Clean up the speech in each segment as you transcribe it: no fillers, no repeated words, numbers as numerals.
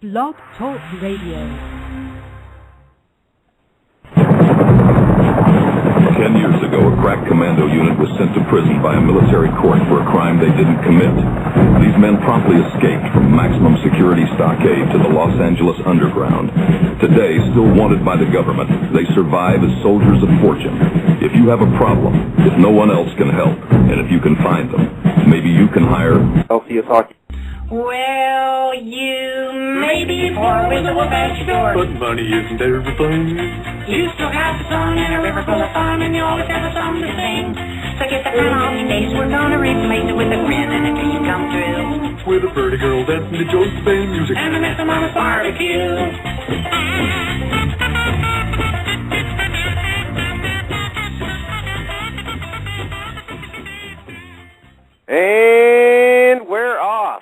Blog Talk Radio. 10 years ago, a crack commando unit was sent to prison by a military court for a crime they didn't commit. These men promptly escaped from maximum security stockade to the Los Angeles underground. Today, still wanted by the government, they survive as soldiers of fortune. If you have a problem, if no one else can help, and if you can find them, maybe you can hire LCS Hockey. Well, you may be poor with a wolf at your door, but money isn't everything. You still got the song and a river full of fun, and you always have a song to sing. So get the pen off your face, we're gonna replace it with a grin and a dream come true. With a pretty girl dancing to Joyce band music, and a mess of mama's barbecue. And we're off.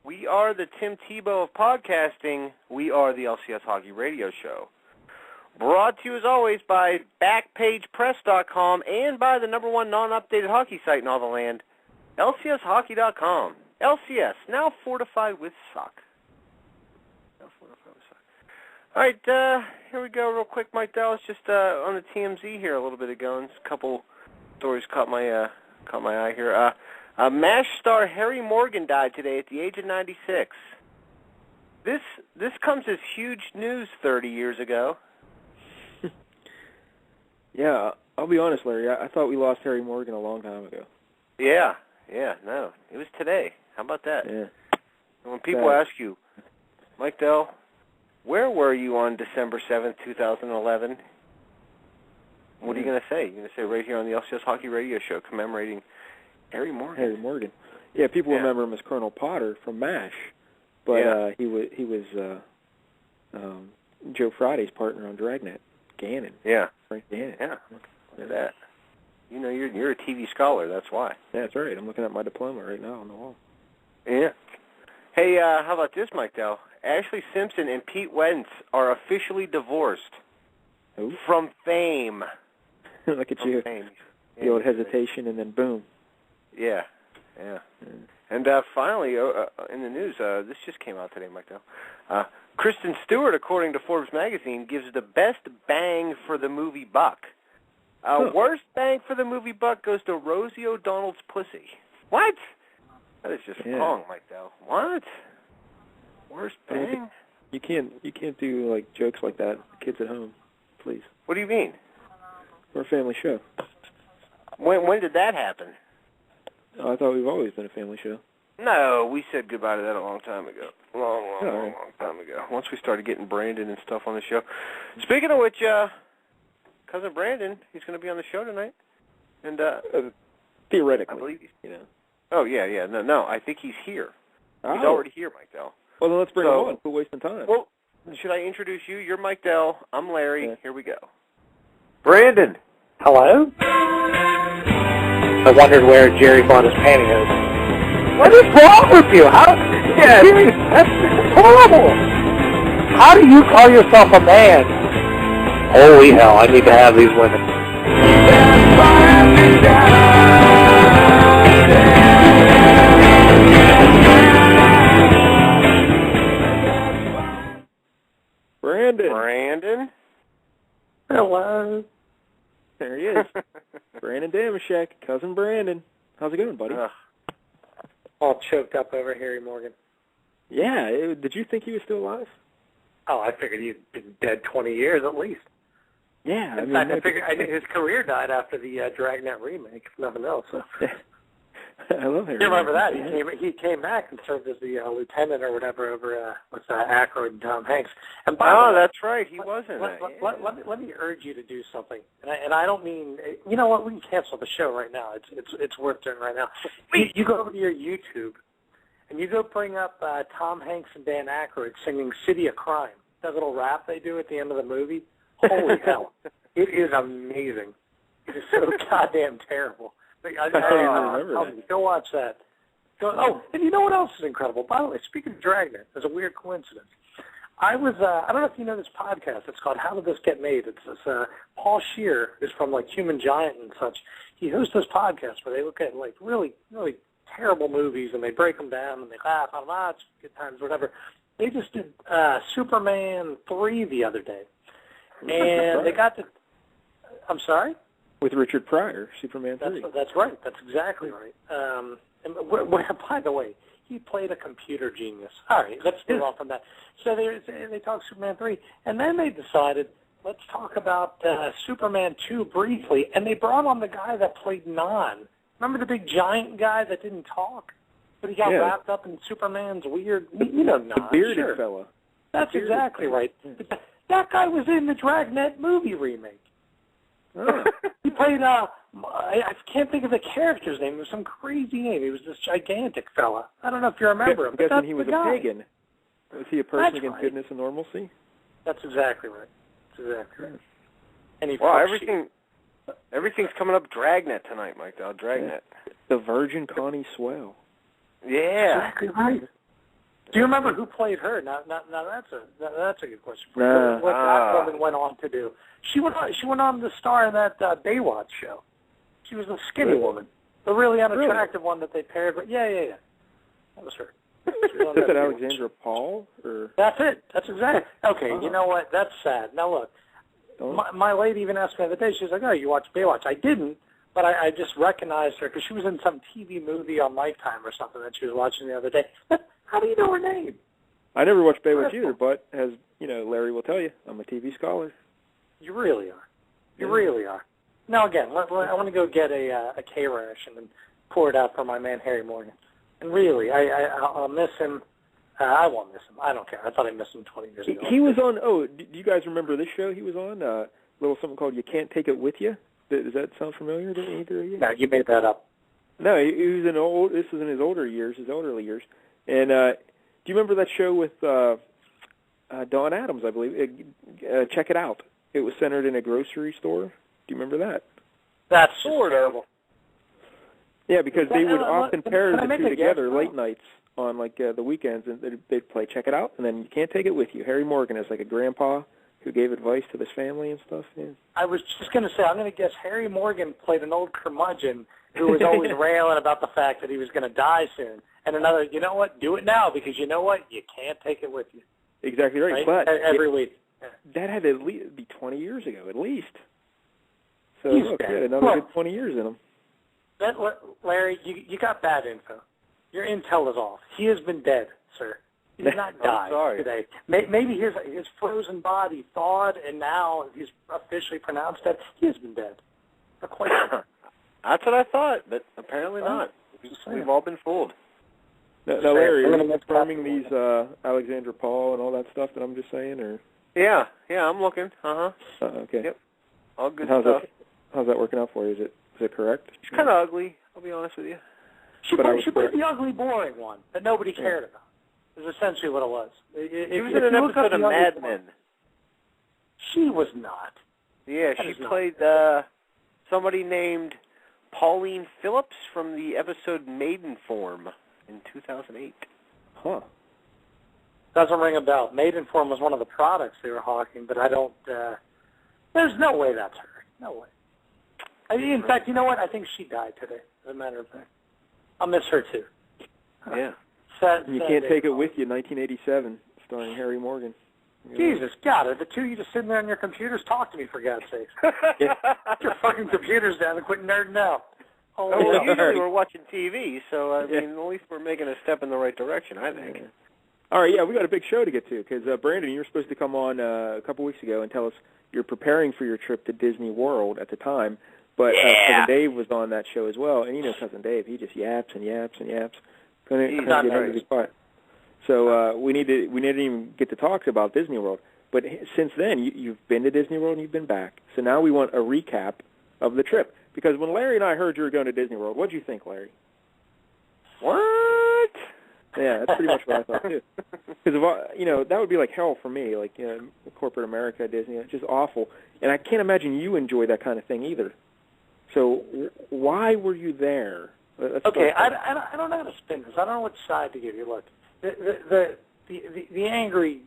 We are the Tim Tebow of podcasting. We are the LCS Hockey Radio Show. Brought to you, as always, by BackpagePress.com and by the #1 non-updated hockey site in all the land, LCSHockey.com. LCS, now fortified with sock. All right, here we go real quick, Mike Dallas. Just on the TMZ here a little bit ago, and a couple stories caught my eye here. MASH star Harry Morgan died today at the age of 96. This comes as huge news 30 years ago. Yeah, I'll be honest, Larry. I thought we lost Harry Morgan a long time ago. Yeah, no. It was today. How about that? Yeah. And when people ask you, Mike Dell, where were you on December 7th, 2011? What are you going to say? You're going to say right here on the LCS Hockey Radio Show commemorating Harry Morgan. Harry Morgan. Yeah, people remember him as Colonel Potter from MASH, but he was Joe Friday's partner on Dragnet, Gannon. Yeah. Frank Gannon. Yeah. Look at that. You know, you're a TV scholar. That's why. Yeah, that's right. I'm looking at my diploma right now on the wall. Yeah. Hey, how about this, Mike Dell? Ashley Simpson and Pete Wentz are officially divorced. Who? From fame. Look at from you. Fame. The old hesitation and then boom. Yeah. And finally, in the news, this just came out today, Mike Dell. Kristen Stewart, according to Forbes magazine, gives the best bang for the movie buck. Worst bang for the movie buck goes to Rosie O'Donnell's pussy. What? That is just wrong, Mike Dell. What? Worst bang? You can't do like jokes like that. Kids at home, please. What do you mean? We're a family show. When did that happen? I thought we've always been a family show. No, we said goodbye to that a long time ago. Long time ago. Once we started getting Brandon and stuff on the show. Speaking of which, cousin Brandon, he's going to be on the show tonight. And theoretically, I believe he's, you know. Oh yeah. No, I think he's here. Oh. He's already here, Mike Dell. Well, then let's bring him on. Quit wasting time. Well, should I introduce you? You're Mike Dell. I'm Larry. Yeah. Here we go. Brandon. Hello? I wondered where Jerry bought his pantyhose. What is wrong with you? That's horrible. How do you call yourself a man? Holy hell, I need to have these women. Brandon. Hello. There he is. Brandon Damashek, cousin Brandon. How's it going, buddy? All choked up over Harry Morgan. Yeah, did you think he was still alive? Oh, I figured he'd been dead 20 years at least. Yeah. In fact, I figured his career died after the Dragnet remake, if nothing else. So. I love Harry. You remember that? He came back and served as the lieutenant or whatever over with Aykroyd and Tom Hanks. And that's right. He was in that. Let me urge you to do something, and I don't mean. You know what? We can cancel the show right now. It's worth doing right now. You go over to your YouTube, and you go bring up Tom Hanks and Dan Aykroyd singing "City of Crime." That little rap they do at the end of the movie. Holy hell! It is amazing. It is so goddamn terrible. I remember that. Go watch that. And you know what else is incredible? By the way, speaking of Dragnet, there's a weird coincidence. I don't know if you know this podcast. It's called How Did This Get Made? It's this, Paul Scheer is from like Human Giant and such. He hosts this podcast where they look at like really, really terrible movies and they break them down and they laugh out loud, it's good times, whatever. They just did Superman 3 the other day. And they got the... I'm sorry? With Richard Pryor, Superman 3. That's right. That's exactly right. And by the way, he played a computer genius. All right, let's move on from that. So they talked Superman 3, and then they decided, let's talk about Superman 2 briefly, and they brought on the guy that played Non. Remember the big giant guy that didn't talk? But he got wrapped up in Superman's weird, Non. The bearded fella. That's exactly right. That guy was in the Dragnet movie remake. Oh. He played, I can't think of the character's name. It was some crazy name. He was this gigantic fella. I don't know if you remember him. I'm guessing he was a pagan. Was he a person against goodness and normalcy? That's exactly right. That's exactly right. And everything's coming up Dragnet tonight, Mike. Dragnet. The Virgin Connie Swell. Yeah. Exactly right. Do you remember who played her? Now that's a good question for you. What that woman went on to do? She went on to star in that Baywatch show. She was a skinny woman, the really unattractive one that they paired with. Yeah. That was her. Is that Alexandra Paul? Or? That's it. That's exactly. Okay, you know what? That's sad. Now look, my lady even asked me the other day. She was like, "Oh, you watched Baywatch?" I didn't, but I just recognized her because she was in some TV movie on Lifetime or something that she was watching the other day. How do you know her name? I never watched Baywatch either, but as you know, Larry will tell you, I'm a TV scholar. You really are. You really are. Now again, I want to go get a K ration and pour it out for my man Harry Morgan. And really, I'll miss him. I won't miss him. I don't care. I thought I missed him 20 years ago. He was on. Oh, do you guys remember this show he was on? A little something called "You Can't Take It With You." Does that sound familiar to either of you? No, you made that up. No, he was in old. This was in his elderly years. And do you remember that show with Dawn Adams? I believe. Check It Out. It was centered in a grocery store. Do you remember that? That's terrible. Yeah, because they would often pair the two together late nights on like the weekends, and they'd play Check It Out, and then You Can't Take It With You. Harry Morgan is like a grandpa who gave advice to his family and stuff. Yeah. I was just going to say, I'm going to guess Harry Morgan played an old curmudgeon who was always railing about the fact that he was going to die soon. And another, you know what, do it now because you know what, you can't take it with you. Exactly right. But every week. That had to at least be 20 years ago, at least. So look, he had another good 20 years in him. Larry, you got bad info. Your intel is off. He has been dead, sir. He did not die today. Maybe his frozen body thawed, and now he's officially pronounced dead. He has been dead for quite some time. That's what I thought, but apparently not. We've all been fooled. Now Larry, are you confirming these Alexandra Paul and all that stuff that I'm just saying, or? Yeah, I'm looking. Okay. Yep. All good stuff. How's that working out for you? Is it correct? She's kind of ugly, I'll be honest with you. She played the ugly, boring one that nobody cared about. Is essentially what it was. She was in an episode of Mad Men. She was not. Yeah, she played somebody named Pauline Phillips from the episode Maiden Form in 2008. Huh. Doesn't ring a bell. Maiden Form was one of the products they were hawking, but I don't... there's no way that's her. No way. In fact, you know what? I think she died today, as a matter of fact. I'll miss her, too. Yeah. You Can't Take It With You, 1987, starring Harry Morgan. Jesus, God, are the two of you just sitting there on your computers? Talk to me, for God's sake. Put your fucking computers down and quit nerding out. Well, usually we're watching TV, so I mean, at least we're making a step in the right direction, I think. All right, we got a big show to get to, because, Brandon, you were supposed to come on a couple weeks ago and tell us you're preparing for your trip to Disney World at the time, but Cousin Dave was on that show as well, and you know Cousin Dave, he just yaps and yaps and yaps. Couldn't get him to be quiet. So we didn't even get to talk about Disney World. But since then, you've been to Disney World and you've been back. So now we want a recap of the trip. Because when Larry and I heard you were going to Disney World, what did you think, Larry? What? Yeah, that's pretty much what I thought, too. Because, that would be like hell for me, like, corporate America, Disney. It's just awful. And I can't imagine you enjoy that kind of thing either. So why were you there? Okay, I don't know how to spin this. I don't know which side to give you. Look, the angry,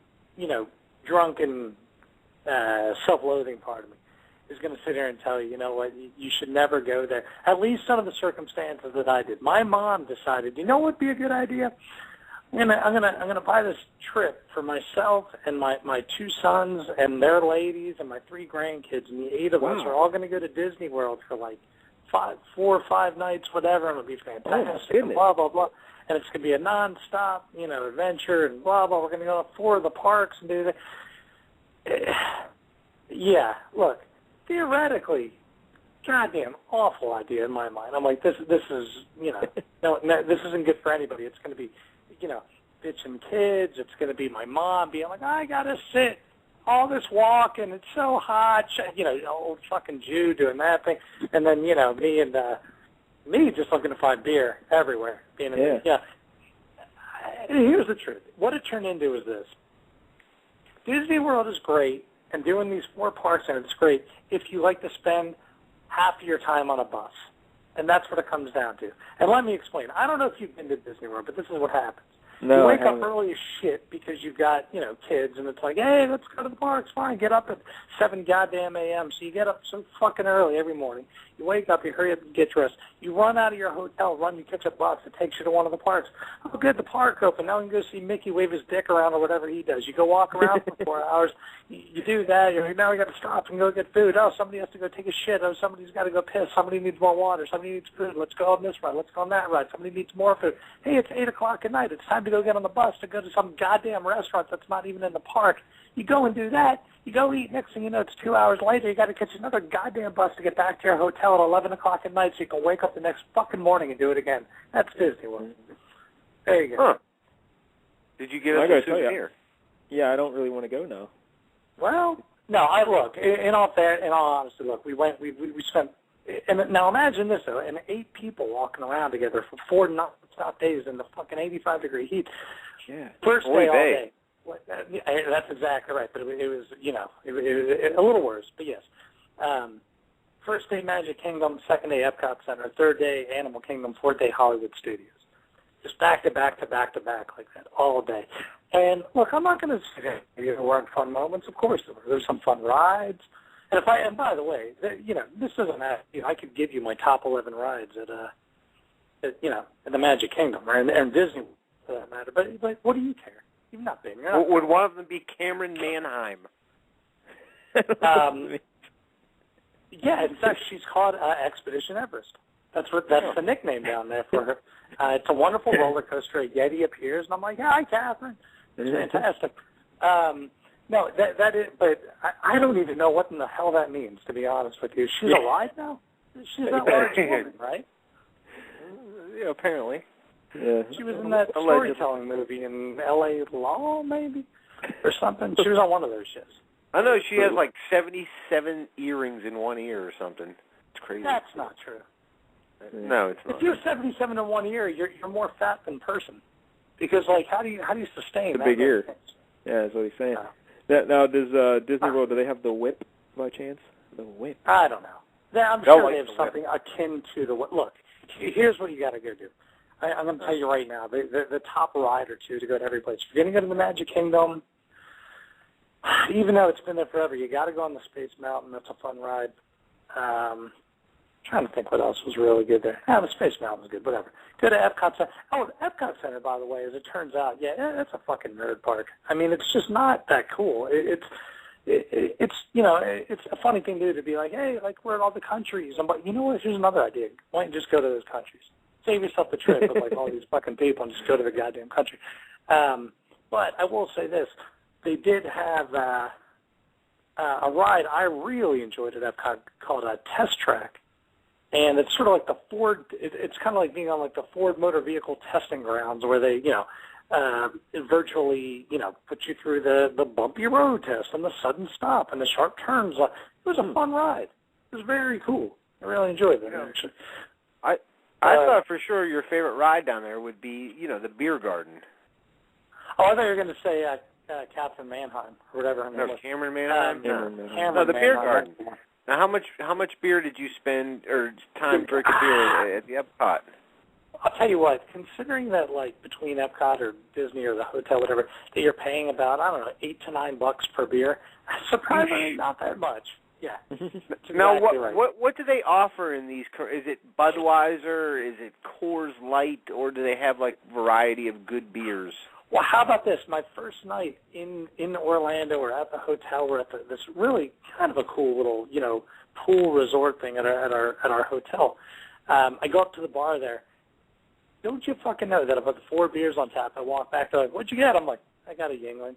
drunken, self-loathing part of me is going to sit here and tell you, you know what, you should never go there. At least some of the circumstances that I did. My mom decided, you know what would be a good idea? I'm gonna buy this trip for myself and my 2 sons and their ladies and my 3 grandkids, and the 8 of us are all gonna go to Disney World for like 4 or 5 nights, whatever, and it'll be fantastic. And blah blah blah, and it's gonna be a nonstop, adventure and blah blah. We're gonna go to 4 of the parks and do that. Yeah, look, theoretically, goddamn awful idea in my mind. I'm like, this is, no, this isn't good for anybody. It's going to be, bitching kids. It's going to be my mom being like, I got to sit all this walking. It's so hot. Old fucking Jew doing that thing. And then, me just looking to find beer everywhere. Here's the truth. What it turned into is this. Disney World is great, and doing these 4 parks, and it's great if you like to spend half of your time on a bus. And that's what it comes down to. And let me explain. I don't know if you've been to Disney World, but this is what happens. No, you wake up early as shit because you've got, kids, and it's like, hey, let's go to the parks. Fine, get up at 7 goddamn a.m. So you get up so fucking early every morning. You wake up, you hurry up and get dressed. You run out of your hotel, you catch a bus that takes you to one of the parks. Oh, good, the park open. Now we can go see Mickey wave his dick around or whatever he does. You go walk around for 4 hours. You do that. Now we got to stop and go get food. Oh, somebody has to go take a shit. Oh, somebody's got to go piss. Somebody needs more water. Somebody needs food. Let's go on this ride. Let's go on that ride. Somebody needs more food. Hey, it's 8 o'clock at night. It's time to go get on the bus to go to some goddamn restaurant that's not even in the park. You go and do that. You go eat. Next thing you know, it's 2 hours later. You got to catch another goddamn bus to get back to your hotel at 11 o'clock at night so you can wake up the next fucking morning and do it again. That's Disney World. There you go. Huh. Did you get us a souvenir? Yeah, I don't really want to go now. Well, no, in all honesty, look, we spent, and now imagine this, though, and 8 people walking around together for 4 non-stop days in the fucking 85-degree heat. Yeah. First day all day. That's exactly right, but it was, it was a little worse, but yes. First day Magic Kingdom, second day Epcot Center, third day Animal Kingdom, fourth day Hollywood Studios. Just back to back to back to back like that all day. And look, I'm not going to say there weren't fun moments. Of course there were. There were some fun rides. And by the way, this doesn't matter. I could give you my top 11 rides at in the Magic Kingdom or in Disney for that matter. But what do you care? You've not been. Would one of them be Cameron Manheim? Yeah, in fact, she's called Expedition Everest. That's the nickname down there for her. It's a wonderful roller coaster. A Yeti appears, and I'm like, hi, Catherine. It's fantastic. No, that is, but I don't even know what in the hell that means, to be honest with you. She's alive now? She's not large woman, right? Yeah, apparently. Yeah. She was in that storytelling movie in L.A. Law, maybe, or something. She was on one of those shows. I know she has like 77 earrings in one ear or something. It's crazy. That's not true. No, it's not. If you're 77 in one ear, you're more fat than person. Because how do you sustain that? Big ear. Yeah, that's what he's saying. Now, does Disney World, do they have the whip by chance? The whip? I don't know. I'm sure they have something akin to the whip. Look, here's what you got to go do. I'm going to tell you right now, the top ride or two to go to every place. If you're going to go to the Magic Kingdom, even though it's been there forever, you got to go on the Space Mountain. That's a fun ride. Trying to think what else was really good there. The Space Mountain's good, whatever. Go to Epcot Center. Oh, the Epcot Center, by the way, as it turns out, that's a fucking nerd park. I mean, it's just not that cool. It's a funny thing to do to be like, hey, we're in all the countries. I'm like, you know what? Here's another idea. Why don't you just go to those countries? Save yourself the trip with all these fucking people and just go to the goddamn country. But I will say this. They did have a ride I really enjoyed at Epcot called a Test Track. And it's sort of like the Ford, it's kind of like being on the Ford Motor Vehicle Testing Grounds where they, virtually, put you through the bumpy road test and the sudden stop and the sharp turns. It was a fun ride. It was very cool. I really enjoyed it, actually. I thought for sure your favorite ride down there would be, the beer garden. Oh, I thought you were going to say Catherine Manheim or whatever her name was. Cameron Manheim? No, the beer garden. Now, how much beer did you spend or time drinking beer at the Epcot? I'll tell you what. Considering that, between Epcot or Disney or the hotel, whatever, that you're paying about $8 to $9 per beer, surprisingly not that much. Yeah. Now, exactly what do they offer in these? Is it Budweiser? Is it Coors Light? Or do they have, like, variety of good beers? Well, how about this? My first night in Orlando, we're at the hotel. We're at this really kind of a cool little, pool resort thing at our hotel. I go up to the bar there. Don't you fucking know that about 4 beers on tap? I walk back. They're like, "What'd you get?" I'm like, "I got a Yuengling."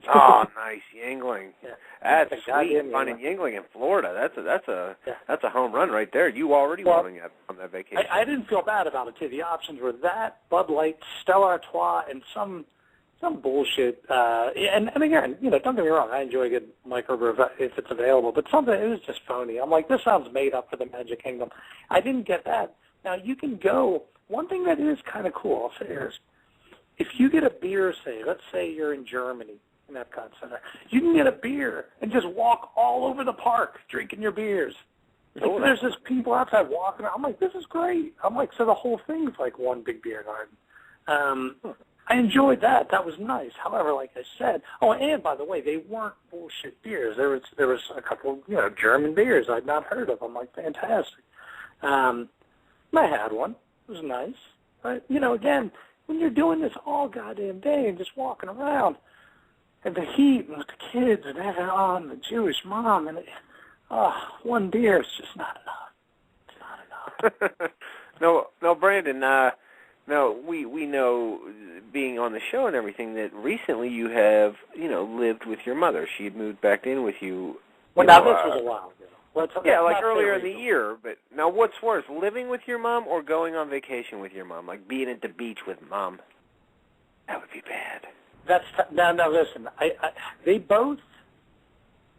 Oh, nice Yuengling. Yeah. That's sweet. Finding Yuengling in Florida, that's a home run right there. You already wanting on that vacation. I didn't feel bad about it too. The options were that, Bud Light, Stella Artois, and some bullshit. And again, don't get me wrong, I enjoy a good microbrew if it's available, but something it was just phony. I'm like, this sounds made up for the Magic Kingdom. I didn't get that. Now you can go. One thing that is kind of cool, I'll say is, if you get a beer, let's say you're in Germany in Epcot Center, you can get a beer and just walk all over the park drinking your beers. Like, there's just people outside walking around. I'm like, this is great. I'm like, so the whole thing's like one big beer garden. I enjoyed that. That was nice. However, like I said, and by the way, they weren't bullshit beers. There was a couple, German beers I'd not heard of. I'm like, fantastic. I had one. It was nice. But, again, when you're doing this all goddamn day and just walking around, and the heat and with the kids and and the Jewish mom, and one beer is just not enough. It's not enough. No, Brandon. No, we know, being on the show and everything, that recently you have lived with your mother. She had moved back in with you. Well, now this was a while ago. Like earlier in the year. But now, what's worse, living with your mom or going on vacation with your mom? Like being at the beach with mom. That would be bad. Now listen. They both.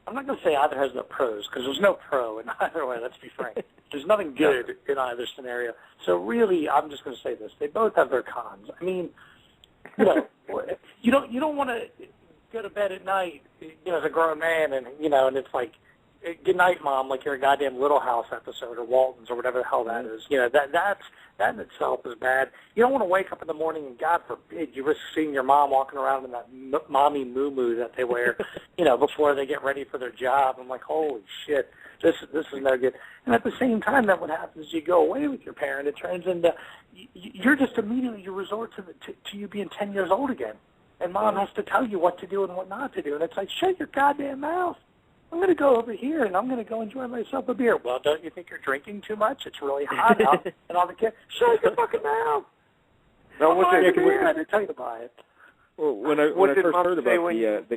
I'm not going to say either has their pros because there's no pro in either way. Let's be frank. There's nothing good in either scenario. So really, I'm just going to say this: they both have their cons. I mean, you don't want to go to bed at night, as a grown man, and and it's like, "Good night, Mom," like you're a goddamn Little House episode or Walton's or whatever the hell that is. That in itself is bad. You don't want to wake up in the morning and, God forbid, you risk seeing your mom walking around in that mommy moo-moo that they wear, before they get ready for their job. I'm like, holy shit, this is no good. And at the same time, then what happens is you go away with your parent. It turns into you're just immediately you resort to you being 10 years old again, and Mom has to tell you what to do and what not to do. And it's like, shut your goddamn mouth. I'm going to go over here, and I'm going to go enjoy myself a beer. Well, don't you think you're drinking too much? It's really hot out. And all the kids, shut your fucking mouth. No, what's I didn't tell you to buy it. Well, when I first heard about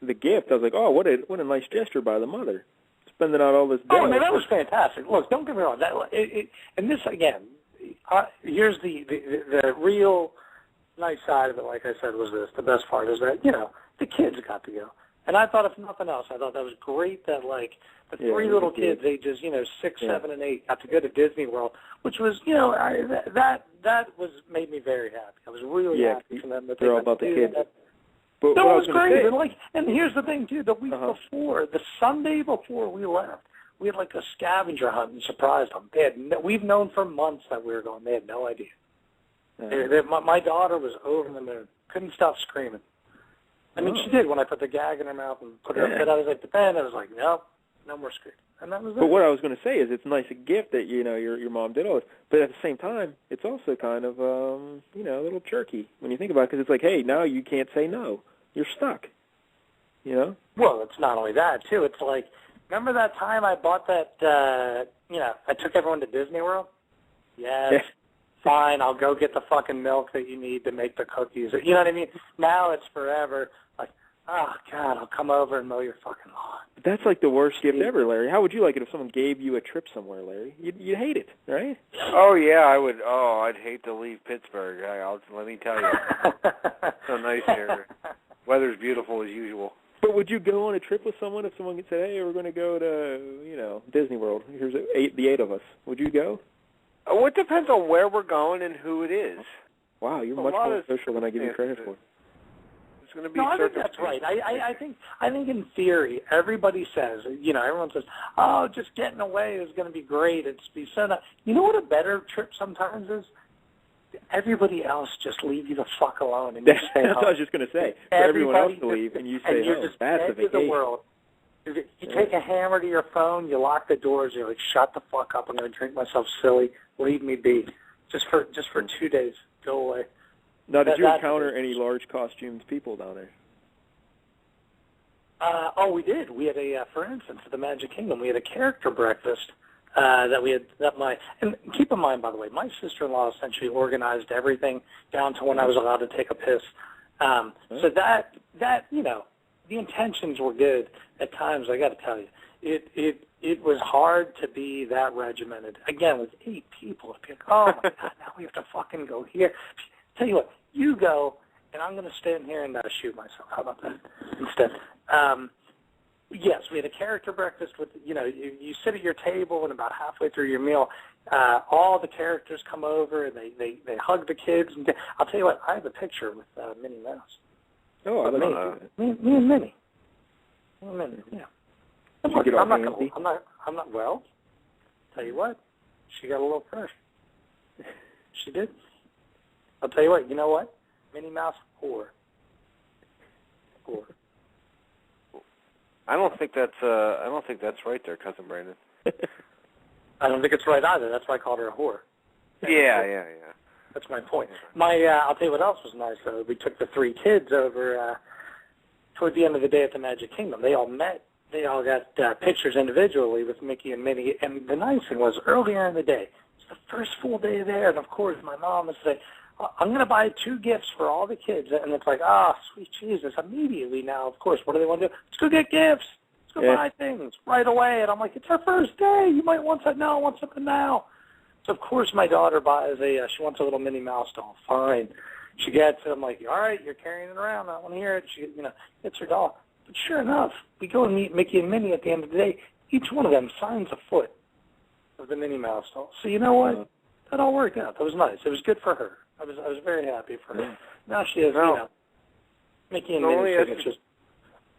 the gift, I was like, oh, what a nice gesture by the mother, spending out all this day. Oh, man, that was fantastic. Look, don't get me wrong. And this, again, here's the real nice side of it, like I said, was this. The best part is that, the kids got to go. And I thought, if nothing else, I thought that was great that, like, the 3 little kids, ages, 6, 7, and 8, got to go to Disney World, which was, that made me very happy. I was really happy for them. They're all about the kids. But it was great. And here's the thing, too. The week before, the Sunday before we left, we had, like, a scavenger hunt and surprised them. We've known for months that we were going. They had no idea. My daughter was over the moon. Couldn't stop screaming. I mean, she did when I put the gag in her mouth and put her head out. I was like, but then I was like, nope, no more screaming. And that was it. But what I was going to say is it's nice a gift that, your mom did all this. But at the same time, it's also kind of, a little jerky when you think about it, because it's like, hey, now you can't say no. You're stuck, Well, it's not only that, too. It's like, remember that time I bought that, I took everyone to Disney World? Yes. Yeah. Fine, I'll go get the fucking milk that you need to make the cookies. You know what I mean? Now it's forever. Like, oh, God, I'll come over and mow your fucking lawn. That's like the worst gift ever, Larry. How would you like it if someone gave you a trip somewhere, Larry? You'd hate it, right? Oh, yeah, I would. Oh, I'd hate to leave Pittsburgh. Let me tell you. So nice here. Weather's beautiful as usual. But would you go on a trip with someone if someone said, hey, we're going to go to, Disney World. Here's the 8 of us. Would you go? Well, it depends on where we're going and who it is. Wow, you're much more official than I give you credit for. It's going to be. No, I think that's right. I think in theory, everybody says, everyone says, oh, just getting away is going to be great. It's be so nice. You know what a better trip sometimes is? Everybody else just leave you the fuck alone and you stay home. That's what I was just going to say. For everyone else to leave and you say, you're just that's a vacation. The world. You take a hammer to your phone, you lock the doors, you're like, shut the fuck up, I'm going to drink myself silly, leave me be. Just for 2 days, go away. Now, did you encounter any large costumed people down there? We did. We had for instance, at the Magic Kingdom, we had a character breakfast and keep in mind, by the way, my sister-in-law essentially organized everything down to when I was allowed to take a piss. So that the intentions were good. At times, I got to tell you, it was hard to be that regimented. Again, with 8 people, it'd be like, oh my God, now we have to fucking go here. Tell you what, you go, and I'm going to stand here and shoot myself. How about that instead? Yes, we had a character breakfast with, you sit at your table, and about halfway through your meal, all the characters come over, and they hug the kids. And I'll tell you what, I have a picture with Minnie Mouse. Oh, I like me and Minnie. Yeah. I'm not, well, tell you what, she got a little crush. She did. I'll tell you what, you know what? Minnie Mouse, whore. I don't think that's right there, Cousin Brandon. I don't think it's right either. That's why I called her a whore. Yeah. That's my point. I'll tell you what else was nice, though. We took the 3 kids over toward the end of the day at the Magic Kingdom. They all met. They all got pictures individually with Mickey and Minnie. And the nice thing was, earlier in the day, it's the first full day there, and of course my mom would say, I'm going to buy 2 gifts for all the kids. And it's like, sweet Jesus. Immediately now, of course, what do they want to do? Let's go get gifts. Let's go buy things right away. And I'm like, it's our first day. You might want something now. I want something now. So, of course, my daughter buys she wants a little Minnie Mouse doll. Fine. She gets it. I'm like, all right, you're carrying it around. I want to hear it. She, gets her doll. But sure enough, we go and meet Mickey and Minnie at the end of the day. Each one of them signs a foot of the Minnie Mouse doll. So you know what? That all worked out. That was nice. It was good for her. I was very happy for her. Now she has, Mickey and Minnie signatures.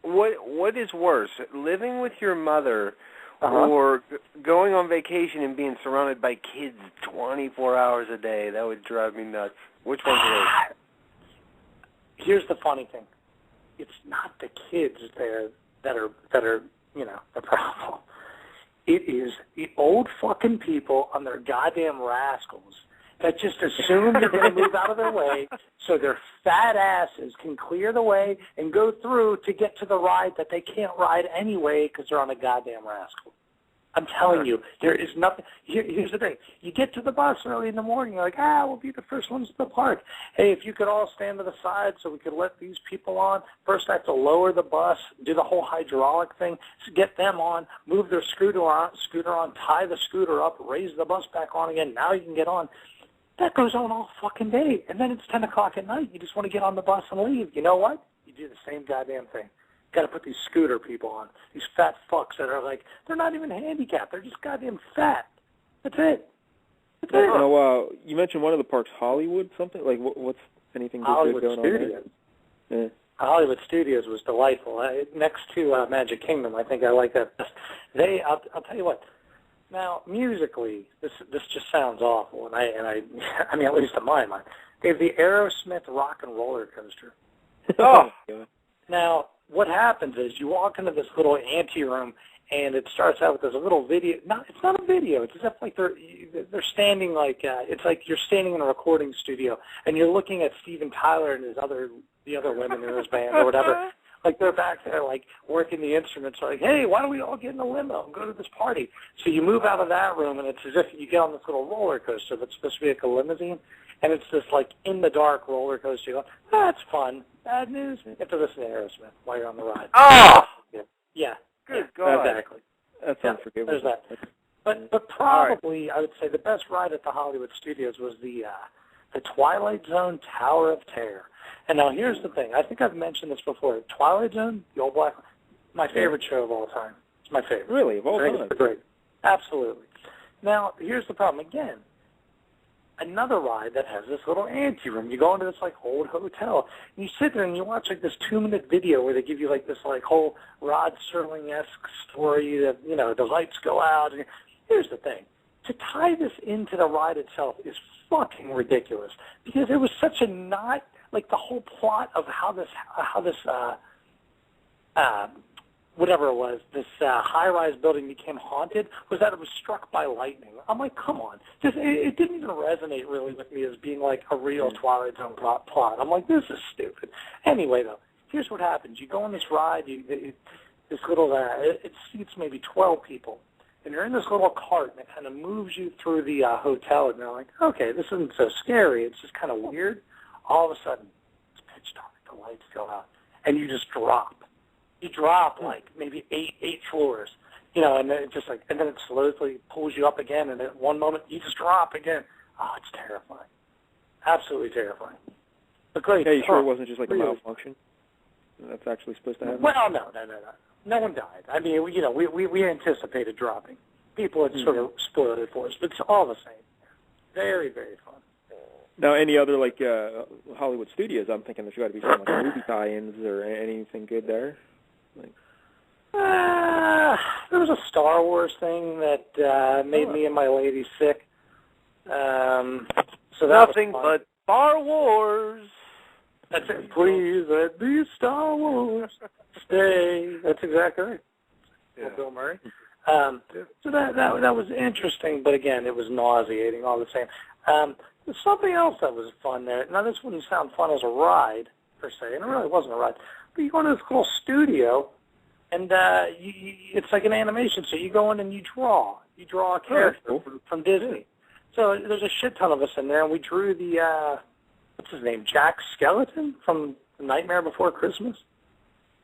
What is worse, living with your mother or going on vacation and being surrounded by kids 24 hours a day? That would drive me nuts. Which one's worse? Here's the funny thing. It's not the kids there that are the problem. It is the old fucking people on their goddamn rascals that just assume they're going to move out of their way so their fat asses can clear the way and go through to get to the ride that they can't ride anyway because they're on a goddamn rascal. I'm telling you, there is nothing. Here's the thing. You get to the bus early in the morning, you're like, we'll be the first ones to the park. Hey, if you could all stand to the side so we could let these people on. First, I have to lower the bus, do the whole hydraulic thing, get them on, move their scooter on, tie the scooter up, raise the bus back on again. Now you can get on. That goes on all fucking day. And then it's 10 o'clock at night. You just want to get on the bus and leave. You know what? You do the same goddamn thing. Got to put these scooter people on, these fat fucks that are like, they're not even handicapped. They're just goddamn fat. That's it. Now, you mentioned one of the parks, Hollywood something? Like, what's anything good going Studios. on there? Hollywood Studios was delightful. Next to Magic Kingdom, I think I like that best. I'll tell you what. Now, musically, this just sounds awful, and I mean, at least in my mind, they have the Aerosmith Rock and Roller Coaster. Oh. Now, what happens is you walk into this little anteroom, and it starts out with this little video. No, it's not a video. It's as if like they're standing like it's like you're standing in a recording studio, and you're looking at Steven Tyler and the other women in his band or whatever. Like they're back there like working the instruments. Like, hey, why don't we all get in a limo and go to this party? So you move out of that room, and it's as if you get on this little roller coaster that's supposed to be like a limousine, and it's this like in the dark roller coaster. You go, that's fun. Bad news. You have to listen to Aerosmith while you're on the ride. Oh! Yeah. Good God. Exactly. That's unforgivable. There's that. But probably, I would say the best ride at the Hollywood Studios was the Twilight Zone Tower of Terror. And now here's the thing. I think I've mentioned this before. Twilight Zone, the old black, my favorite show of all time. It's my favorite. Really? Of all time? It's great. Absolutely. Now, here's the problem. Again, another ride that has this little anteroom. You go into this like old hotel, and you sit there and you watch like this 2-minute video where they give you like this like whole Rod Serling-esque story that, the lights go out. And here's the thing. To tie this into the ride itself is fucking ridiculous because it was such a not, like the whole plot of how this whatever it was, this high-rise building became haunted was that it was struck by lightning. I'm like, come on. It didn't even resonate really with me as being like a real Twilight Zone plot. I'm like, this is stupid. Anyway, though, here's what happens. You go on this ride, this little, it seats maybe 12 people, and you're in this little cart, and it kind of moves you through the hotel, and you're like, okay, this isn't so scary. It's just kind of weird. All of a sudden, it's pitch dark. The lights go out, and you just drop. You drop like maybe eight floors, and then and then it slowly pulls you up again, and at one moment you just drop again. Oh, it's terrifying, absolutely terrifying. But great. Yeah, you sure it wasn't just like a malfunction? That's actually supposed to happen. Well, no one died. I mean, we anticipated dropping. People had sort of spoiled it for us, but it's all the same. Very, very fun. Now, any other like Hollywood studios? I'm thinking there's got to be some like movie tie-ins or anything good there. There was a Star Wars thing that made me and my lady sick. So nothing but Star Wars. That's it. Please let me Star Wars stay. That's exactly right. Yeah. Bill Murray. So that was interesting, but again, it was nauseating all the same. There's something else that was fun there. Now, this wouldn't sound fun as a ride per se, and it really wasn't a ride. But you go into this cool studio, and it's like an animation. So you go in and you draw. You draw a character from Disney. So there's a shit ton of us in there, and we drew the, what's his name, Jack Skeleton from Nightmare Before Christmas.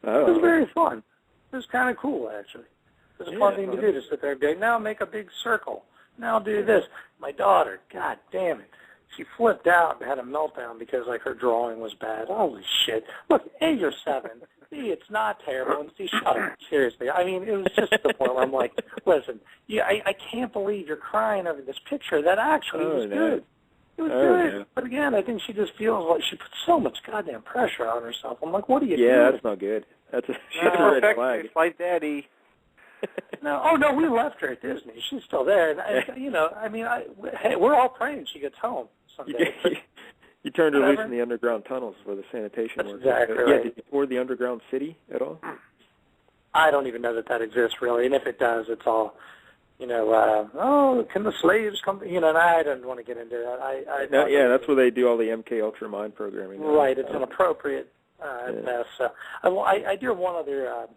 Oh. It was very fun. It was kind of cool, actually. It was a fun thing to do, to sit there and be like, now make a big circle. Now do this. My daughter, God damn it. She flipped out and had a meltdown because, like, her drawing was bad. Holy shit. Look, A, you're 7. B, it's not terrible. And C, shut up. Seriously. I mean, it was just to the point where I'm like, listen, I can't believe you're crying over this picture. That actually was good. It was good. Yeah. But, again, I think she just feels like she put so much goddamn pressure on herself. I'm like, what are you doing? Yeah, that's not good. That's a red flag. It's like Daddy. No, we left her at Disney. She's still there. And, I mean, we're all praying she gets home someday. You turned her loose in the underground tunnels where the sanitation works. Exactly right. Yeah, did you tour the underground city at all? I don't even know that exists, really. And if it does, it's all, can the slaves come? And I didn't want to get into that. That's where they do all the MK Ultra mind programming. Right, it's inappropriate mess. I do have one other...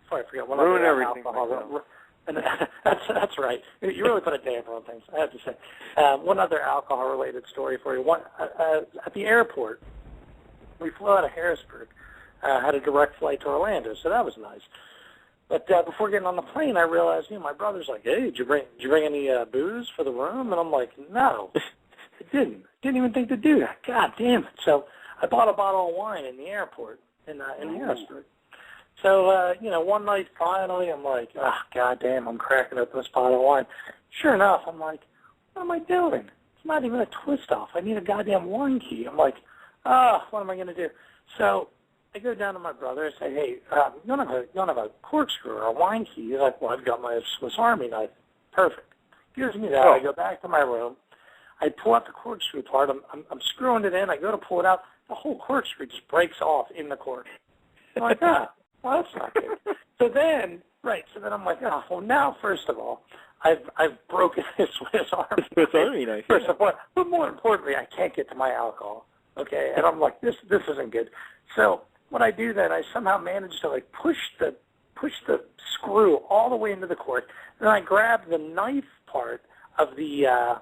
I forgot one Ruin other everything. alcohol. And that's right. You really put a damper on things, I have to say. One other alcohol-related story for you. At the airport, we flew out of Harrisburg, had a direct flight to Orlando, so that was nice. But before getting on the plane, I realized, my brother's like, hey, did you bring any booze for the room? And I'm like, no, I didn't. Didn't even think to do that. God damn it. So I bought a bottle of wine in the airport in Harrisburg. So, one night finally I'm like, goddamn, I'm cracking up this bottle of wine. Sure enough, I'm like, what am I doing? It's not even a twist off. I need a goddamn wine key. I'm like, what am I going to do? So I go down to my brother and say, hey, you don't have a corkscrew or a wine key? He's like, well, I've got my Swiss Army knife. Perfect. Gives me that. I go back to my room. I pull out the corkscrew part. I'm screwing it in. I go to pull it out. The whole corkscrew just breaks off in the cork. I'm like, well, that's not good. So then I'm like, well, now, first of all, I've broken his Swiss Army knife. First of all, but more importantly, I can't get to my alcohol. Okay, and I'm like, this isn't good. So what I do then, I somehow manage to like push the screw all the way into the cork. Then I grab the knife part of the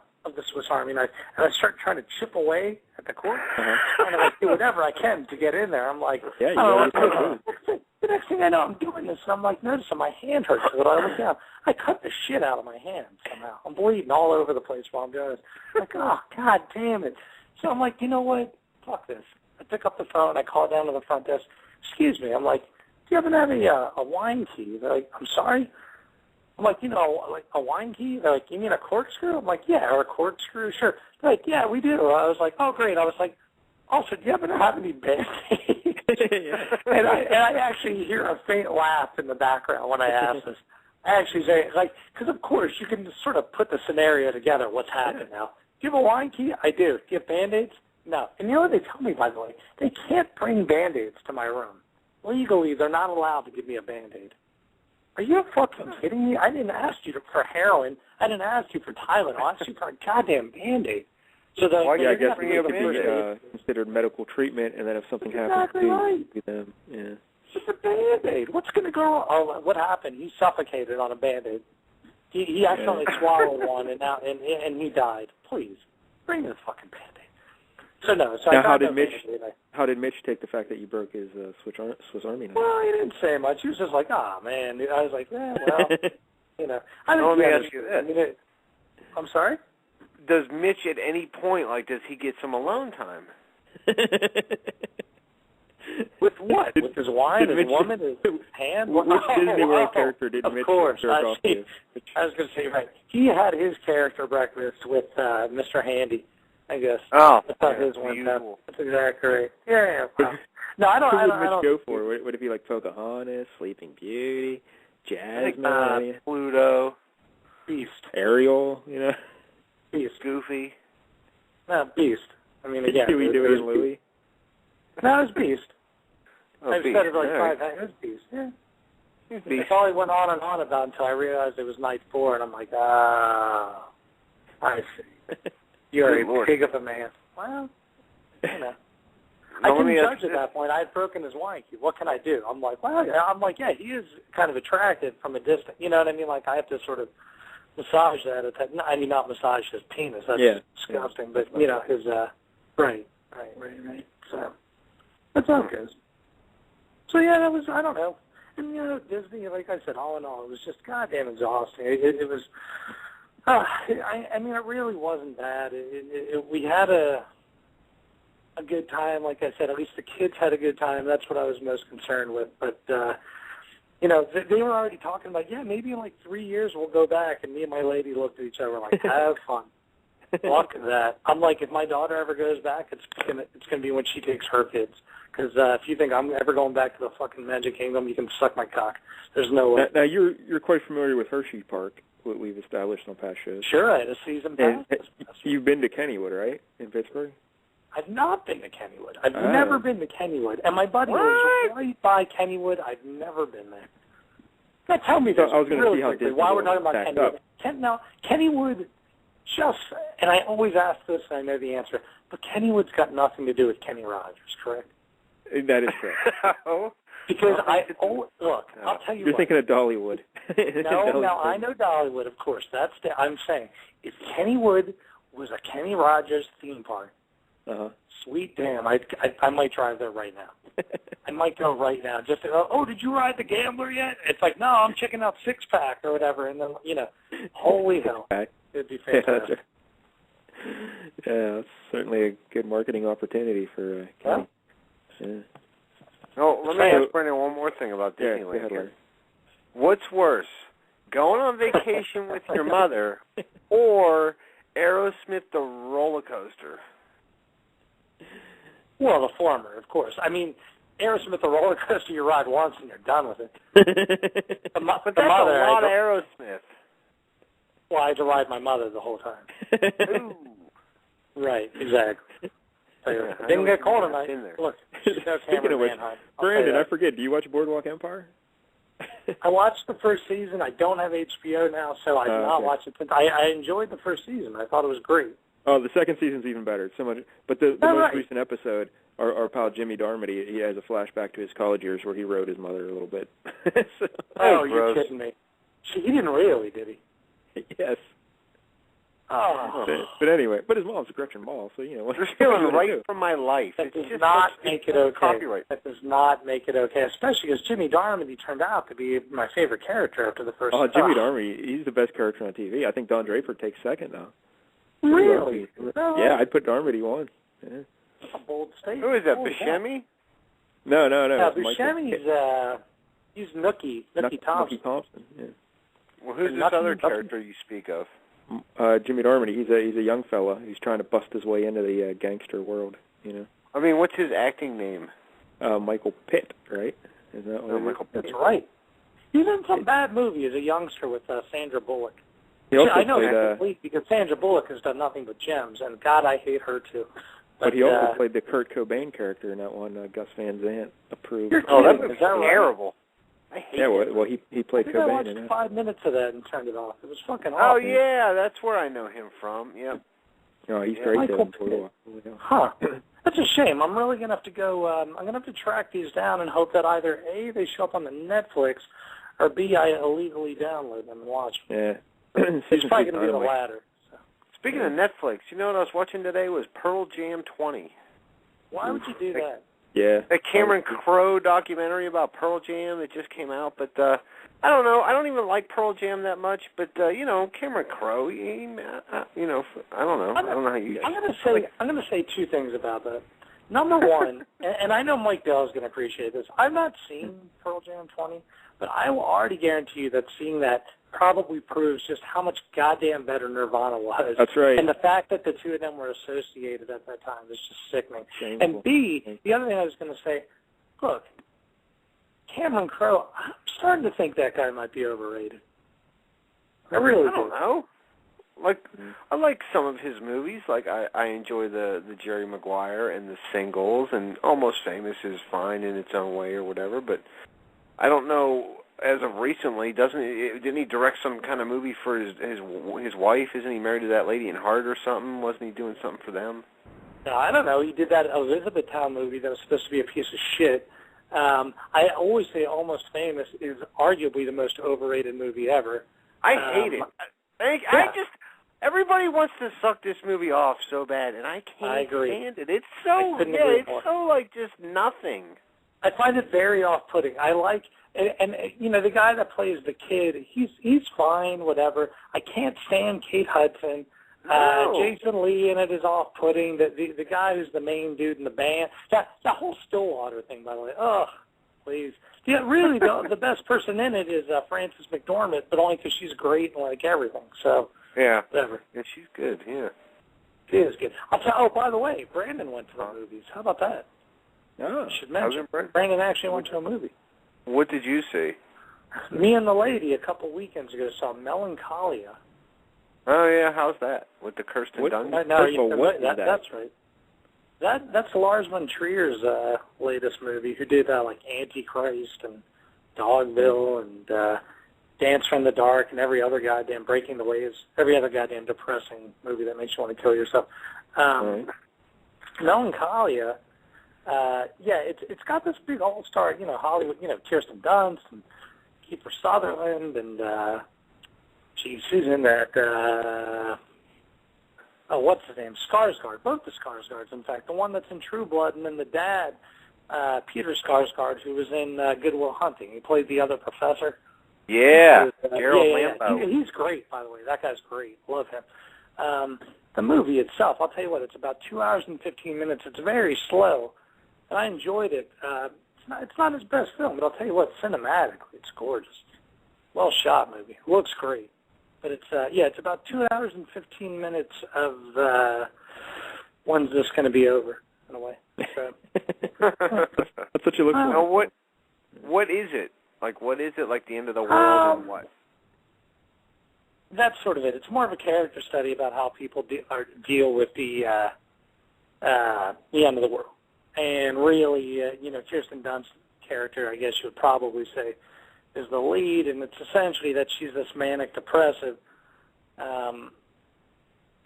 Swiss Army knife, and I start trying to chip away at the cork. And I do whatever I can to get in there. I'm like, the next thing I know, I'm doing this, and I'm like, noticing my hand hurts. So I look down. I cut the shit out of my hand somehow. I'm bleeding all over the place while I'm doing this. I'm like, oh, God damn it. So I'm like, you know what? Fuck this. I pick up the phone. I call down to the front desk. Excuse me. I'm like, do you happen to have a wine key? They're like, I'm sorry? I'm like, like a wine key? They're like, you mean a corkscrew? I'm like, yeah, or a corkscrew? Sure. They're like, yeah, we do. I was like, oh, great. I was like, also, do you happen to have any Band-Aids? and I actually hear a faint laugh in the background when I ask this. I actually say, because of course you can sort of put the scenario together, what's happening now. Do you have a wine key? I do. Do you have Band-Aids? No. And you know what they tell me, by the way? They can't bring Band-Aids to my room. Legally, they're not allowed to give me a Band-Aid. Are you fucking kidding me? I didn't ask you for heroin. I didn't ask you for Tylenol. I asked you for a goddamn Band-Aid. So the, yeah, I guess it could be considered medical treatment, and then if something happens to you, them, yeah. It's a Band-Aid. What's going to go wrong? Oh, what happened? He suffocated on a Band-Aid. He accidentally swallowed one, and he died. Please, bring me the fucking Band-Aid. So no. So now, how did Mitch take the fact that you broke his Swiss Army knife? Well, he didn't say much. He was just like, "Oh man." I was like, "Yeah, well, you know." Let me ask you this. I'm sorry? Does Mitch at any point, does he get some alone time? With what? With his wine, his woman, his hand? Which Disney World character did Mitch jerk off to? I was going to say, right. He had his character breakfast with Mr. Handy, I guess. Oh, that's his one. That's exactly right. Yeah. Wow. No, I don't. Who would Mitch go for? Would it be like Pocahontas, Sleeping Beauty, Jasmine, Pluto, Beast, Ariel? Beast, Goofy. No, Beast. I mean, again, Dewey and Louie. No, it was Beast. I've Beast. said it like 5 times. It was Beast. Yeah. That's all he went on and on about until I realized it was night 4, and I'm like, I see. You're a pig of a man. Well, I couldn't judge at that point. I had broken his wine cube. What can I do? I'm like, he is kind of attractive from a distance. You know what I mean? Like, I have to sort of massage that. I mean, not massage his penis. That's disgusting. But, his, right. So, that's how it goes. So, yeah, that was, I don't know. And, Disney, like I said, all in all, it was just goddamn exhausting. It was, I mean, it really wasn't bad. We had a good time, like I said. At least the kids had a good time. That's what I was most concerned with. But, they were already talking about, maybe in 3 years we'll go back. And me and my lady looked at each other like, have fun. Look at that. I'm like, if my daughter ever goes back, it's gonna be when she takes her kids. Because if you think I'm ever going back to the fucking Magic Kingdom, you can suck my cock. There's no way. Now you're quite familiar with Hershey Park, what we've established on past shows. Sure, I had a season pass. You've been to Kennywood, right, in Pittsburgh? I've not been to Kennywood. I've never been to Kennywood. And my buddy was right by Kennywood. I've never been there. Now tell me this I was really see how quickly Disney while we're talking about Kennywood. Now, Kennywood just, and I always ask this and I know the answer, but Kennywood's got nothing to do with Kenny Rogers, correct? That is correct. Because I'll tell you You're thinking of Dollywood. No, I know Dollywood, of course. I'm saying, if Kennywood was a Kenny Rogers theme park, sweet damn, I might drive there right now. I might go right now. Just to go, did you ride the Gambler yet? It's like, no, I'm checking out Six Pack or whatever. And then, holy hell. It'd be fantastic. Yeah, it's certainly a good marketing opportunity for Kenny. Yeah. Oh, let me ask Brendan one more thing about Disneyland here. What's worse, going on vacation with your mother or Aerosmith the roller coaster? Well, the former, of course. I mean, Aerosmith the roller coaster, you ride once and you're done with it. But that's a lot of Aerosmith. Well, I had to ride my mother the whole time. Right, exactly. Didn't get cold tonight. Look, speaking of which, Brandon, I forget, do you watch Boardwalk Empire? I watched the first season. I don't have HBO now, so I did not watch it. I enjoyed the first season. I thought it was great. Oh, the second season's even better. It's so much. But the most recent episode, our pal Jimmy Darmody, he has a flashback to his college years where he rode his mother a little bit. You're kidding me. He didn't really, did he? Yes. Oh. But anyway, his mom's Gretchen Ball, so They're stealing right from my life. That does not make it okay. Copyright. That does not make it okay, especially because Jimmy Darmody turned out to be my favorite character after the first. Oh, Jimmy Darmody, he's the best character on TV. I think Don Draper takes second now. Really? Yeah, I'd put Darmody one. Yeah. That's a bold statement. Who is that, Buscemi? No. Buscemi's he's Nookie Thompson. Nookie Thompson. Yeah. Well, who's this other character you speak of? Jimmy Darmody. He's a young fella. He's trying to bust his way into the gangster world. I mean, what's his acting name? Michael Pitt, right? Is that what Michael Pitt? That's right. He's in some bad movie as a youngster with Sandra Bullock. I know that complete because Sandra Bullock has done nothing but gems, and God, I hate her too. But he also played the Kurt Cobain character in that one. Gus Van Sant approved. That was terrible. I hate Yeah, it. well, he played I Cobain in watched it. 5 minutes of that and turned it off. It was fucking Oh, awful. yeah, that's where I know him from. Yep. Oh, he's Yeah. great Michael though in Total. Huh. That's a shame. I'm really going to have to go, I'm going to have to track these down and hope that either A, they show up on the Netflix, or B, I illegally download them and watch them. Yeah. It's probably going to be the latter. So. Speaking of Netflix, you know what I was watching today was Pearl Jam 20. Why would you do that? Yeah. A Cameron Crowe documentary about Pearl Jam. It just came out, but I don't know. I don't even like Pearl Jam that much, but you know, Cameron Crowe. You know, I don't know. I don't know how you. I'm going to say two things about that. Number one, and I know Mike Dell is going to appreciate this. I've not seen Pearl Jam 20, but I will already guarantee you that seeing that probably proves just how much goddamn better Nirvana was. That's right. And the fact that the two of them were associated at that time is just sickening. Shameful. And B, the other thing I was going to say, look, Cameron Crowe, I'm starting to think that guy might be overrated. I really don't know. Like, I like some of his movies. Like, I enjoy the Jerry Maguire and the Singles, and Almost Famous is fine in its own way or whatever. But I don't know. As of recently, didn't he direct some kind of movie for his wife? Isn't he married to that lady in Heart or something? Wasn't he doing something for them? No, I don't know. He did that Elizabethtown movie that was supposed to be a piece of shit. I always say Almost Famous is arguably the most overrated movie ever. I hate it. I just everybody wants to suck this movie off so bad, and I can't stand it. It's so so like just nothing. I find it very off-putting. I like. And you know, the guy that plays the kid, he's fine, whatever. I can't stand Kate Hudson. No. Jason Lee in it is off-putting. The guy who's the main dude in the band. That whole Stillwater thing, by the way. Ugh, please. Yeah, really, the best person in it is Frances McDormand, but only because she's great and like everything. So yeah, whatever. Yeah, she's good. Yeah, she is good. Oh, by the way, Brandon went to the movies. How about that? Oh, I should mention. Brandon actually went to a movie. What did you see? Me and the lady a couple weekends ago saw Melancholia. Oh yeah, how's that with the Kirsten Dunst? That's right. That's Lars von Trier's latest movie. Who did like Antichrist and Dogville and Dancer in the Dark and every other goddamn Breaking the Waves, every other goddamn depressing movie that makes you want to kill yourself. Melancholia. It's got this big all-star, Hollywood, Kirsten Dunst and Kiefer Sutherland and, who's in that, what's his name? Skarsgård, both the Skarsgårds, in fact. The one that's in True Blood and then the dad, Peter Skarsgård, who was in Good Will Hunting. He played the other professor. Yeah, Gerald Lampo. He's great, by the way. That guy's great. Love him. The movie itself, I'll tell you what, it's about 2 hours and 15 minutes. It's very slow. And I enjoyed it. It's not his best film, but I'll tell you what, cinematically, it's gorgeous. Well shot movie. Looks great. But it's about 2 hours and 15 minutes of when's this going to be over, in a way. So, that's what you look for. Now, what is it? Like, what is it? Like the end of the world and what? That's sort of it. It's more of a character study about how people deal with the end of the world. And really, Kirsten Dunst's character, I guess you would probably say, is the lead, and it's essentially that she's this manic depressive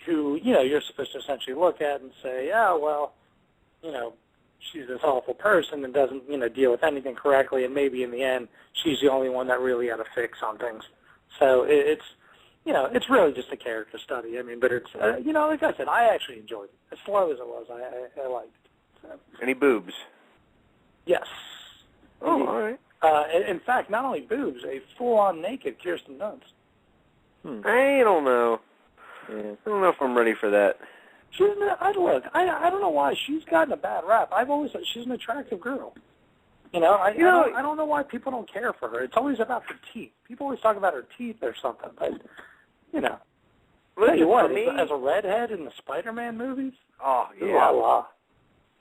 who, you're supposed to essentially look at and say, yeah, well, she's this awful person and doesn't, deal with anything correctly, and maybe in the end she's the only one that really had a fix on things. So it's really just a character study. I mean, but it's, like I said, I actually enjoyed it. As slow as it was, I liked it. So. Any boobs? Yes. Oh, indeed. all right. In fact, not only boobs, a full-on naked Kirsten Dunst. I don't know. Yeah. I don't know if I'm ready for that. I don't know why she's gotten a bad rap. I've always thought she's an attractive girl. I don't know why people don't care for her. It's always about her teeth. People always talk about her teeth or something, but tell you what, as a redhead in the Spider-Man movies. Oh yeah. La la.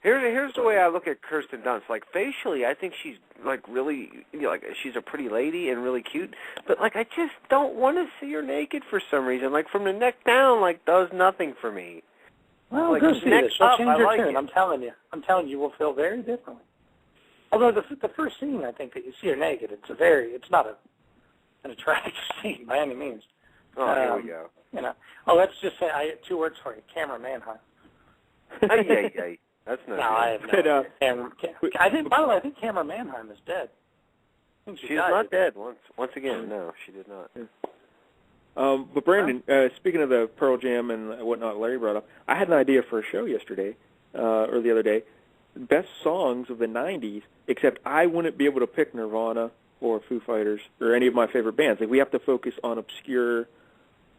Here's the way I look at Kirsten Dunst. Like facially, I think she's like really, like she's a pretty lady and really cute. But like, I just don't want to see her naked for some reason. Like from the neck down, like does nothing for me. Well, like, go see this. She'll change her like tune. it. I'm telling you, we'll feel very differently. Although the first scene I think that you see her naked, it's not an attractive scene by any means. Oh, here we go. You know. Oh, let's just say 2 words for you: Cameron Manheim. Ay. That's not. No, I have no. I think. By the way, I think Cameron Manheim is dead. She's not dead. Once again, no, she did not. But Brandon, speaking of the Pearl Jam and whatnot Larry brought up, I had an idea for a show yesterday, or the other day, best songs of the 90s, except I wouldn't be able to pick Nirvana or Foo Fighters or any of my favorite bands. Like, we have to focus on obscure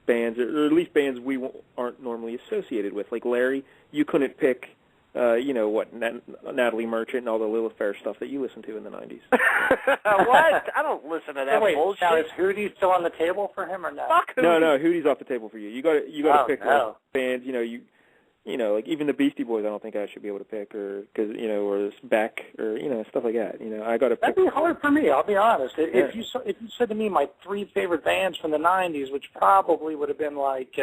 bands, or at least bands we aren't normally associated with. Like Larry, you couldn't pick, Natalie Merchant and all the Lilith Fair stuff that you listened to in the 90s. What? I don't listen to that bullshit. Now, is Hootie still on the table for him or not? Fuck Hootie. No, Hootie's off the table for you. You got to pick like bands. Like even the Beastie Boys. I don't think I should be able to pick, or or Beck, or stuff like that. I got to pick. That'd be hard for me. I'll be honest. If you said to me my 3 favorite bands from the 90s, which probably would have been like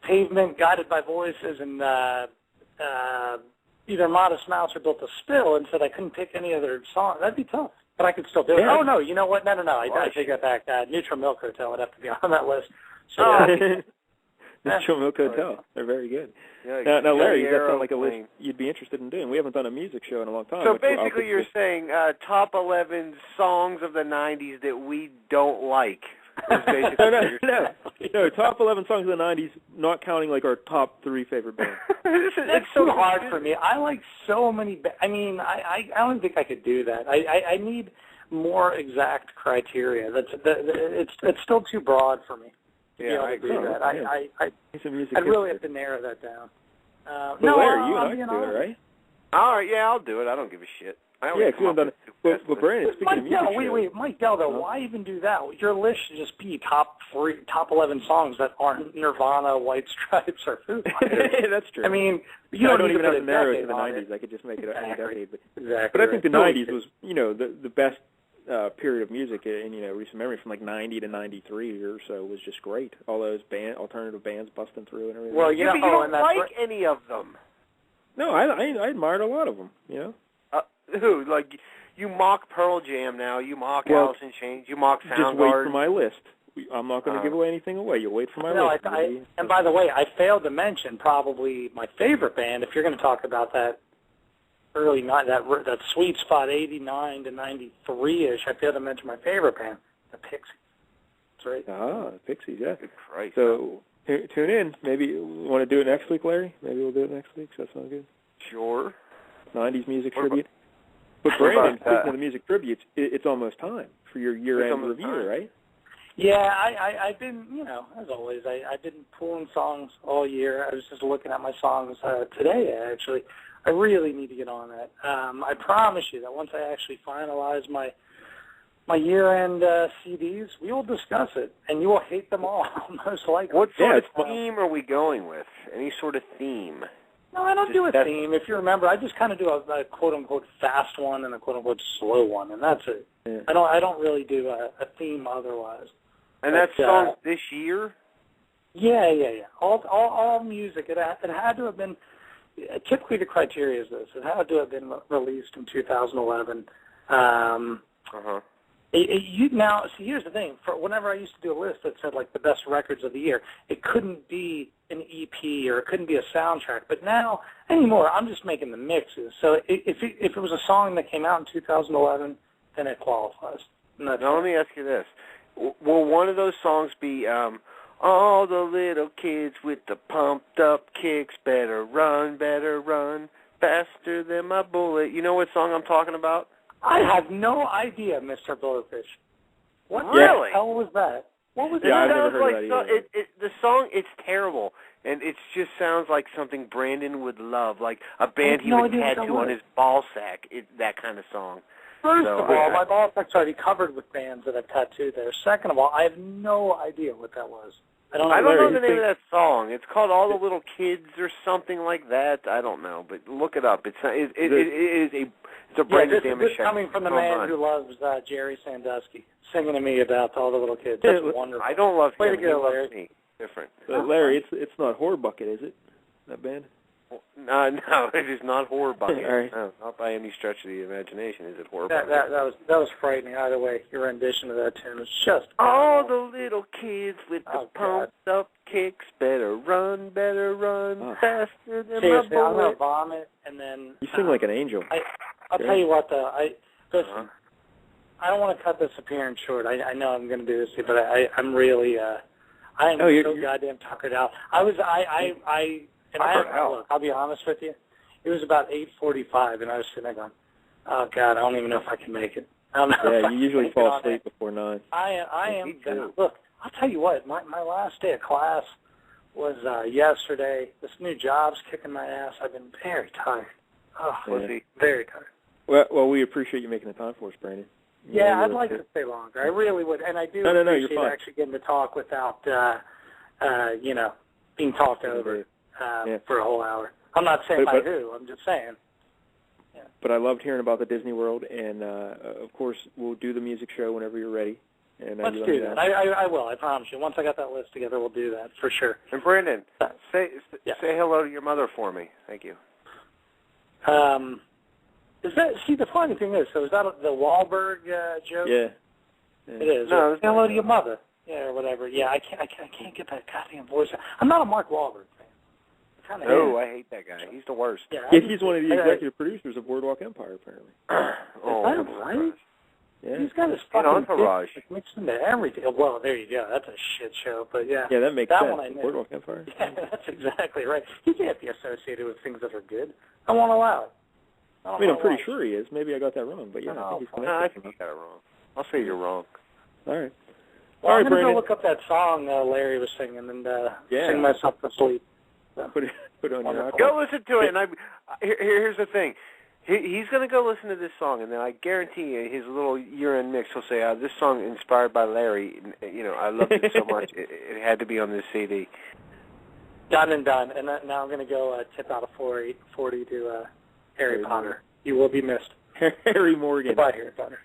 Pavement, Guided by Voices, and either Modest Mouse or Built to Spill, and said I couldn't pick any other song, that'd be tough. But I could still do it. Oh, no, you know what? No. I take that back. Neutral Milk Hotel would have to be on that list. So, Neutral Milk Hotel. They're very good. Yeah, now, Larry, that sounds like a list you'd be interested in doing. We haven't done a music show in a long time. So basically you're saying top 11 songs of the 90s that we don't like. No, top 11 songs of the 90s, not counting like our top 3 favorite bands. It's so hard for me. I like so many. I don't think I could do that. I need more exact criteria. It's still too broad for me. Yeah, I agree. Do that. I'd really have to narrow that down. Larry, you like to do it, right? All right, yeah, I'll do it. I don't give a shit. But Brandon, speaking of music, wait, Mike Dell, though, why even do that? Your list should just be top 11 songs that aren't Nirvana, White Stripes, or Foo Fighters. That's true. I mean, you don't even have to narrow it to the 90s. I could just make it any decade. But I think the 90s was, the best period of music in recent memory, from like 90 to 93 or so, was just great. All those alternative bands busting through and everything. Well, you don't like any of them. No, I admired a lot of them. Who? Like, you mock Pearl Jam now, you mock Alice in Chains, you mock Soundgarden. Just wait for my list. I'm not going to give away anything away. You'll wait for my list. And by the way, I failed to mention probably my favorite band, if you're going to talk about that early, that sweet spot, 89 to 93-ish, I failed to mention my favorite band, the Pixies. That's right. Ah, the Pixies, yeah. Good Christ. So, tune in. Maybe you want to do it next week, Larry? Maybe we'll do it next week. Does that sound good? Sure. 90s music tribute. But Brandon, speaking of the music tributes, it's almost time for your year-end review, right? Yeah, I've been, as always, I've been pulling songs all year. I was just looking at my songs today, actually. I really need to get on that. I promise you that once I actually finalize my year-end CDs, we will discuss it, and you will hate them all, most likely. What sort of theme are we going with? Any sort of theme? No, I don't do a theme. If you remember, I just kind of do a quote-unquote fast one and a quote-unquote slow one, and that's it. Yeah. I don't really do a theme otherwise. And that's songs this year? Yeah. All music. It had to have been. Typically, the criteria is this: it had to have been released in 2011. Now, see, here's the thing. For whenever I used to do a list that said like the best records of the year, it couldn't be an EP or it couldn't be a soundtrack. But now, anymore, I'm just making the mixes. So if it was a song that came out in 2011, then it qualifies. Now, let me ask you this. Will one of those songs be all the little kids with the pumped up kicks, better run, faster than my bullet? You know what song I'm talking about? I have no idea, Mr. Blowfish. What really? the hell was that? What was that? I've never heard that either. The song, it's terrible, and it just sounds like something Brandon would love, like a band he would tattoo on his ball sack, that kind of song. First of all, my ball sack's already covered with bands that I've tattooed there. Second of all, I have no idea what that was. I don't know the name of that song. It's called All the Little Kids or something like that. I don't know, but look it up. It's a Brandon Damas. This coming from the man who loves Jerry Sandusky singing to me about All the Little Kids. That's wonderful. I don't love him. Way to go, Larry. Me. Different. Larry, it's not Whore Bucket, is it? That band? No, it is not horror buggy. All right. No, not by any stretch of the imagination is it horror That buggy. was frightening. Either way, your rendition of that tune was just All the little kids with the God. pumped up kicks better run faster than Seriously, my I'm gonna bullet. vomit, and then You sing like an angel. I'll tell you what, though. Listen, I don't want to cut this appearance short. I know I'm going to do this, but I'm really I am so goddamn tuckered out. Look, I'll be honest with you. It was about 8:45, and I was sitting there going, "Oh God, I don't even know if I can make it." I don't know Yeah, you usually fall asleep before 9. I am. Look, I'll tell you what. My last day of class was yesterday. This new job's kicking my ass. I've been very tired. Oh, very tired. Well, we appreciate you making the time for us, Brandon. Yeah, I'd like to stay longer. I really would, and I do appreciate actually getting to talk without, being talked over for a whole hour. I'm not saying by who. I'm just saying. Yeah. But I loved hearing about the Disney World, and of course, we'll do the music show whenever you're ready. And let's do that. I will. I promise you. Once I got that list together, we'll do that for sure. And Brandon, say hello to your mother for me. Thank you. The funny thing is, so is that the Wahlberg joke? Yeah. It is. No, say hello to your mother. Yeah, or whatever. Yeah, I can't get that goddamn voice. I'm not a Mark Wahlberg fan. I hate that guy. He's the worst. Yeah, he's one of the executive producers of Boardwalk Empire, apparently. Is that right? Yeah. He's got his fucking entourage mixed into everything. Well, there you go. That's a shit show, but yeah. Yeah, that makes sense. One I know. Boardwalk Empire. Yeah, that's exactly right. He can't be associated with things that are good. I won't allow it. I'm pretty sure he is. Maybe I got that wrong, but yeah, I think you got it wrong. I'll say you're wrong. All right. Well, I'm going to Brandon. go look up that song Larry was singing and sing myself to sleep. So. Put it on your iPod. Go listen to it. And here's the thing. He's going to go listen to this song, and then I guarantee you his little year-end mix, he'll say, this song inspired by Larry. I loved it so much, it had to be on this CD. Done and done. And now I'm going to go tip out a 40 to Harry Potter. You will be missed. Harry Morgan. Goodbye, Harry Potter.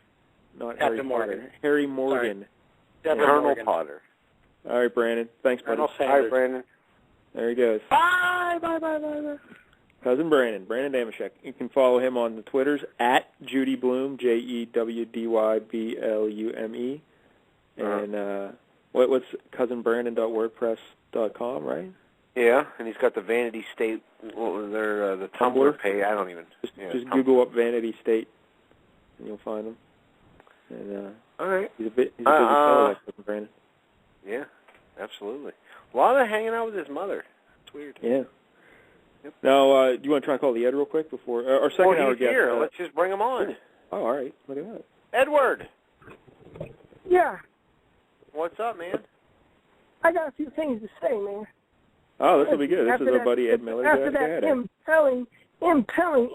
Not Harry Potter. Harry Morgan. Colonel Potter. All right, Brandon. Thanks, buddy. All right, Brandon. There he goes. Bye. Cousin Brandon Damashek. You can follow him on the Twitters at Judy Bloom, JEWDYBLUME. And what's cousinbrandon.wordpress.com, right? Yeah, and he's got the Vanity State, the Tumblr page. I don't even. Just Google up Vanity State, and you'll find him. And all right, he's a busy fellow, like Cousin Brandon. Yeah, absolutely. A lot of hanging out with his mother. It's weird. Yeah. Yep. Now, do you want to try and call the Ed real quick before our second hour guest? Here. Let's just bring him on. Oh, all right. Look at that. Edward. Yeah. What's up, man? I got a few things to say, man. Oh, this will be good. This is our buddy Ed Miller. After that impelling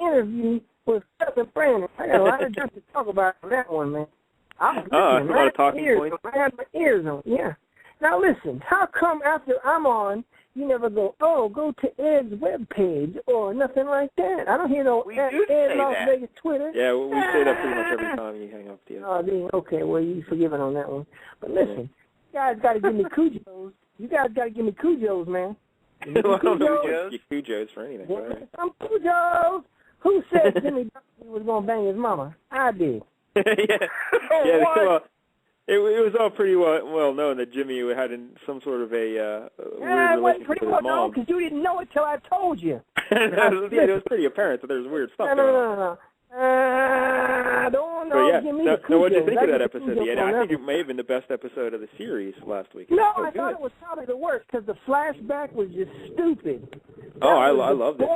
interview with Cousin Brandon, I got a lot of stuff to talk about on that one, man. I was a lot of talking points. I had my ears on, yeah. Now listen, how come after I'm on, you never go to Ed's webpage or nothing like that? I don't hear no Ed Las Vegas Twitter. Yeah, we say that pretty much every time you hang up with you. Oh, okay, well, you're forgiven on that one. But listen, you guys got to give me Cujos. You guys got to give me Cujos, man. Cujos for anything. Right? Some Cujos. Who said Jimmy Duffy was going to bang his mama? I did. Well, it was all pretty well known that Jimmy had some sort of a weird relationship pretty with well his mom. because you didn't know it till I told you. It was pretty apparent that there's weird stuff going on. No. I don't know. So what did you think of that episode? I think it may have been the best episode of the series last week. No, I thought it was probably the worst because the flashback was just stupid. I loved it.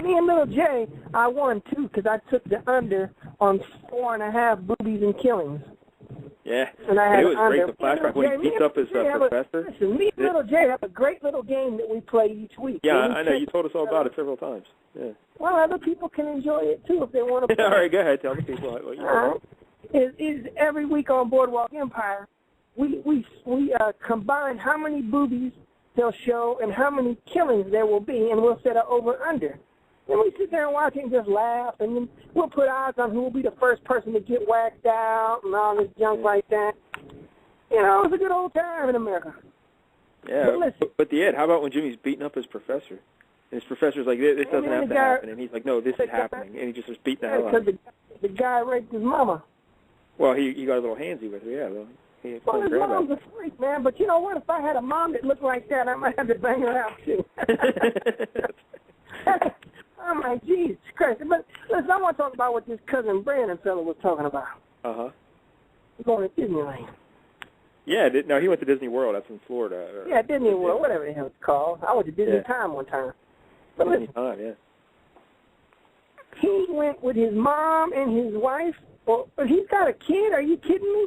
Me and Little J, I won too because I took the under on 4.5 boobies and killings. Yeah, and I had it was great. The flashback when he beats up his professor. Me and Little J have a great little game that we play each week. Yeah, I know. You told us all about it several times. Yeah. Well, other people can enjoy it too if they want to play. All right, go ahead. Tell the people what you know. Is every week on Boardwalk Empire, we combine how many boobies they'll show and how many killings there will be, and we'll set an over-under. Then we sit there and watch it and just laugh, and then we'll put odds on who will be the first person to get whacked out and all this junk like that. You know, it's a good old time in America. Yeah, but the Ed, how about when Jimmy's beating up his professor? And his professor's like, this doesn't have to happen. And he's like, no, this is happening. And he just was beating the hell out of him. Because the guy raped his mama. Well, he got a little handsy with her, yeah. His mom's a freak, man. But you know what? If I had a mom that looked like that, I might have to bang her out, too. I'm like, Jesus Christ. But listen, I want to talk about what this cousin Brandon fellow was talking about. Uh-huh. We're going to Disneyland. Yeah, no, he went to Disney World. That's in Florida. Yeah, Disney World, whatever the hell it's called. I went to Disney Time one time. But Disney listen, Time, yeah. he went with his mom and his wife. Well, but he's got a kid. Are you kidding me?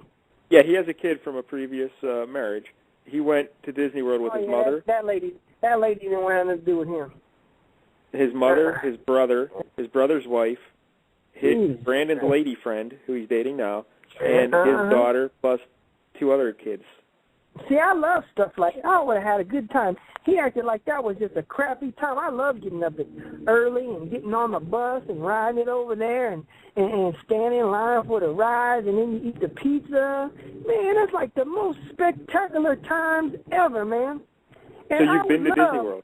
Yeah, he has a kid from a previous marriage. He went to Disney World with his mother. That lady didn't want anything to do with him. His mother, his brother, his brother's wife, Brandon's lady friend, who he's dating now, and his daughter, plus 2 other kids. See, I love stuff like that. I would have had a good time. He acted like that was just a crappy time. I love getting up early and getting on the bus and riding it over there and standing in line for the ride, and then you eat the pizza. Man, that's like the most spectacular times ever, man. And so you've been to Disney World?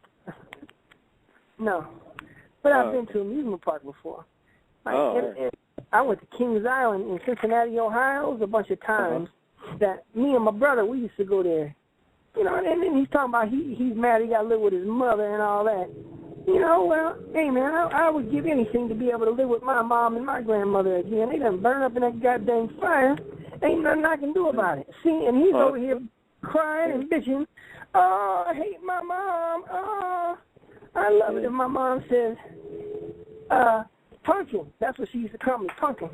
No. But I've been to an amusement park before. And I went to Kings Island in Cincinnati, Ohio. It was a bunch of times that me and my brother, we used to go there. You know, and then he's talking about he's mad he got to live with his mother and all that. You know, well, hey, man, I would give anything to be able to live with my mom and my grandmother again. They done burn up in that goddamn fire. Ain't nothing I can do about it. See, and he's over here crying and bitching. Oh, I hate my mom. Oh, I love it if my mom says, Pumpkin. That's what she used to call me, Pumpkin.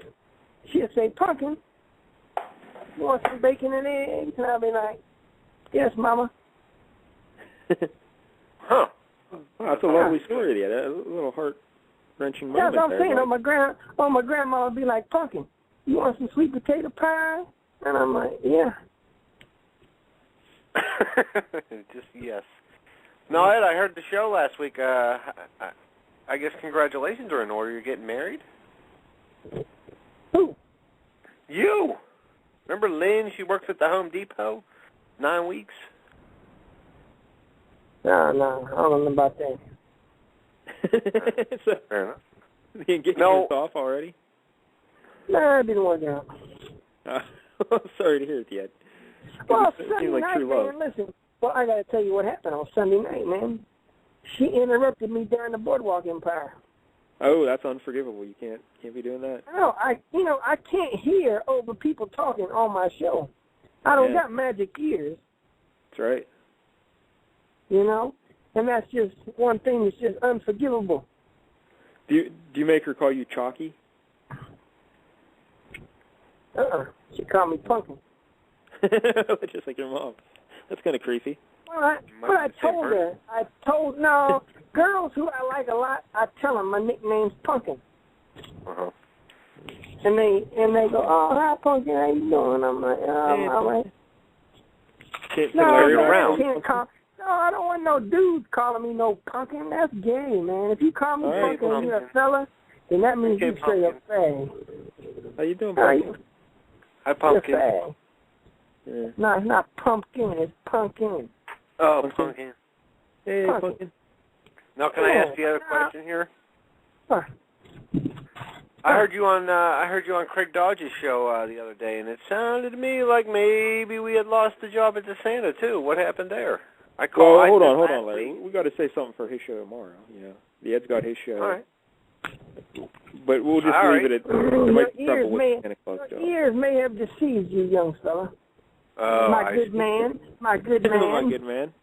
She'd say, Pumpkin, you want some bacon and eggs? And I'll be like, yes, Mama. Huh. Wow, that's a lovely story there. That's a little heart-wrenching moment. That's what I'm saying. My grandma would be like, Pumpkin, you want some sweet potato pie? And I'm like, yeah. Just yes. No, Ed, I heard the show last week. I guess congratulations are in order. You're getting married? Who? You. Remember Lynn? She works at the Home Depot. 9 weeks. No, I don't know about that. Fair enough. The engagement's off already? No, it didn't work out. Sorry to hear it, yet. Well, Sunday night, man, listen. Well, I got to tell you what happened on Sunday night, man. She interrupted me during the Boardwalk Empire. Oh, that's unforgivable. You can't be doing that. No, I can't hear over people talking on my show. I don't got magic ears. That's right. You know? And that's just one thing that's just unforgivable. Do you make her call you Chalky? She called me Pumpkin. Just like your mom. That's kind of creepy. Well, I told her. Girls who I like a lot, I tell them my nickname's Pumpkin. Uh-huh. And they go, oh, hi, Pumpkin, how you doing? I'm like, oh, all right. No, I don't want no dudes calling me no Pumpkin. That's gay, man. If you call me Pumpkin and you're a fella, then that means you're straight up fag. How you doing, Pumpkin? Hi, Pumpkin. Yeah. No, it's not Pumpkin. It's Pumpkin. Oh, Pumpkin. Hey, Pumpkin. Now, can I ask the other question here? What? I heard you on Craig Dodge's show the other day, and it sounded to me like maybe we had lost the job at the Santa too. What happened there? Hold on, Larry. We got to say something for his show tomorrow. You know, the Ed's got his show. All right. But we'll just leave it at your ears may have deceived you, young fella. My good man. My good man.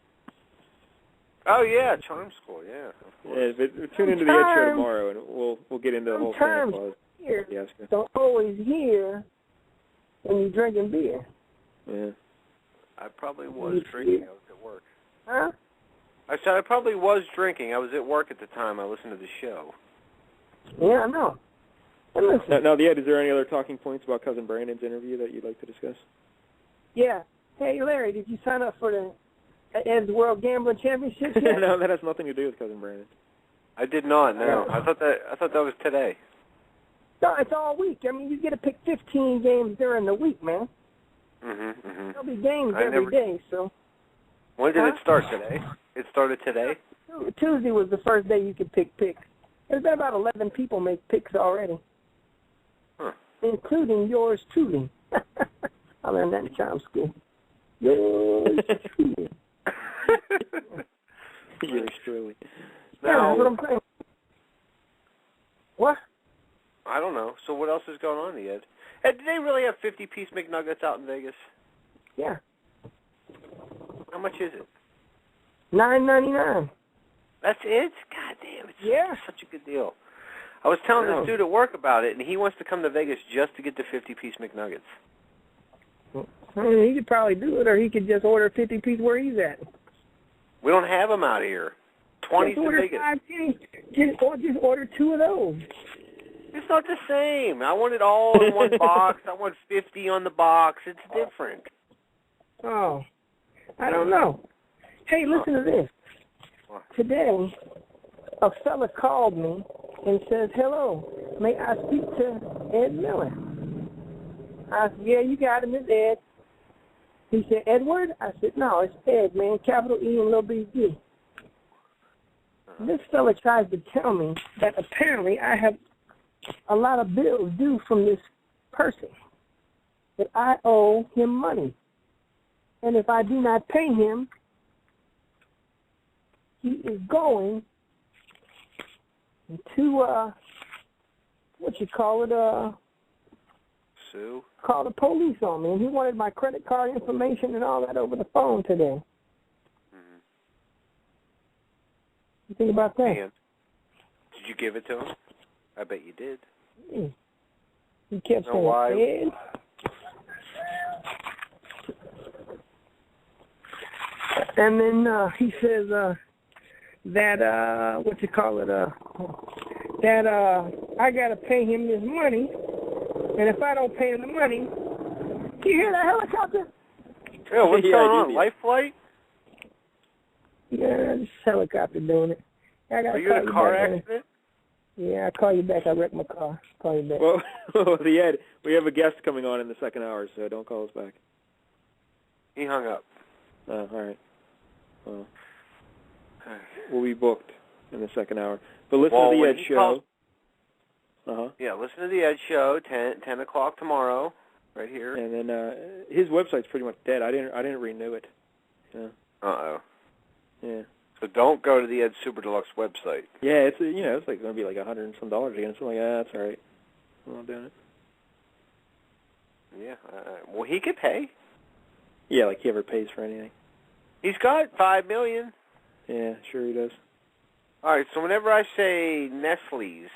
Oh yeah, Charm School, yeah. Of course. Yeah, but tune into the Ed show tomorrow, and we'll get into the whole Santa Claus. Don't always hear when you're drinking beer. Yeah. I probably was drinking. I was at work. Huh? I said I probably was drinking. I was at work at the time. I listened to the show. Yeah, I know. And listen. Now, Ed, is there any other talking points about Cousin Brandon's interview that you'd like to discuss? Yeah. Hey, Larry, did you sign up for the Ed's World Gambling Championship yet? No, that has nothing to do with Cousin Brandon. I did not. No, I thought that was today. No, it's all week. I mean, you get to pick 15 games during the week, man. Mm-hmm. There'll be games every day. So. When did it start today? It started today? Tuesday was the first day you could pick picks. There's been about 11 people make picks already, including yours truly. I learned that in child school. Yours truly. Yours truly. Yeah, that's what I'm saying. What? I don't know. So what else is going on, Ed? Ed, do they really have 50-piece McNuggets out in Vegas? Yeah. How much is it? $9.99. That's it? God damn, it's such a good deal. I was telling this dude at work about it, and he wants to come to Vegas just to get the 50-piece McNuggets. I mean, he could probably do it, or he could just order a 50-piece where he's at. We don't have them out here. 20's the biggest. Just order 2 of those. It's not the same. I want it all in one box. I want 50 on the box. It's different. Oh, I don't know. Hey, listen to this. Today, a fella called me and says, hello, may I speak to Ed Miller? I said, yeah, you got him, it's Ed. He said, Edward? I said, no, it's Ed, man, capital E and little b D. This fella tries to tell me that apparently I have a lot of bills due from this person, that I owe him money. And if I do not pay him, he is going to, Sue? Call the police on me. And he wanted my credit card information and all that over the phone today. Mm-hmm. You think about that? And did you give it to him? I bet you did. He kept saying, Ed. And then he says that I got to pay him this money, and if I don't pay him the money, you hear that helicopter? Yeah, what's going on? Life flight? Yeah, this helicopter doing it. Are you in a car accident? Yeah, I'll call you back. I wrecked my car. Call you back. Well, Ed, we have a guest coming on in the second hour, so don't call us back. He hung up. Oh, all right. Well, we'll be booked in the second hour. But listen to the Ed Show. Yeah, listen to the Ed Show, 10 o'clock tomorrow, right here. And then his website's pretty much dead. I didn't renew it. Yeah. Uh-oh. Yeah. So don't go to the Ed Super Deluxe website. Yeah, it's it's like going to be like $100 and some again. So I'm like, that's all right. I'm not doing it. Yeah. Well, he could pay. Yeah, like he ever pays for anything. He's got $5 million. Yeah, sure he does. All right, so whenever I say Nestle's,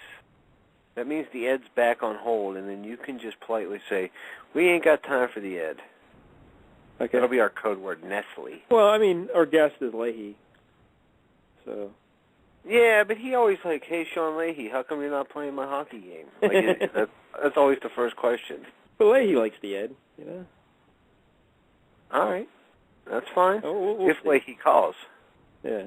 that means the Ed's back on hold, and then you can just politely say, we ain't got time for the Ed. Okay. That'll be our code word, Nestle. Well, I mean, our guest is Leahy. So. Yeah, but he always like, hey, Sean Leahy, how come you're not playing my hockey game? Like, that's always the first question. But Leahy likes the Ed, you know. All right. That's fine. We'll if see. Leahy calls. Yeah.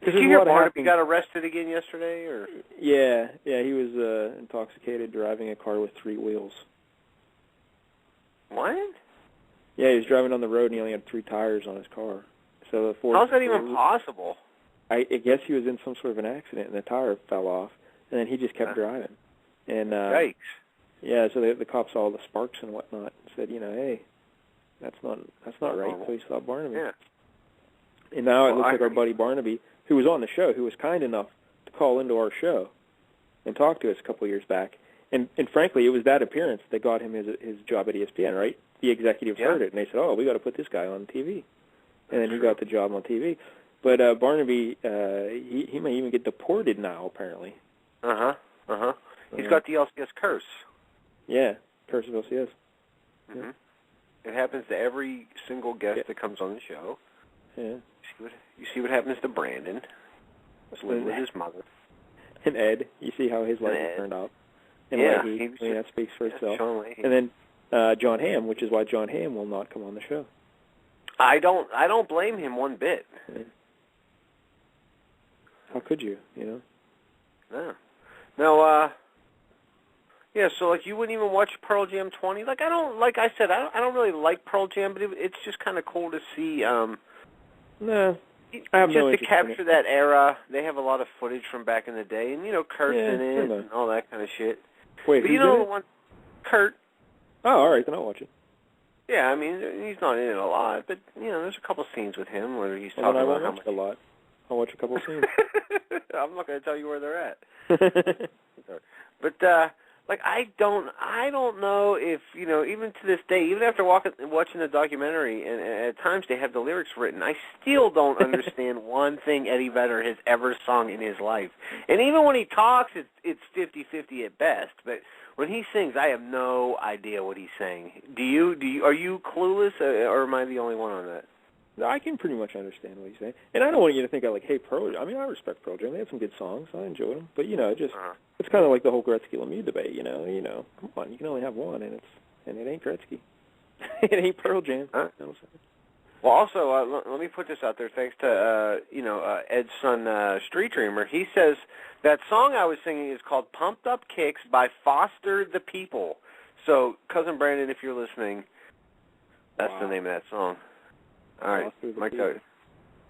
Did you hear Barnaby got arrested again yesterday? Or? Yeah, he was intoxicated driving a car with 3 wheels. What? Yeah, he was driving on the road and he only had 3 tires on his car. So the Ford. How's that even possible? I guess he was in some sort of an accident and the tire fell off, and then he just kept driving. And yikes. Yeah, so the cops saw all the sparks and whatnot and said, hey, that's not right. So he stopped Barnaby. Yeah. And now it looks like our buddy Barnaby, who was on the show, who was kind enough to call into our show and talk to us a couple of years back. And frankly, it was that appearance that got him his job at ESPN, right? The executives heard it, and they said, we got to put this guy on TV. And then he got the job on TV. But Barnaby, he may even get deported now, apparently. He's got the LCS curse. Yeah, curse of LCS. Mm-hmm. Yeah. It happens to every single guest that comes on the show. Yeah. You see what happens to Brandon. He's living with his mother. And Ed, you see how his life has turned out. And Leahy, that speaks for itself. And then John Hamm, which is why John Hamm will not come on the show. I don't blame him one bit. Yeah. How could you? No. Yeah. So like, you wouldn't even watch Pearl Jam 20. Like I don't really like Pearl Jam, but it's just kind of cool to see. No. I have just no to interest in capture it. that era, they have a lot of footage from back in the day, and Kurt's Yeah, in it pretty much. and all that kind of shit. Wait, But who's in it? one Kurt. Oh, all right, then I'll watch it. Yeah, I mean, he's not in it a lot, but there's a couple scenes with him where he's Well, talking then I about won't how watch much. it a lot. I'll watch a couple of scenes. I'm not going to tell you where they're at. But I don't know if even to this day, even after watching the documentary, and at times they have the lyrics written, I still don't understand one thing Eddie Vedder has ever sung in his life. And even when he talks, it's 50-50 at best. But when he sings, I have no idea what he's saying. Are you clueless, or am I the only one on that? No, I can pretty much understand what he's saying. And I don't want you to think I hate Pearl Jam. I mean, I respect Pearl Jam. They had some good songs. I enjoyed them. But, it's kind of like the whole Gretzky-Lemieux debate, Come on, you can only have one, and it ain't Gretzky. It ain't Pearl Jam. Huh? Well, also, let me put this out there. Thanks to, Ed's son, Street Dreamer. He says that song I was singing is called Pumped Up Kicks by Foster the People. So, Cousin Brandon, if you're listening, that's the name of that song. All right, Mike.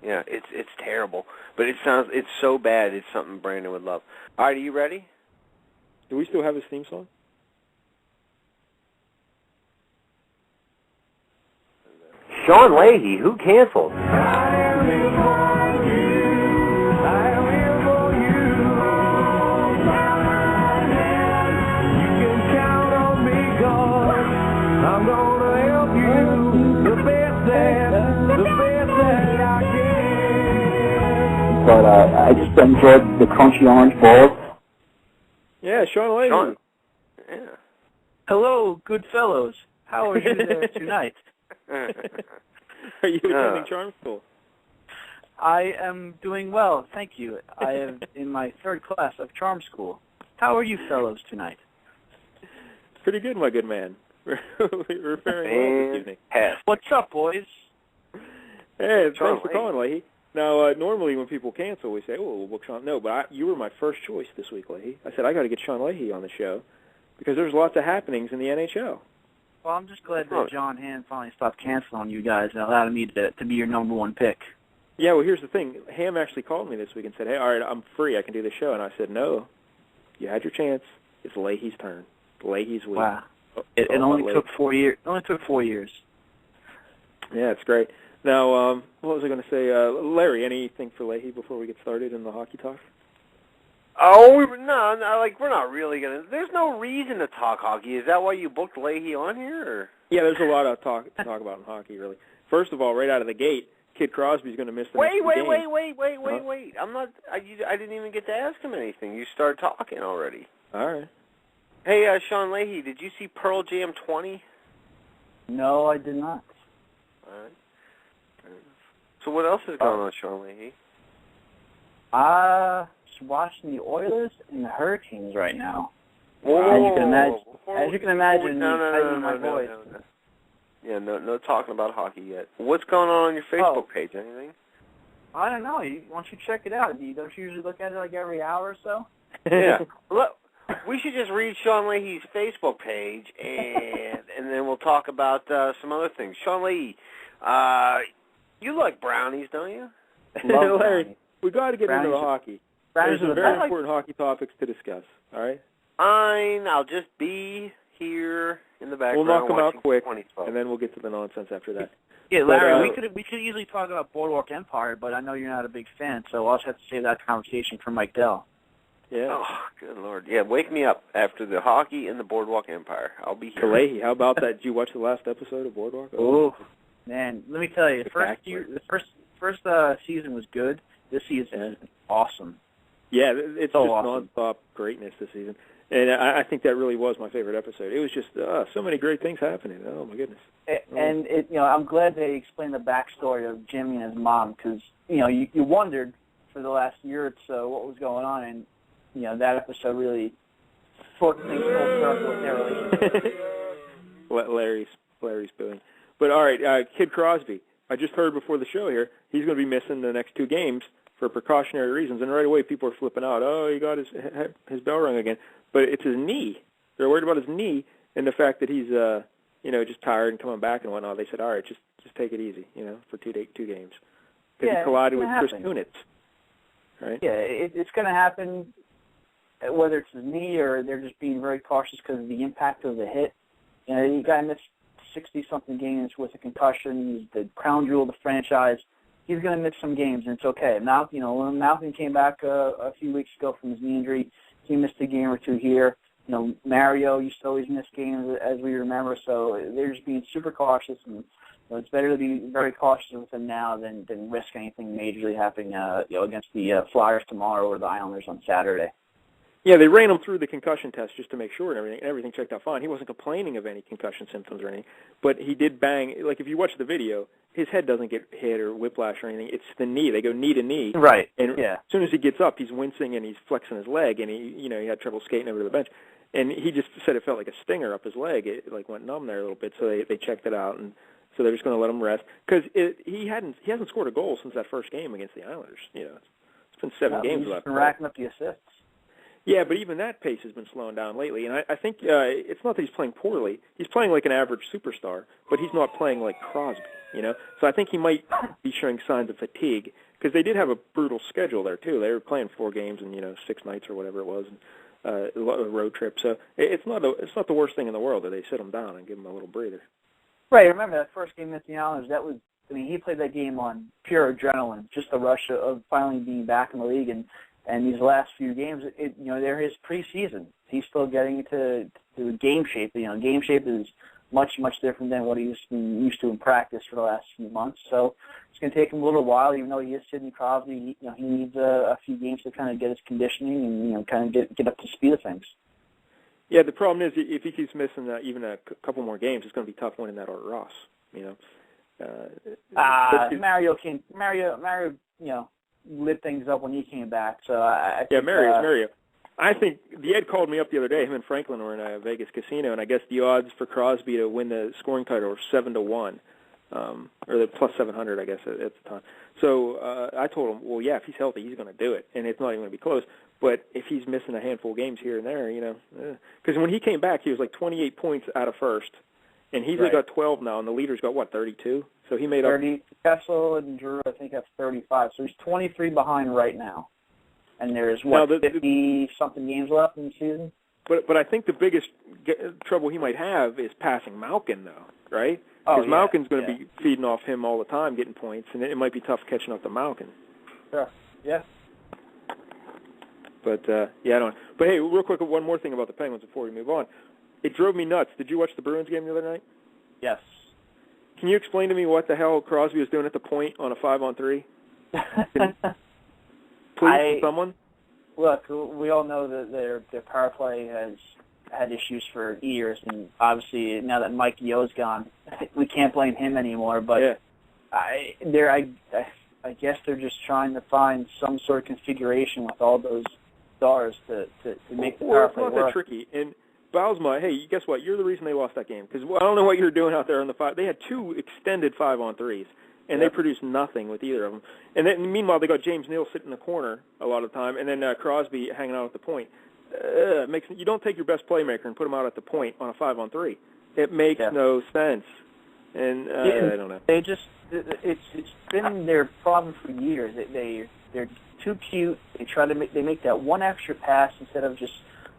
Yeah, it's terrible, but it's so bad. It's something Brandon would love. All right, are you ready? Do we still have his theme song? Sean Leahy, who canceled? But I just enjoyed the crunchy orange balls. Yeah, Sean Leahy. Sean. Yeah. Hello, good fellows. How are you there tonight? Are you attending charm school? I am doing well, thank you. I am in my third class of charm school. How are you fellows tonight? Pretty good, my good man. We're faring well this evening. What's up, boys? Hey, thanks for calling, Leahy. Now, normally when people cancel, we say, we'll book Sean. No, but you were my first choice this week, Leahy. I said, I got to get Sean Leahy on the show because there's lots of happenings in the NHL. Well, I'm just glad that John Hamm finally stopped canceling on you guys and allowed me to be your number one pick. Yeah, well, here's the thing. Ham actually called me this week and said, hey, all right, I'm free. I can do the show. And I said, no, you had your chance. It's Leahy's turn. Leahy's week. Wow. It only took 4 years. It only took 4 years. Yeah, it's great. Now, what was I going to say? Larry, anything for Leahy before we get started in the hockey talk? Oh, no, we're not really going to. There's no reason to talk hockey. Is that why you booked Leahy on here? Or? Yeah, there's a lot of talk to talk about in hockey, really. First of all, right out of the gate, Kid Crosby's going to miss the next game. Wait. I'm not. I didn't even get to ask him anything. You started talking already. All right. Hey, Sean Leahy, did you see Pearl Jam 20? No, I did not. All right. So what else is going on, Sean Leahy? Just watching the Oilers and the Hurricanes right now. Whoa, as you can imagine, no. Yeah, no talking about hockey yet. What's going on your Facebook page? Anything? I don't know. Why don't you check it out? Don't you usually look at it every hour or so? Yeah. Look, we should just read Sean Leahy's Facebook page, and then we'll talk about some other things. Sean Leahy, you like brownies, don't you? Larry, we got to get into the hockey. There's some very important hockey topics to discuss. All right. Fine. I'll just be here in the background. We'll knock them out quick, and then we'll get to the nonsense after that. Yeah, Larry, we could easily talk about Boardwalk Empire, but I know you're not a big fan, so I'll just have to save that conversation for Mike Dell. Yeah. Oh, good Lord. Yeah, wake me up after the hockey and the Boardwalk Empire. I'll be here. Leahy, how about that? Did you watch the last episode of Boardwalk? Oh, man, let me tell you, the first season was good. This season is awesome. Yeah, it's so just awesome. nonstop greatness this season. And I think that really was my favorite episode. It was just so many great things happening. Oh, my goodness. And I'm glad they explained the backstory of Jimmy and his mom because, you wondered for the last year or so what was going on, and, that episode really brought things full circle with their relationship. Larry's booing. But, all right, Kid Crosby. I just heard before the show here, he's going to be missing the next 2 games for precautionary reasons. And right away, people are flipping out. Oh, he got his bell rung again. But it's his knee. They're worried about his knee and the fact that he's, just tired and coming back and whatnot. They said, all right, just take it easy, for 2 games. because he collided with Chris Kunitz. Right? Yeah, it's going to happen, whether it's his knee or they're just being very cautious because of the impact of the hit. You know, the guy missed 60-something games with a concussion. He's the crown jewel of the franchise. He's going to miss some games, and it's okay. When Malcolm came back a few weeks ago from his knee injury, he missed a game or two here. You know, Mario used to always miss games, as we remember, so they're just being super cautious, and it's better to be very cautious with him now than risk anything majorly happening against the Flyers tomorrow or the Islanders on Saturday. Yeah, they ran him through the concussion test just to make sure and everything checked out fine. He wasn't complaining of any concussion symptoms or anything, but he did bang. Like, if you watch the video, his head doesn't get hit or whiplash or anything. It's the knee. They go knee to knee. Right. And as soon as he gets up, he's wincing and he's flexing his leg, and he had trouble skating over to the bench. And he just said it felt like a stinger up his leg. It went numb there a little bit, so they checked it out, and so they're just going to let him rest because he hasn't scored a goal since that first game against the Islanders. It's been 7 games left. He's been racking up the assists. Yeah, but even that pace has been slowing down lately, and I think it's not that he's playing poorly. He's playing like an average superstar, but he's not playing like Crosby, So I think he might be showing signs of fatigue because they did have a brutal schedule there, too. They were playing 4 games in, 6 nights or whatever it was, and a road trip. So it's not the worst thing in the world that they sit him down and give him a little breather. Right, remember that first game against the Islanders, he played that game on pure adrenaline, just the rush of finally being back in the league, and these last few games, they're his preseason. He's still getting to game shape. Game shape is much, much different than what he's been used to in practice for the last few months. So it's going to take him a little while, even though he is Sidney Crosby. He needs a few games to kind of get his conditioning and kind of get up to speed of things. Yeah, the problem is if he keeps missing even a couple more games, it's going to be tough winning that Art Ross. Mario, lit things up when he came back. So I think, Mario. I think the Ed called me up the other day. Him and Franklin were in a Vegas casino, and I guess the odds for Crosby to win the scoring title were 7-1, or the plus 700, I guess at the time. So I told him, well, yeah, if he's healthy, he's going to do it, and it's not even going to be close. But if he's missing a handful of games here and there, because when he came back, he was like 28 points out of first, and he's got 12 now, and the leader's got 32. So he made 30. Kessel and Drew, I think, have 35. So he's 23 behind right now. And there's 50-something games left in the season. But I think the biggest trouble he might have is passing Malkin, though, right? Because Malkin's going to be feeding off him all the time, getting points, and it might be tough catching up to Malkin. Sure. Yeah. But I don't know. But hey, real quick, one more thing about the Penguins before we move on. It drove me nuts. Did you watch the Bruins game the other night? Yes. Can you explain to me what the hell Crosby was doing at the point on a 5-on-3? Please, someone? Look, we all know that their power play has had issues for years, and obviously now that Mike Yo's gone, we can't blame him anymore. But I guess they're just trying to find some sort of configuration with all those stars to make the power play work. It's not that tricky. And Bausma, hey, guess what? You're the reason they lost that game. Because I don't know what you were doing out there on the 5. They had 2 extended 5-on-3s, and they produced nothing with either of them. And then, meanwhile, they got James Neal sitting in the corner a lot of the time, and then Crosby hanging out at the point. You don't take your best playmaker and put him out at the point on a 5-on-3. It makes no sense. And I don't know. It's been their problem for years. They're too cute. They make that one extra pass instead of just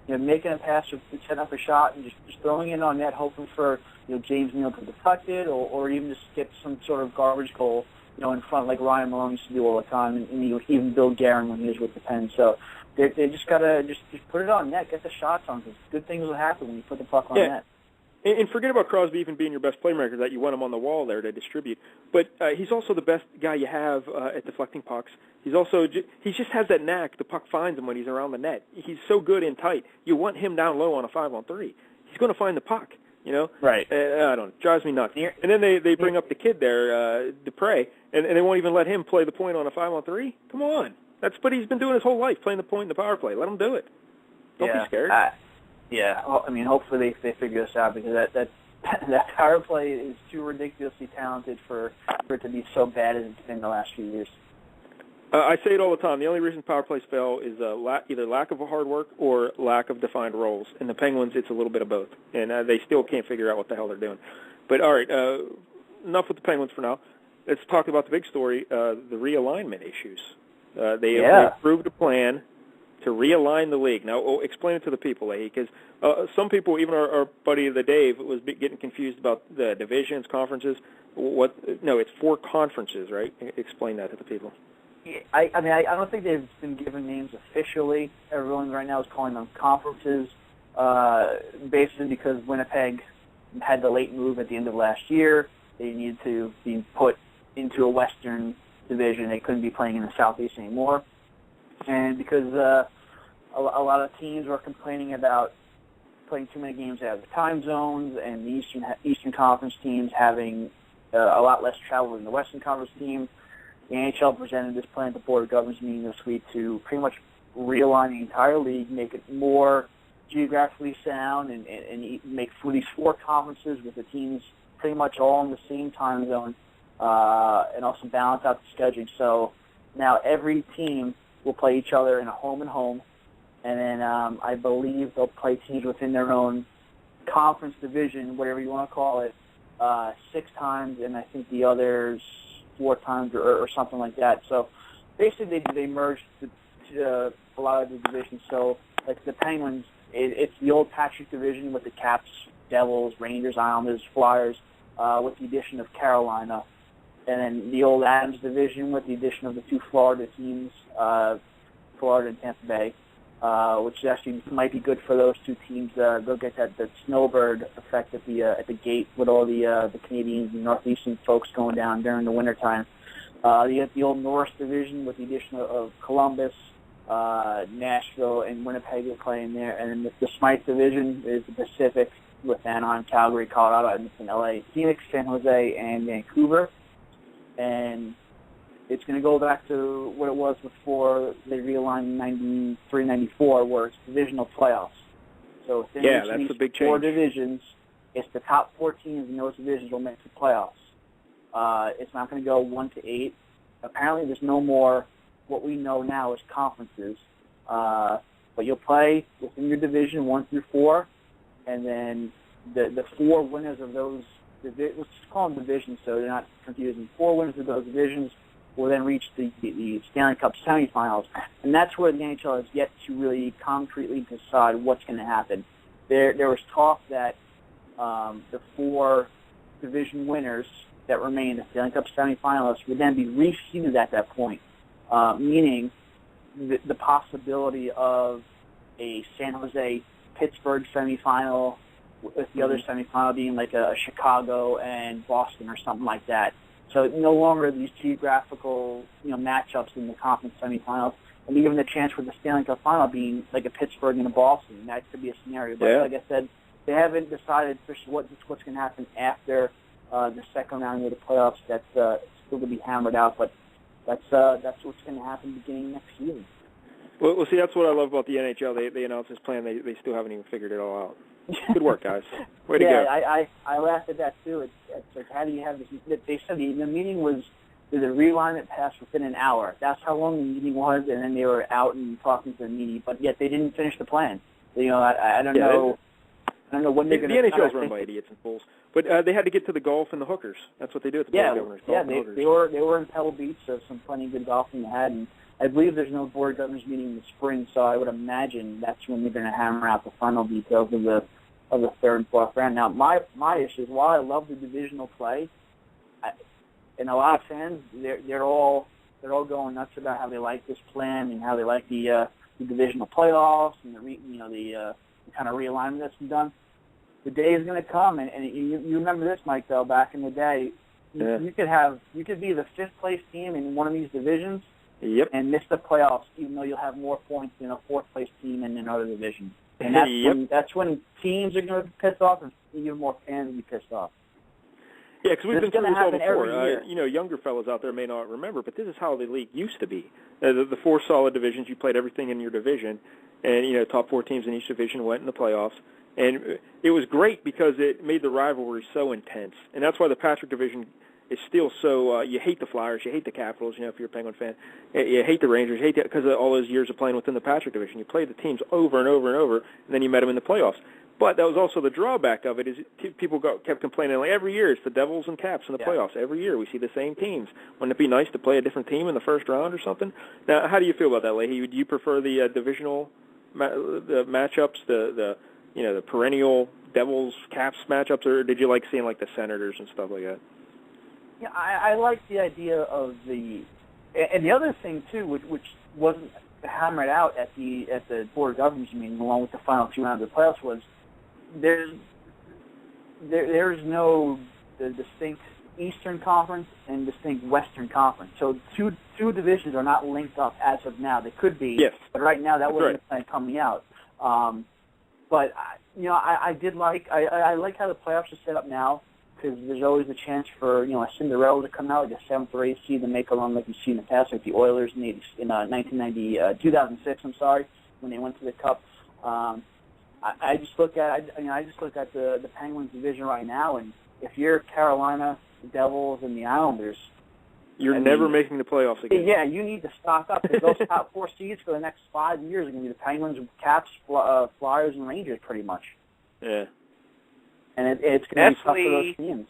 making a pass or setting up a shot and just throwing it on net, hoping for James Neal to deflect it or even just get some sort of garbage goal in front like Ryan Malone used to do all the time, and even Bill Guerin when he was with the Pens. So they just gotta just put it on net, get the shots on, because good things will happen when you put the puck on net. And forget about Crosby even being your best playmaker, that you want him on the wall there to distribute. But he's also the best guy you have at deflecting pucks. He just has that knack. The puck finds him when he's around the net. He's so good in tight. You want him down low on a 5-on-3. He's going to find the puck, Right. I don't know. It drives me nuts. And then they bring up the kid there, Dupre, and they won't even let him play the point on a 5-on-3? Come on. That's what he's been doing his whole life, playing the point in the power play. Let him do it. Don't be scared. Hopefully they figure this out, because that power play is too ridiculously talented for it to be so bad as it's been the last few years. I say it all the time. The only reason power plays fail is either lack of hard work or lack of defined roles. In the Penguins, it's a little bit of both, and they still can't figure out what the hell they're doing. But all right, enough with the Penguins for now. let's talk about the big story, the realignment issues. They approved a plan to realign the league. Now, explain it to the people, Leahy, because some people, even our buddy the Dave, was getting confused about the divisions, conferences. No, it's 4 conferences, right? Explain that to the people. I don't think they've been given names officially. Everyone right now is calling them conferences, basically because Winnipeg had the late move at the end of last year. They needed to be put into a Western division. They couldn't be playing in the Southeast anymore. And because a lot of teams were complaining about playing too many games out of the time zones, and the Eastern Conference teams having a lot less travel than the Western Conference team, the NHL presented this plan at the Board of Governors meeting this week to pretty much realign the entire league, make it more geographically sound, and make for these 4 conferences with the teams pretty much all in the same time zone, and also balance out the scheduling. So now every team will play each other in a home-and-home, and then I believe they'll play teams within their own conference division, whatever you want to call it, 6 times, and I think the others 4 times or something like that. So basically they merged a lot of the divisions. So like the Penguins, it's the old Patrick division with the Caps, Devils, Rangers, Islanders, Flyers, with the addition of Carolina. And then the old Adams division with the addition of the 2 Florida teams, Florida and Tampa Bay, which actually might be good for those 2 teams. They'll get that snowbird effect at the gate with all the Canadians and Northeastern folks going down during the wintertime. You have the old North division with the addition of Columbus, Nashville, and Winnipeg are playing there. And then the Smythe division is the Pacific with Anaheim, Calgary, Colorado, Edmonton, LA, Phoenix, San Jose, and Vancouver. And it's going to go back to what it was before they realigned in 93, 94, where it's divisional playoffs. So within that's a big 4 change. divisions, it's the top 4 teams in those divisions will make the playoffs. It's not going to go 1 to 8. Apparently, there's no more what we know now as conferences. But you'll play within your division 1 through 4, and then the 4 winners of those let's just call them divisions so they're not confusing. 4 winners of those divisions will then reach the Stanley Cup semifinals. And that's where the NHL has yet to really concretely decide what's going to happen. There was talk that the 4 division winners that remain, the Stanley Cup semifinalists, would then be reseeded at that point, meaning the possibility of a San Jose-Pittsburgh semifinal, with the other semifinal being like a Chicago and Boston or something like that. So no longer these geographical, matchups in the conference semifinals, and even the chance for the Stanley Cup final being like a Pittsburgh and a Boston. That could be a scenario. But like I said, they haven't decided what's going to happen after the second round of the playoffs. That's still to be hammered out, but that's what's going to happen beginning next season. Well, see, that's what I love about the NHL. They announced this plan. They still haven't even figured it all out. Good work, guys. Way to go. Yeah, I laughed at that, too. It's like, how do you have this? They said the meeting was, the realignment passed within an hour. That's how long the meeting was, and then they were out and talking to the media, but yet they didn't finish the plan. I don't know. I don't know when they're going to. The NHL is run by idiots and fools. But they had to get to the golf and the hookers. That's what they do at the Board of Governors. They were in Pebble Beach, so some plenty good golfing they had, and I believe there's no Board of Governors meeting in the spring, so I would imagine that's when they're going to hammer out the final details of the 3rd and 4th round. Now, my issue is, while I love the divisional play, and a lot of fans, they're all going nuts about how they like this plan and how they like the divisional playoffs and the kind of realignment that's been done. The day is going to come, and you remember this, Mike, though, back in the day, you could be the 5th place team in one of these divisions. Yep. And miss the playoffs, even though you'll have more points than a 4th place team in another division. And that's when teams are going to be pissed off, and even more fans will be pissed off. Yeah, because we've been through this all before. Year. Younger fellas out there may not remember, but this is how the league used to be. The 4 solid divisions, you played everything in your division, and top 4 teams in each division went in the playoffs. And it was great because it made the rivalry so intense. And that's why the Patrick division is still so, you hate the Flyers, you hate the Capitals, you know, if you're a Penguin fan. You hate the Rangers, you hate because of all those years of playing within the Patrick division. You played the teams over and over and over, and then you met them in the playoffs. But that was also the drawback of it is people kept complaining, like, every year it's the Devils and Caps in the playoffs. Every year we see the same teams. Wouldn't it be nice to play a different team in the first round or something? Now, how do you feel about that, Leahy? Do you prefer the divisional the matchups, the perennial Devils Caps matchups, or did you like seeing like the Senators and stuff like that? Yeah, I like the idea of and the other thing too, which wasn't hammered out at the Board of Governors meeting, along with the final 2 rounds of the playoffs, was there's no distinct Eastern Conference and distinct Western Conference. So two divisions are not linked up as of now. They could be, yes, but right now that wasn't right. the plan coming out. But I did like I like how the playoffs are set up now, because there's always a chance for a Cinderella to come out, like a 7th or 8th seed, and make a run like you've seen in the past, like the Oilers in 2006. I'm sorry, when they went to the Cup. I just look at the Penguins division right now, and if you're Carolina, the Devils, and the Islanders, you're never making the playoffs again. Yeah, you need to stock up, because those top 4 seeds for the next 5 years are going to be the Penguins, Caps, Flyers, and Rangers, pretty much. Yeah. And it's going to be tough for those teams.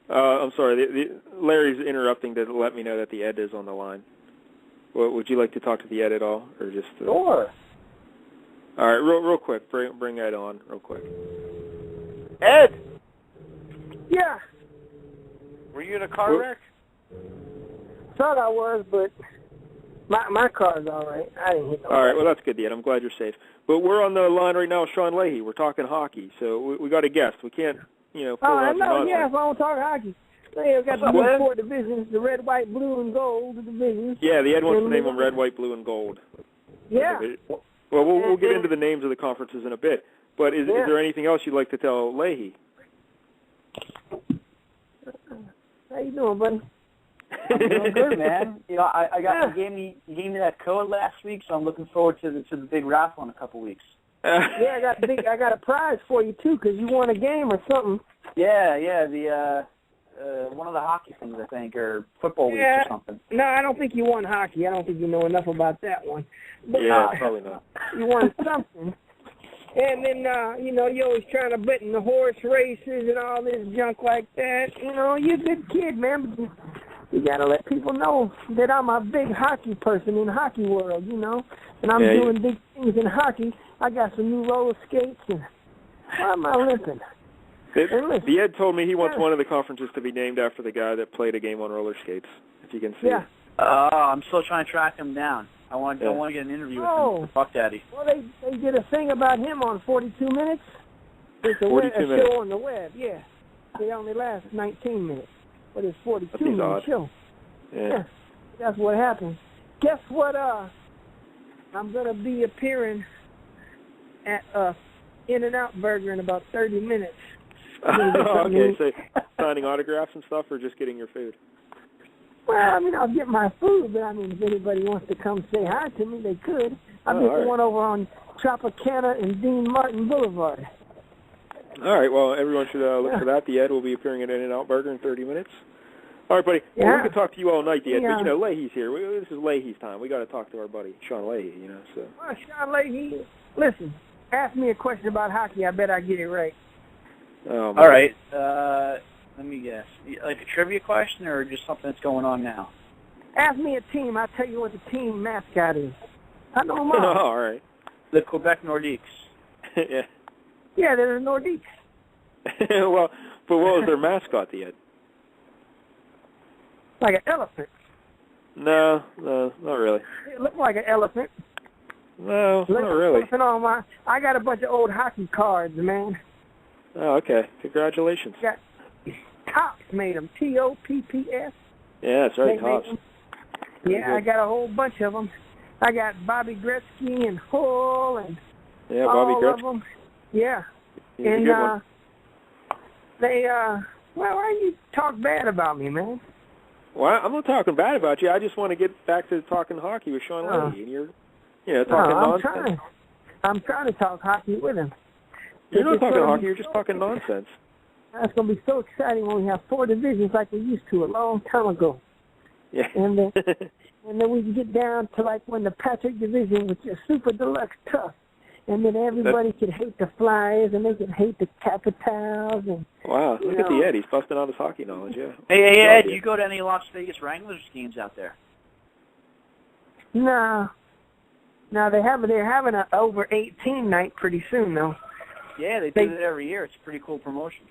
I'm sorry. Larry's interrupting to let me know that the Ed is on the line. Well, would you like to talk to the Ed at all, or just? Sure. All right, real quick. Bring Ed on, real quick. Ed. Yeah. Were you in a car wreck? Thought I was, but my car's all right. I didn't hit nobody. All right, well, that's good, Ed. I'm glad you're safe. But we're on the line right now with Sean Leahy. We're talking hockey, so we got a guest. We can't, pull out no, yeah, if I don't talk hockey. They've got the 4 divisions, the red, white, blue, and gold divisions. Yeah, the Ed wants to name them red, white, blue, and gold. Yeah. Well, we'll get into the names of the conferences in a bit. But is there anything else you'd like to tell Leahy? How you doing, buddy? I'm doing good, man. I got you gave me that code last week, so I'm looking forward to the big raffle in a couple weeks. Yeah, I got a prize for you too, because you won a game or something. Yeah, the one of the hockey things, I think, or football weeks or something. No, I don't think you won hockey. I don't think you know enough about that one. But, probably not. You won something. And then, you're always trying to bet in the horse races and all this junk like that. You're a good kid, man, but you got to let people know that I'm a big hockey person in the hockey world, and I'm doing big things in hockey. I got some new roller skates, and why am I limping? The Ed told me he wants one of the conferences to be named after the guy that played a game on roller skates, if you can see. Yeah. I'm still trying to track him down. I want to get an interview with him. Fuck Daddy. Well, they did a thing about him on 42 Minutes. It's a 42 minutes. show on the web, yeah. It only lasts 19 minutes, but it's 42-minute show. Yeah. That's what happens. Guess what? I'm going to be appearing at In-N-Out Burger in about 30 minutes. Okay, so signing autographs and stuff, or just getting your food? Well, I'll get my food, but if anybody wants to come say hi to me, they could. I'll get the one over on Tropicana and Dean Martin Boulevard. All right, well, everyone should look for that. The Ed will be appearing at In-N-Out Burger in 30 minutes. All right, buddy. Yeah. Well, we could talk to you all night, the Ed, but, Leahy's here. This is Leahy's time. We got to talk to our buddy, Sean Leahy, so. Well, Sean Leahy, listen, ask me a question about hockey. I bet I get it right. All right. Let me guess. Like a trivia question, or just something that's going on now? Ask me a team. I'll tell you what the team mascot is. I know them all. All right. The Quebec Nordiques. Yeah. Yeah, they're the Nordiques. Well, but what was their mascot, the Ed? Like an elephant. No, not really. It looked like an elephant. No, not really. I got a bunch of old hockey cards, man. Oh, okay. Congratulations. Got Topps made them. T-O-P-P-S. Yeah, that's right, Topps. Yeah, I got a whole bunch of them. I got Bobby Gretzky and Hull and Bobby all Gretzky. of them. Yeah. He's a good one. Why you talk bad about me, man? Well, I'm not talking bad about you. I just want to get back to talking hockey with Sean Leahy, and you're, talking nonsense. I'm trying to talk hockey with him. You're not It's talking gonna hockey. be You're just talking nonsense. It's going to be so exciting when we have 4 divisions like we used to a long time ago. Yeah. And then we can get down to like when the Patrick division, which is super deluxe tough. And then everybody can hate the Flyers, and they can hate the Capitals. And Wow, look at the Ed. He's busting out his hockey knowledge, yeah. Hey, Ed, you go to any Las Vegas Wranglers games out there? No, they're having an over 18 night pretty soon though. Yeah, they do it every year. It's a pretty cool promotion.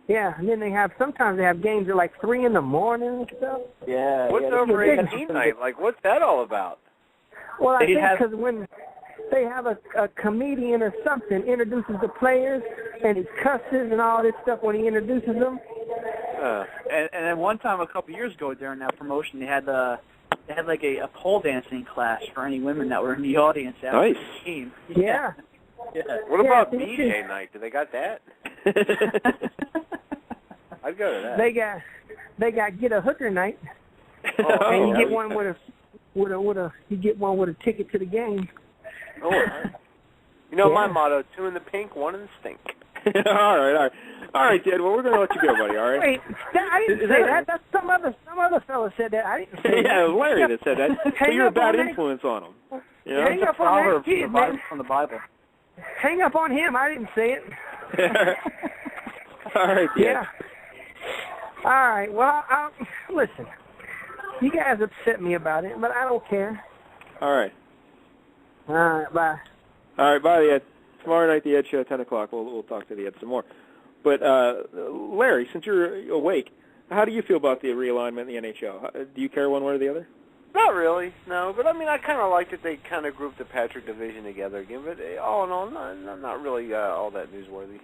Yeah, and then sometimes they have games at like 3 in the morning and stuff. Yeah. What's over 18 night? Like, what's that all about? Well, I think because when they have a comedian or something introduces the players, and he cusses and all this stuff when he introduces them. And then one time a couple years ago during that promotion, they had like a pole dancing class for any women that were in the audience after the game. Yeah. What about BJ night? Do they got that? I'd go to that. They got get a hooker night, and you get one you get one with a ticket to the game. Oh, you know my motto: 2 in the pink, 1 in the stink. all right, Ted. Well, we're gonna let you go, buddy. All right. Wait, I didn't say that. That's some other fella said that. I didn't say that. Yeah, it was Larry that said that. So you're a bad influence on him. You know? Hang up on that kid, man. From the Bible. Hang up on him. I didn't say it. All right, Ted. Yeah. All right. Well, listen. You guys upset me about it, but I don't care. All right. All right. Bye. All right. Bye, Ed. Tomorrow night, the Ed Show, 10 o'clock. We'll talk to the Ed some more. But, Larry, since you're awake, how do you feel about the realignment in the NHL? Do you care one way or the other? Not really, no. But, I mean, I kind of like that they kind of grouped the Patrick division together again. But all in all, not really all that newsworthy.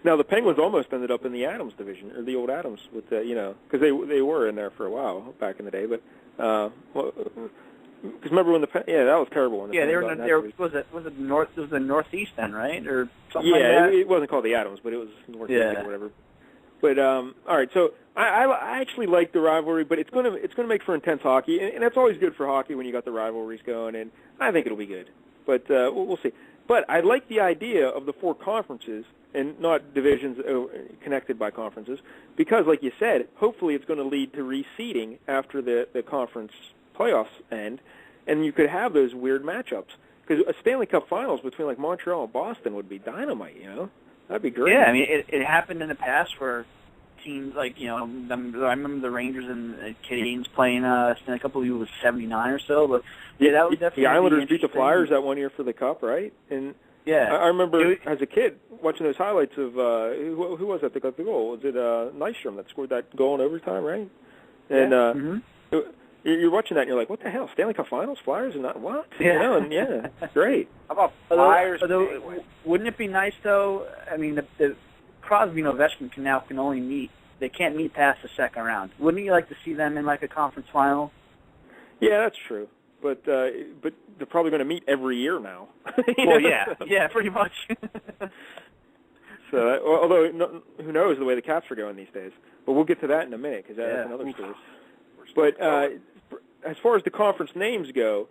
Now, the Penguins almost ended up in the Adams division, or the old Adams, with because they were in there for a while back in the day. But because remember when that was terrible. When they were in was it the Northeast then, right, or something like that? Yeah, it wasn't called the Adams, but it was Northeast or whatever. But all right, so I actually like the rivalry, but it's gonna make for intense hockey, and that's always good for hockey when you got the rivalries going, and I think it'll be good. But we'll see. But I like the idea of the 4 conferences and not divisions connected by conferences, because, like you said, hopefully it's going to lead to reseeding after the conference playoffs end, and you could have those weird matchups. Because a Stanley Cup Finals between like Montreal and Boston would be dynamite, That'd be great. Yeah, I mean, it happened in the past where teams like, I remember the Rangers and the Canadiens playing Stanley Cup, I believe it was 79 or so, but yeah, that was definitely the Islanders beat the Flyers that one year for the Cup, right? And yeah, I remember as a kid watching those highlights of who was that that got the goal? Was it Nystrom that scored that goal in overtime, right? And you're watching that and you're like, what the hell? Stanley Cup Finals, Flyers, and not what? Yeah, great. How about Flyers? Wouldn't it be nice though? I mean, the Crosby and Ovechkin can only meet. They can't meet past the second round. Wouldn't you like to see them in like a conference final? Yeah, that's true. But they're probably going to meet every year now. Well, yeah, pretty much. So, although who knows the way the Caps are going these days? But we'll get to that in a minute because that's another story. But as far as the conference names go,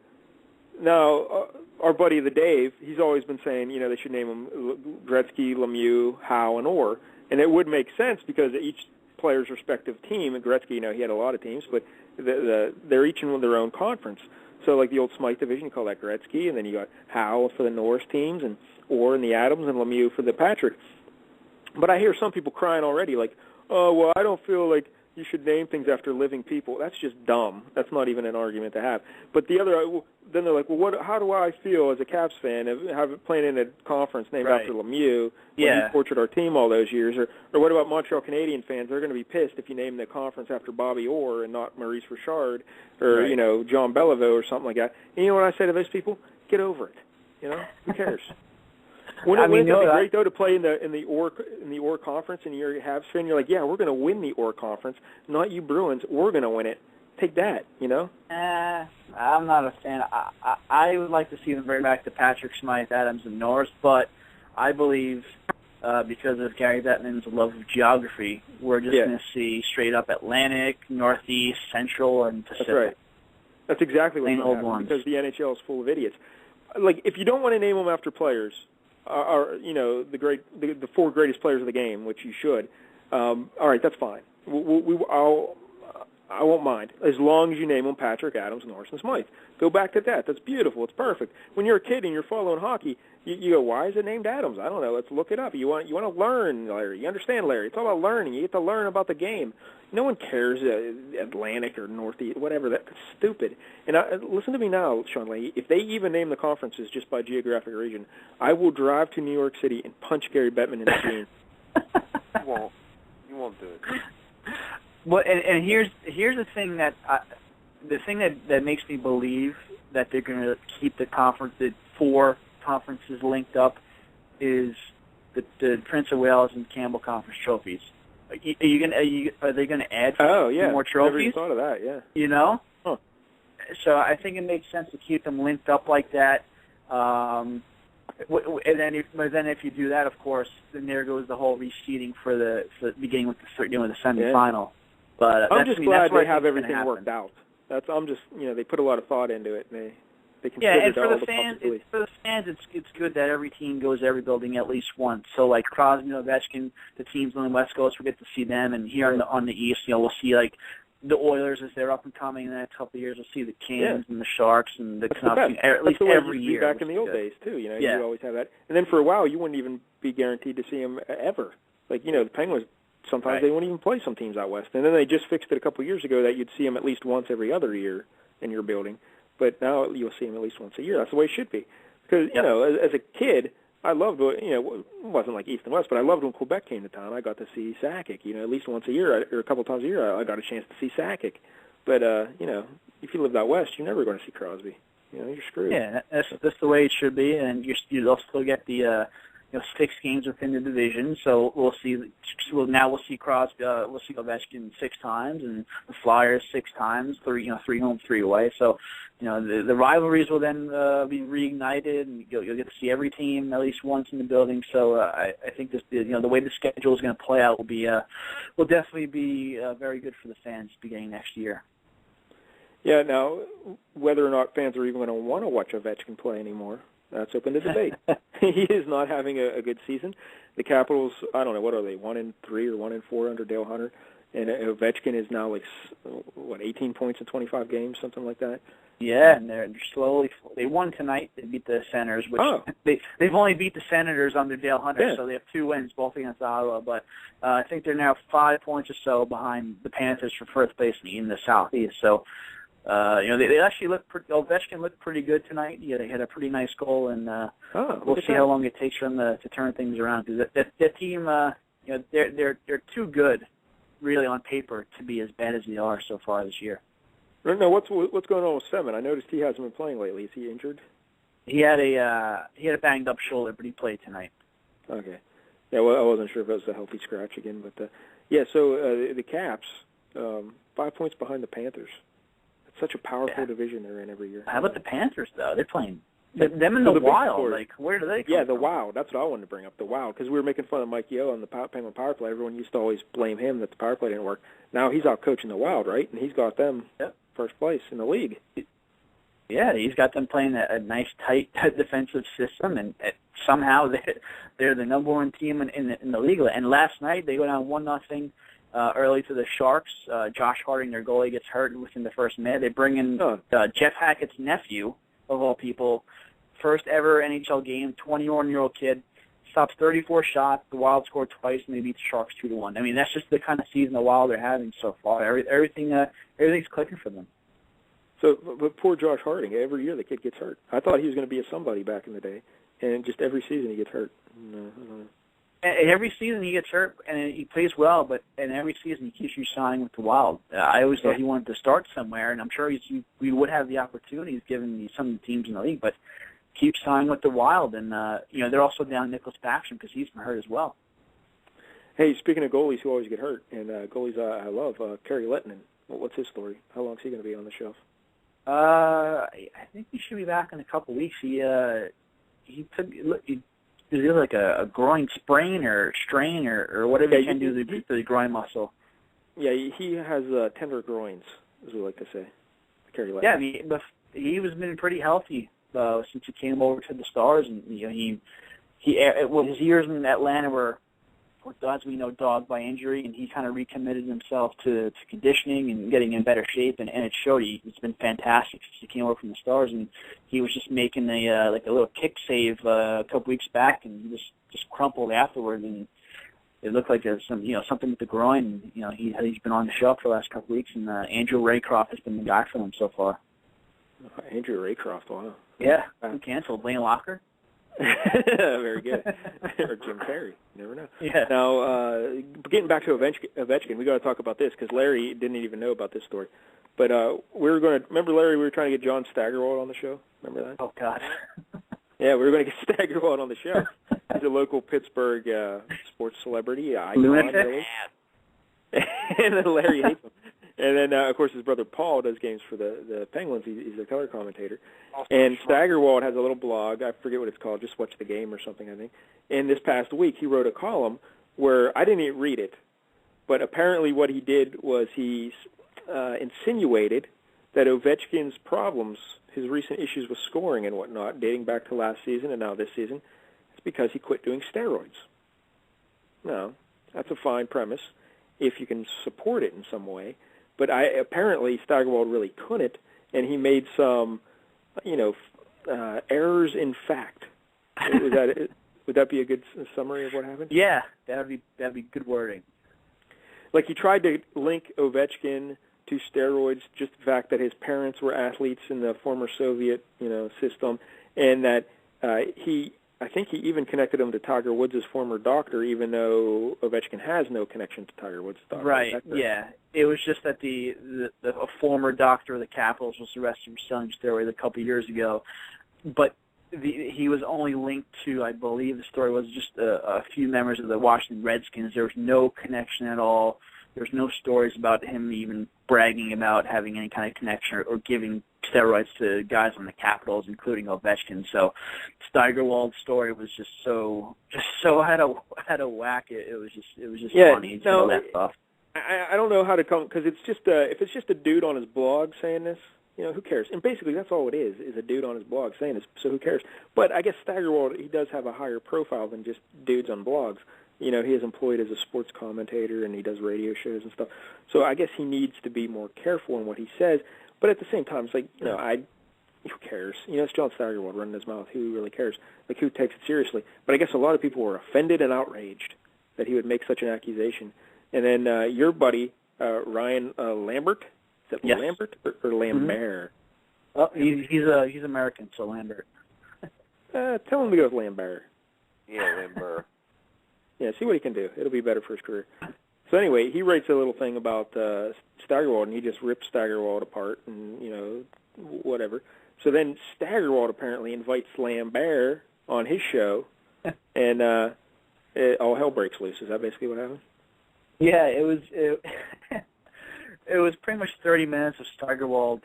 now our buddy the Dave, he's always been saying they should name them Gretzky, Lemieux, Howe, and Orr, and it would make sense because each player's respective team. And Gretzky, he had a lot of teams, but they're each in their own conference. So like the old Smythe division, you call that Gretzky, and then you got Howe for the Norris teams, and Orr in the Adams, and Lemieux for the Patrick. But I hear some people crying already, like, oh, well, I don't feel like you should name things after living people. That's just dumb. That's not even an argument to have. But then they're like, well, how do I feel as a Caps fan of playing in a conference named after Lemieux when he tortured our team all those years? Or what about Montreal Canadian fans? They're going to be pissed if you name the conference after Bobby Orr and not Maurice Richard or, John Bellevue or something like that. And you know what I say to those people? Get over it. Who cares? Wouldn't it be great though to play in the Orr conference, and you're a Habs fan? You're like, yeah, we're going to win the Orr conference, not you Bruins. We're going to win it. Take that, I'm not a fan. I would like to see them bring back to Patrick, Smythe, Adams, and Norris, but I believe because of Gary Bettman's love of geography, we're just going to see straight up Atlantic, Northeast, Central, and Pacific. That's right. That's exactly what's going to happen because the NHL is full of idiots. Like, if you don't want to name them after players, are the four greatest players of the game, which you should. All right, that's fine. I won't mind as long as you name them Patrick, Adams, Norris, and Smythe. Go back to that. That's beautiful. It's perfect. When you're a kid and you're following hockey, you go, why is it named Adams? I don't know. Let's look it up. You want to learn, Larry. You understand, Larry? It's all about learning. You get to learn about the game. No one cares Atlantic or Northeast, whatever. That's stupid. And listen to me now, Sean Leahy. If they even name the conferences just by geographic region, I will drive to New York City and punch Gary Bettman in the jeans. You won't do it. Well, and here's the thing that makes me believe that they're going to keep the four conferences linked up is the Prince of Wales and Campbell Conference trophies. Are they going to add more trophies? Never even thought of that. Yeah. You know. Huh. So I think it makes sense to keep them linked up like that. And then if you do that, of course, then there goes the whole reseeding for beginning with the semifinal. Yeah. But I'm just glad they have everything worked out. They put a lot of thought into it, and they considered and for all the fans, it's good that every team goes to every building at least once. So like Crosby, Ovechkin, the teams on the West Coast, we get to see them, and here on the East, we'll see like the Oilers as they're up and coming in the next couple of years. We'll see the Kings and the Sharks and the Canucks at least every year. Back in the old days too, you always have that. And then for a while, you wouldn't even be guaranteed to see them ever. Like the Penguins. Sometimes they won't even play some teams out west. And then they just fixed it a couple of years ago that you'd see them at least once every other year in your building. But now you'll see them at least once a year. That's the way it should be. Because, as a kid, I loved, it wasn't like East and West, but I loved when Quebec came to town. I got to see Sakic. At least once a year or a couple times a year, I got a chance to see Sakic. But, if you lived out west, you're never going to see Crosby. You're screwed. Yeah, that's the way it should be. And you'll still get the 6 games within the division, so we'll see Crosby, we'll see Ovechkin 6 times, and the Flyers 6 times, 3 home, 3 away. So, the rivalries will then be reignited, and you'll get to see every team at least once in the building. So, I think this, the way the schedule is going to play out will definitely be very good for the fans beginning next year. Yeah. Now, whether or not fans are even going to want to watch Ovechkin play anymore, that's open to debate. He is not having a good season. The Capitals, I don't know, what are they, 1-3 or 1-4 under Dale Hunter? And Ovechkin is now 18 points in 25 games, something like that. Yeah, and they're slowly. They won tonight. They beat the Senators, which they've only beat the Senators under Dale Hunter, so they have 2 wins, both against Ottawa. But I think they're now 5 points or so behind the Panthers for first place in the Southeast. So. They actually Ovechkin looked pretty good tonight. They had a pretty nice goal, and we'll see how long it takes for them to turn things around. Because that team, they're too good, really, on paper to be as bad as they are so far this year. Now, what's going on with Semin? I noticed he hasn't been playing lately. Is he injured? He had a banged up shoulder, but he played tonight. Okay. Yeah, well, I wasn't sure if it was a healthy scratch again, but So the Caps, 5 points behind the Panthers. Such a powerful division they're in every year. How about the Panthers, though? They're playing them in the Wild. Like, where do they come from? The Wild. That's what I wanted to bring up, the Wild, because we were making fun of Mike Yeo on the Penguin power play. Everyone used to always blame him that the power play didn't work. Now he's out coaching the Wild, right? And he's got them first place in the league. Yeah, he's got them playing a nice, tight defensive system, and somehow they're the number 1 team in the league. And last night they go down 1-0. Early to the Sharks. Josh Harding, their goalie, gets hurt within the first minute. They bring in Jeff Hackett's nephew, of all people, first ever NHL game, 21-year-old kid, stops 34 shots. The Wild scored twice, and they beat the Sharks 2-1. I mean, that's just the kind of season the Wild are having so far. Everything's clicking for them. So, but poor Josh Harding, every year the kid gets hurt. I thought he was going to be a somebody back in the day, and just every season he gets hurt. And every season he gets hurt, and he plays well, but in every season he keeps signing with the Wild. I always thought he wanted to start somewhere, and I'm sure we would have the opportunities given some of the teams in the league, but keeps signing with the Wild. And, they're also down Nicholas Backstrom because he's been hurt as well. Hey, speaking of goalies who always get hurt, and goalies I love, Kerry Lettinen. What's his story? How long is he going to be on the shelf? I think he should be back in a couple weeks. He either like a groin sprain or strain or whatever you can do to the groin muscle. Yeah, he has tender groins, as we like to say. Kerry Lettinen. Yeah, he was been pretty healthy since he came over to the Stars, and he his years in Atlanta were, as we know, dogged by injury, and he kind of recommitted himself to conditioning and getting in better shape, and it showed. It's been fantastic since he came over from the Stars, and he was just making a little kick save a couple weeks back, and he just crumpled afterwards, and it looked like there's something with the groin. He's been on the shelf for the last couple weeks, and Andrew Raycroft has been the guy for him so far. Andrew Raycroft, wow. Yeah, who canceled? Lane Locker? Very good. Or Jim Carrey. You never know. Yeah. Now, getting back to Ovechkin, we got to talk about this because Larry didn't even know about this story. But remember, Larry, we were trying to get John Steigerwald on the show? Remember that? Oh, God. Yeah, we were going to get Steigerwald on the show. He's a local Pittsburgh sports celebrity. Lunatic? Really. And then Larry hates him. And then, of course, his brother Paul does games for the Penguins. He's a color commentator. And Steigerwald has a little blog. I forget what it's called, Just Watch the Game or something, I think. And this past week, he wrote a column where I didn't even read it, but apparently what he did was he insinuated that Ovechkin's problems, his recent issues with scoring and whatnot, dating back to last season and now this season, is because he quit doing steroids. Now, that's a fine premise if you can support it in some way. But apparently Steigerwald really couldn't, and he made some, errors in fact. Would that be a good summary of what happened? Yeah, that'd be good wording. Like he tried to link Ovechkin to steroids, just the fact that his parents were athletes in the former Soviet, system, and that I think he even connected him to Tiger Woods' former doctor, even though Ovechkin has no connection to Tiger Woods' doctor. Right, yeah. It was just that a former doctor of the Capitals was arrested for selling steroids a couple of years ago, but he was only linked to, I believe the story was just a few members of the Washington Redskins. There was no connection at all. There was no stories about him even bragging about having any kind of connection or giving steroids to guys on the Capitals, including Ovechkin. So Steigerwald's story was just so had a whack. It was just funny to know that stuff. I don't know how to come, because it's just if it's just a dude on his blog saying this, who cares? And basically that's all it is a dude on his blog saying this, so who cares? But I guess Steigerwald, he does have a higher profile than just dudes on blogs. He is employed as a sports commentator, and he does radio shows and stuff. So I guess he needs to be more careful in what he says. But at the same time, it's like, who cares? It's John Steigerwald running his mouth. Who really cares? Like, who takes it seriously? But I guess a lot of people were offended and outraged that he would make such an accusation. And then your buddy, Ryan Lambert, is that Lambert or Lambert? Mm-hmm. Oh, he's American, so Lambert. Tell him to go with Lambert. Yeah, Lambert. Yeah, see what he can do. It'll be better for his career. So anyway, he writes a little thing about Steigerwald, and he just rips Steigerwald apart and, whatever. So then Steigerwald apparently invites Lambert on his show, and all hell breaks loose. Is that basically what happened? Yeah, it was pretty much 30 minutes of Steigerwald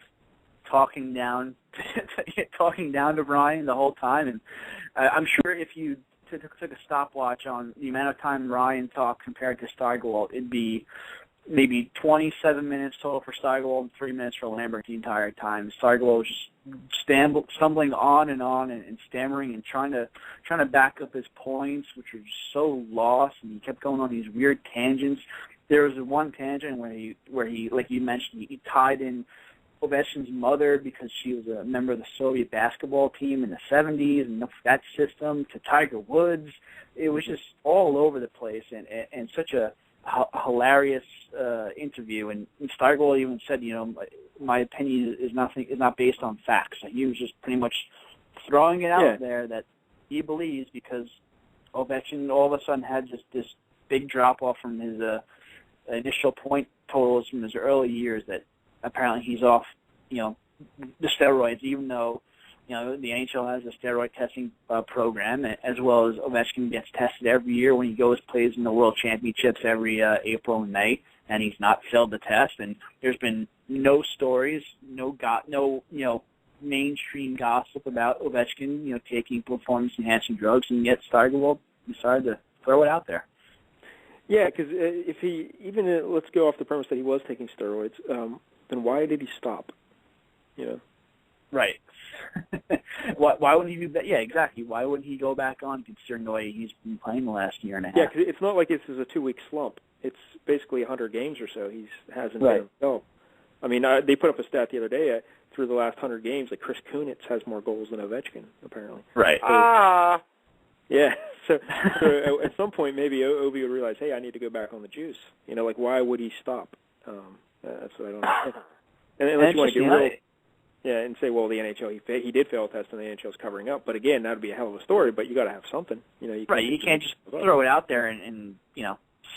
talking down to Ryan the whole time, and I'm sure if you took a stopwatch on the amount of time Ryan talked compared to Steigerwald, it'd be maybe 27 minutes total for Steigerwald and 3 minutes for Lambert the entire time. Steigerwald was just stumbling on and stammering and trying to back up his points, which were just so lost, and he kept going on these weird tangents. There was one tangent where he like you mentioned, he tied in Ovechkin's mother because she was a member of the Soviet basketball team in the 70s and that system to Tiger Woods. It was just all over the place and such a hilarious interview. And Steigerwald even said, my opinion is not based on facts. He was just pretty much throwing it out there that he believes because Ovechkin all of a sudden had this big drop off from his initial point totals from his early years that apparently he's off, the steroids, even though, the NHL has a steroid testing program, as well as Ovechkin gets tested every year when he plays in the World Championships every April and May, and he's not failed the test. And there's been no stories, no mainstream gossip about Ovechkin, taking performance-enhancing drugs, and yet Steigerwald decided to throw it out there. Yeah, because if he let's go off the premise that he was taking steroids. Then why did he stop? Right. Why wouldn't he do that? Yeah, exactly. Why wouldn't he go back on, considering the way he's been playing the last year and a half? Yeah, because it's not like this is a 2-week slump. It's basically 100 games or so. He hasn't right. been himself. I mean, they put up a stat the other day through the last 100 games, like Chris Kunitz has more goals than Ovechkin, apparently. Right. So, yeah. So at some point, maybe Ovi would realize, hey, I need to go back on the juice. You know, like, why would he stop? That's what I don't know. And unless you want to get real, yeah, and say, well, the NHL, he did fail a test, and the NHL's covering up. But again, that would be a hell of a story. But you got to have something. You know, you can't just throw it out there and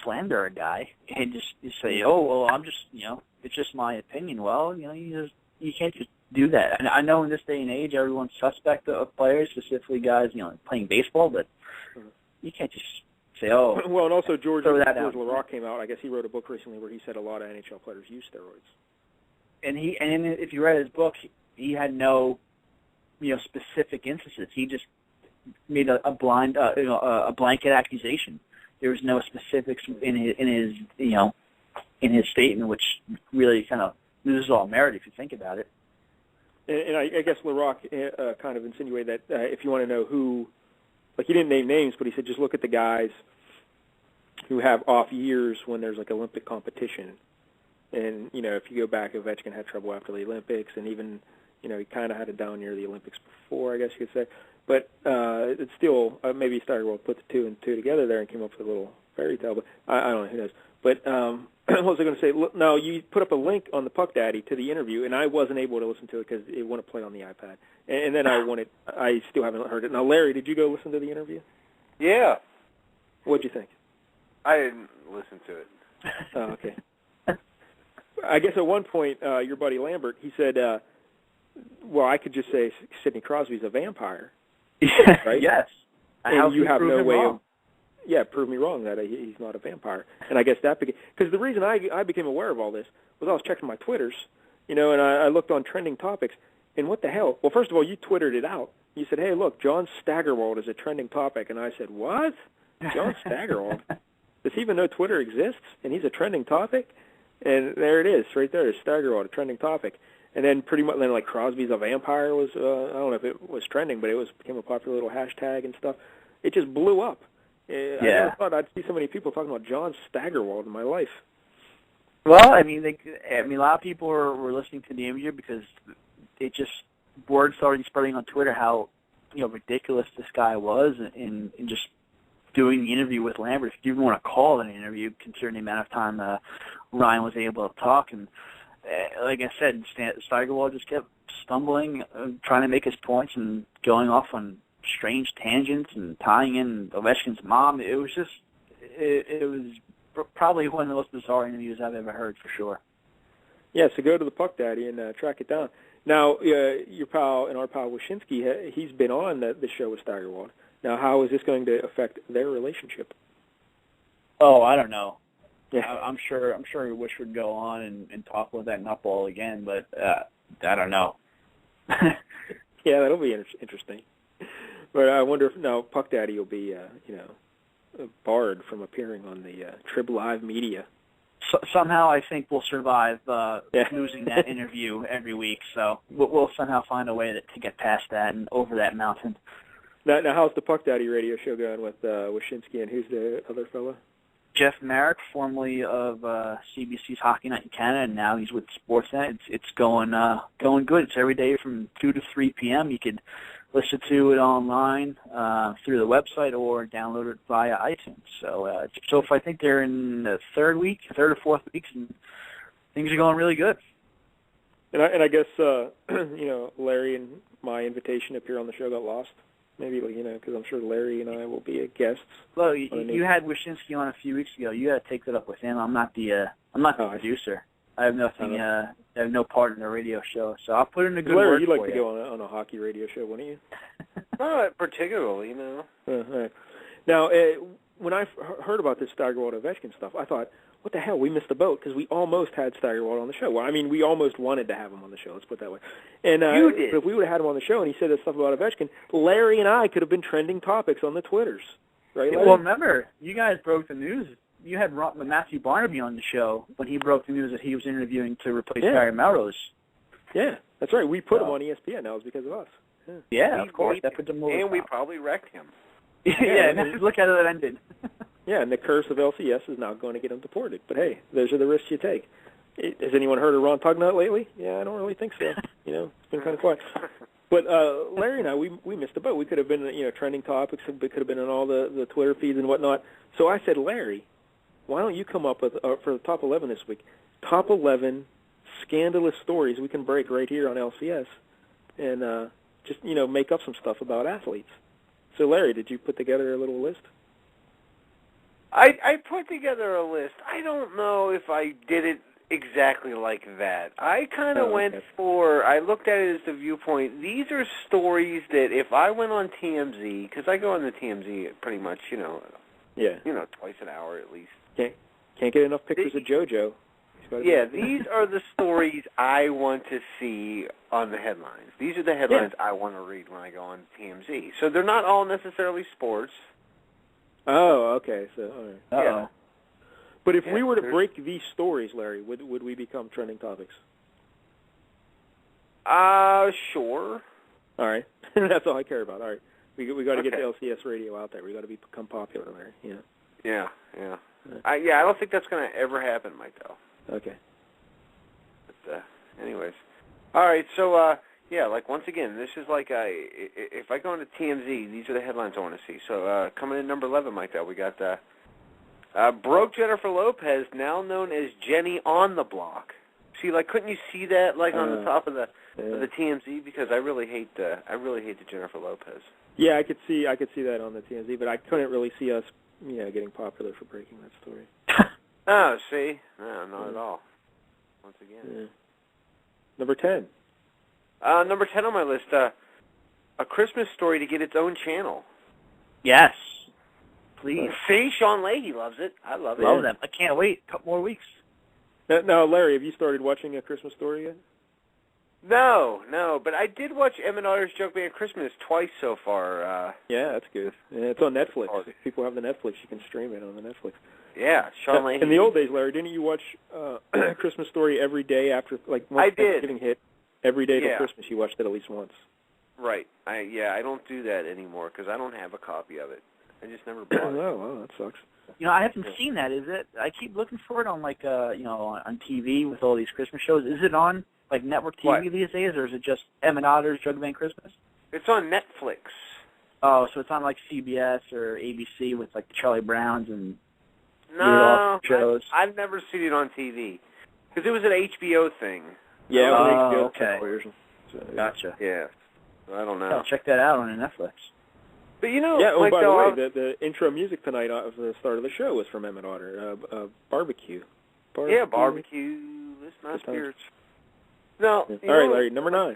slander a guy and just say, oh, well, I'm just, it's just my opinion. Well, you can't just do that. And I know in this day and age, everyone's suspect of players, specifically guys, playing baseball, but you can't just say, oh. Well, and also George LaRock came out. I guess he wrote a book recently where he said a lot of NHL players use steroids. And if you read his book, he had no, specific instances. He just made a blanket accusation. There was no specifics in his statement, which really kind of loses all merit if you think about it. And I guess LaRock kind of insinuated that if you want to know who, like he didn't name names, but he said just look at the guys who have off years when there's like Olympic competition. And, if you go back, Ovechkin had trouble after the Olympics, and even, he kind of had a down year the Olympics before, I guess you could say. But it's still, maybe Steigerwald put the 2 and 2 together there and came up with a little fairy tale. But I don't know, who knows. But what was I going to say? Look, no, you put up a link on the Puck Daddy to the interview, and I wasn't able to listen to it because it wouldn't play on the iPad. And then I still haven't heard it. Now, Larry, did you go listen to the interview? Yeah. What'd you think? I didn't listen to it. Oh, okay. I guess at one point, your buddy Lambert, he said, well, I could just say Sidney Crosby's a vampire. Right? Yes. And you have no way of, prove me wrong that he's not a vampire. And I guess that because the reason I became aware of all this was I was checking my Twitters, and I looked on trending topics, and what the hell? Well, first of all, you Twittered it out. You said, hey, look, John Steigerwald is a trending topic. And I said, what? John Steigerwald? Does he even know Twitter exists? And he's a trending topic? And there it is, right there. It's Steigerwald, a trending topic. And then pretty much, like Crosby's a vampire was, I don't know if it was trending, but it became a popular little hashtag and stuff. It just blew up. I never thought I'd see so many people talking about John Steigerwald in my life. Well, I mean, a lot of people were listening to the interview because it just, word started spreading on Twitter how, ridiculous this guy was in just doing the interview with Lambert, if you even want to call it an interview, considering the amount of time Ryan was able to talk. And like I said, Steigerwald just kept stumbling, trying to make his points and going off on strange tangents and tying in Ovechkin's mom. It was just, it was probably one of the most bizarre interviews I've ever heard, for sure. Yeah, so go to the Puck Daddy and track it down. Now, your pal and our pal Wyshynski, he's been on the show with Steigerwald. Now, how is this going to affect their relationship? Oh, I don't know. Yeah. I'm sure Wish would go on and talk with that nutball again, but I don't know. Yeah, that'll be interesting. But I wonder if now Puck Daddy will be, barred from appearing on the Trib Live media. Somehow I think we'll survive losing that interview every week, so we'll somehow find a way to get past that and over that mountain. Now how's the Puck Daddy radio show going with Wyshynski, and who's the other fella? Jeff Merrick, formerly of CBC's Hockey Night in Canada, and now he's with Sportsnet. It's going good. It's every day from 2 to 3 p.m. You can listen to it online through the website or download it via iTunes. So I think they're in the third or fourth week, and things are going really good. And I guess Larry and my invitation to appear on the show got lost. Maybe, because I'm sure Larry and I will be guests. Well, you had Wyshynski on a few weeks ago. You got to take that up with him. I'm not the producer. I have nothing. I have no part in the radio show. So I'll put in a good Larry, word you'd for like to go on a hockey radio show, wouldn't you? Not particularly, Right. Now, when I heard about this Steigerwald Ovechkin stuff, I thought, what the hell, we missed the boat, because we almost had Steigerwald on the show. Well, I mean, we almost wanted to have him on the show, let's put it that way. And you did. But if we would have had him on the show and he said that stuff about Ovechkin, Larry and I could have been trending topics on the Twitters. Right, Larry? Well, remember, you guys broke the news. You had Matthew Barnaby on the show when he broke the news that he was interviewing to replace Barry Melrose. Yeah, that's right. We put him on ESPN. That was because of us. Yeah, of course. That puts him over. And we probably wrecked him. Yeah, look at it ended. Yeah, and the curse of LCS is now going to get him deported. But hey, those are the risks you take. Has anyone heard of Ron Tugnut lately? Yeah, I don't really think so. It's been kind of quiet. But Larry and I, we missed the boat. We could have been, trending topics. We could have been on all the Twitter feeds and whatnot. So I said, Larry, why don't you come up with, for the top 11 this week, top 11 scandalous stories we can break right here on LCS and just, make up some stuff about athletes. So, Larry, did you put together a little list? I put together a list. I don't know if I did it exactly like that. I kind of I looked at it as the viewpoint. These are stories that if I went on TMZ, because I go on the TMZ pretty much, twice an hour at least. Can't get enough pictures of JoJo. Yeah, these are the stories I want to see on the headlines. These are the headlines I want to read when I go on TMZ. So they're not all necessarily sports. Oh, okay. So, all right. Yeah. But if we were to break these stories, Larry, would we become trending topics? Sure. All right. That's all I care about. All right. We got to get the LCS radio out there. We got to become popular, Larry. Yeah. I don't think that's going to ever happen, Mike, though. Okay. But, anyways. All right, so, once again, this is like, if I go into TMZ, these are the headlines I want to see. So, coming in number 11, Mike, though, we got, broke Jennifer Lopez, now known as Jenny on the Block. See, couldn't you see that, on the top of the TMZ? Because I really hate the Jennifer Lopez. Yeah, I could see that on the TMZ, but I couldn't really see us, getting popular for breaking that story. Oh, see? No, not at all. Once again. Yeah. Number 10. Number 10 on my list, A Christmas Story to get its own channel. Yes. Please. See, Sean Leahy loves it. I love it. Love them. I can't wait. A couple more weeks. Now, Larry, have you started watching A Christmas Story yet? No, but I did watch Emmett Otter's Joke Band Christmas twice so far. Yeah, that's good. Yeah, it's on Netflix. If people have the Netflix, you can stream it on the Netflix. Yeah, Sean Leahy. In the old days, Larry, didn't you watch Christmas Story every day after, once Thanksgiving hit? Every day till Christmas, you watched it at least once. Right. I don't do that anymore because I don't have a copy of it. I just never bought it. Oh, wow, that sucks. I haven't seen that. Is it? I keep looking for it on on TV with all these Christmas shows. Is it on network TV these days, or is it just Emmett Otter's Joke Band Christmas? It's on Netflix. Oh, so it's on CBS or ABC with the Charlie Browns and shows. I've never seen it on TV because it was an HBO thing. Yeah, it was HBO. Okay. Gotcha. Yeah. I don't know. I'll check that out on Netflix. But by the way, the intro music tonight of the start of the show was from Emmett Otter, Barbecue. Barbecue. Listen, my spirits. No. All right, Larry, number 9.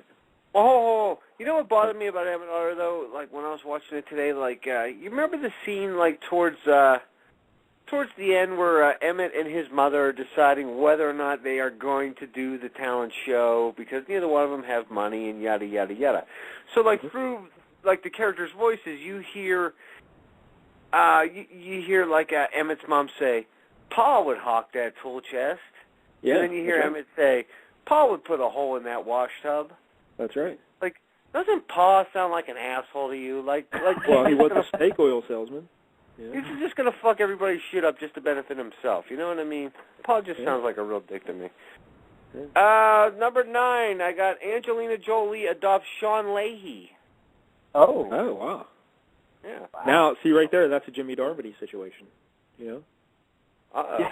Oh, you know what bothered me about Emmett Otter though? When I was watching it today, you remember the scene towards the end where Emmett and his mother are deciding whether or not they are going to do the talent show because neither one of them have money and yada yada yada. So through the characters' voices, you hear Emmett's mom say, "Pa would hawk that tool chest." Yeah. And then you hear Emmett say, "Pa would put a hole in that wash tub." That's right. Doesn't Pa sound like an asshole to you? Well, he was a snake oil salesman. Yeah. He's just going to fuck everybody's shit up just to benefit himself. You know what I mean? Paul just sounds like a real dick to me. Yeah. Number 9, I got Angelina Jolie adopts Sean Leahy. Oh, wow. Yeah. Wow. Now, see right there, that's a Jimmy Darby situation. Uh-oh.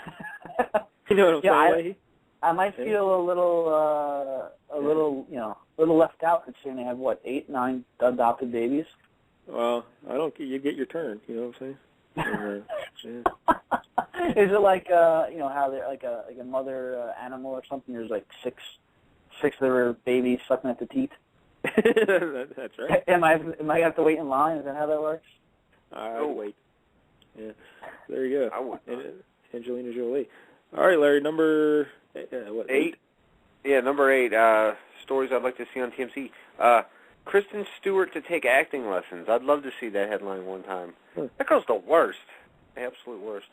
You know what I'm saying, Leahy? I might feel a little left out considering they have 8, 9 adopted babies. Well, you get your turn. You know what I'm saying? Is it how they're like a mother animal or something? There's 6 of their babies sucking at the teeth. That's right. Am I gonna have to wait in line? Is that how that works? I'll wait. Yeah. There you go. I would. Angelina Jolie. All right, Larry. Number 8? Yeah, number 8. Stories I'd like to see on TMZ. Kristen Stewart to take acting lessons. I'd love to see that headline one time. That girl's the worst. The absolute worst.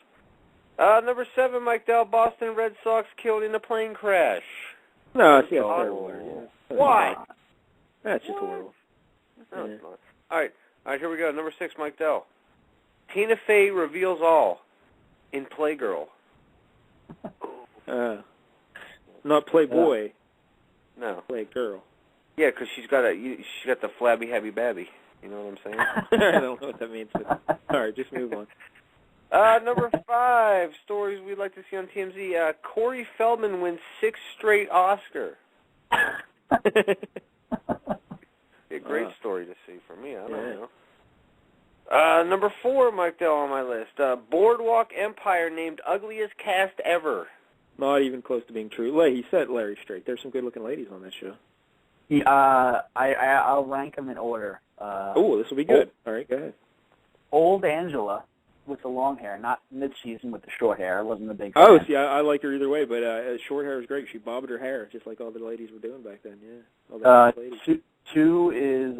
Number 7, Mike Dell, Boston Red Sox killed in a plane crash. No, it's terrible. Why? That's just horrible. No, it's not. All right, here we go. Number 6, Mike Dell. Tina Fey reveals all in Playgirl. Not Playboy. No. Playgirl. Yeah, because she's got the flabby habby babby. You know what I'm saying? I don't know what that means. But, all right, just move on. Number 5, stories we'd like to see on TMZ. Corey Feldman wins 6th straight Oscar. A great story to see for me. I don't know. Number 4, Mike Dell on my list. Boardwalk Empire named ugliest cast ever. Not even close to being true. He set Larry straight. There's some good-looking ladies on that show. I'll rank them in order. This will be good. All right, go ahead. Old Angela with the long hair, not mid-season with the short hair. I wasn't a big fan. fan. See, I like her either way, but short hair is great. She bobbed her hair just like all the ladies were doing back then. Yeah. All the ladies. 2 is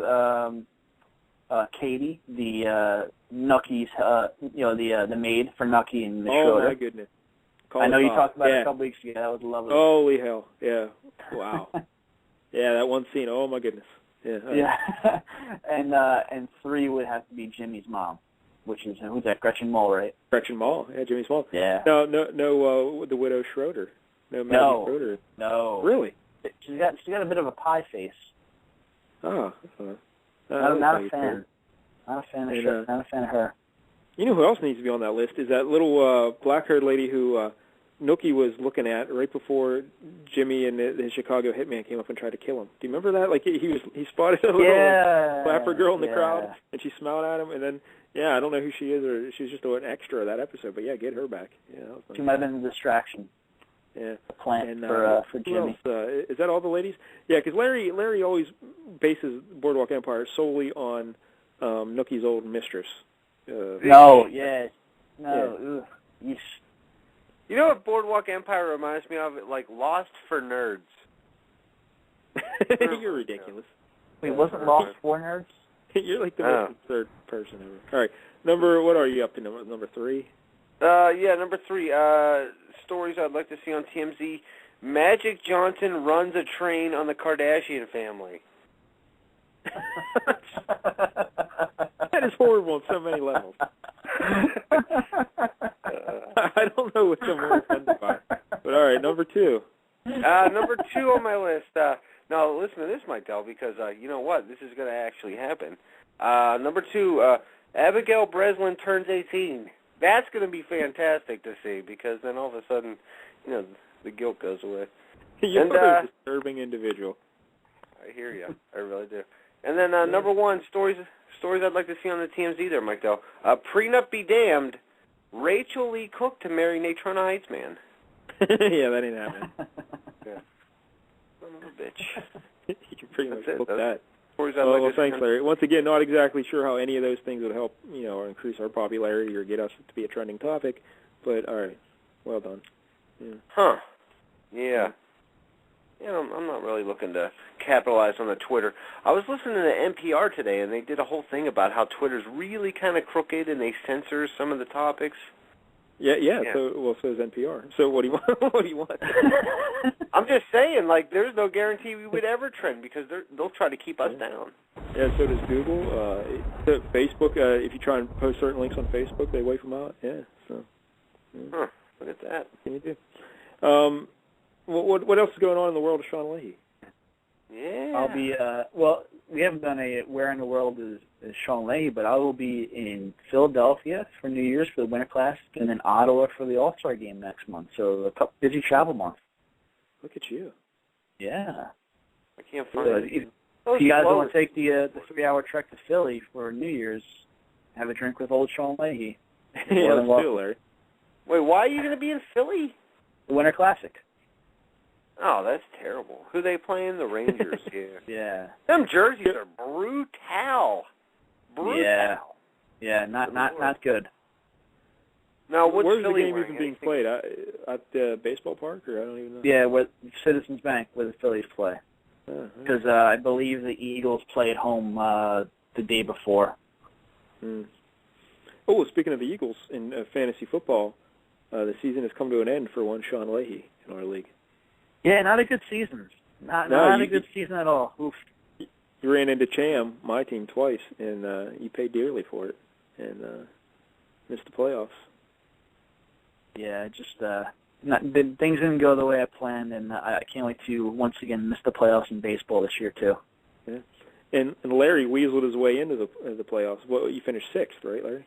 Katie, the Nucky's, the maid for Nucky and Miss Schroeder. Oh my goodness! I know you talked about it a couple weeks ago. That was lovely. Holy hell! Yeah. Wow. Yeah, that one scene. Oh my goodness. Yeah. Yeah. And 3 would have to be Jimmy's mom, which is who's that? Gretchen Mol, right? Gretchen Mol. Yeah, Jimmy's mom. Yeah. No, the widow Schroeder. No, Maggie Schroeder. No. Really? She's got a bit of a pie face. Oh. Not a fan. Not a fan of her. You know who else needs to be on that list is that little black-haired lady who Nookie was looking at right before Jimmy and his Chicago hitman came up and tried to kill him. Do you remember that? Like he spotted a little flapper girl in the crowd, and she smiled at him, and then I don't know who she is, or she's just an extra of that episode. But get her back. Yeah, that was nice. She might have been a distraction. Yeah, a plant for Jimmy. Is that all the ladies? Yeah, because Larry always bases Boardwalk Empire solely on Nookie's old mistress. No. You know what Boardwalk Empire reminds me of? Like Lost for Nerds. You're ridiculous. Wait, wasn't Lost for Nerds? You're like the most third person ever. All right, what are you up to? Number 3? Number 3. Stories I'd like to see on TMZ. Magic Johnson runs a train on the Kardashian family. That is horrible on so many levels. I don't know which I'm more offended by. But all right, number 2. Number 2 on my list. Now, listen to this, Mike Dell, because you know what? This is going to actually happen. Number 2, Abigail Breslin turns 18. That's going to be fantastic to see, because then all of a sudden, the guilt goes away. You're a disturbing individual. I hear you. I really do. And then number 1, stories I'd like to see on the TMZ there, Mike Dell. Prenup be damned. Rachel Lee Cook to marry Natrona Heights man. Yeah, that ain't happening. Yeah. Son of a bitch. You can pretty much book that. Well, thanks, Larry. Once again, not exactly sure how any of those things would help, or increase our popularity or get us to be a trending topic. But all right, well done. Yeah. Huh? Yeah. I'm not really looking to capitalize on the Twitter. I was listening to NPR today, and they did a whole thing about how Twitter's really kind of crooked, and they censor some of the topics. Yeah. So is NPR. So what do you want? What do you want? I'm just saying, there's no guarantee we would ever trend because they'll try to keep us down. Yeah. So does Google. Facebook. If you try and post certain links on Facebook, they wipe them out. Yeah. So. Yeah. Huh. Look at that. What can you do? What else is going on in the world of Sean Leahy? Yeah. I'll be, we haven't done a Where in the World is Sean Leahy, but I will be in Philadelphia for New Year's for the Winter Classic and then Ottawa for the All-Star Game next month. So a busy travel month. Look at you. Yeah. I can't find it. If you guys want to take the 3-hour trek to Philly for New Year's, have a drink with old Sean Leahy. Yeah, let's do it, Larry. Wait, why are you going to be in Philly? The Winter Classic. Oh, that's terrible. Who they playing? The Rangers. Yeah. Them jerseys are brutal. Yeah, not good. Now, what's where's Philly the game wearing? even being played? At the baseball park, or I don't even know? Yeah, with Citizens Bank, where the Phillies play. Because I believe the Eagles play at home the day before. Hmm. Oh, well, speaking of the Eagles in fantasy football, the season has come to an end for one Sean Leahy in our league. Yeah, not a good season. Not a good season at all. Oof. You ran into Cham, my team, twice, and you paid dearly for it, and missed the playoffs. Yeah, just things didn't go the way I planned, and I can't wait to once again miss the playoffs in baseball this year too. Yeah. And Larry weaseled his way into the playoffs. Well, you finished 6th, right, Larry?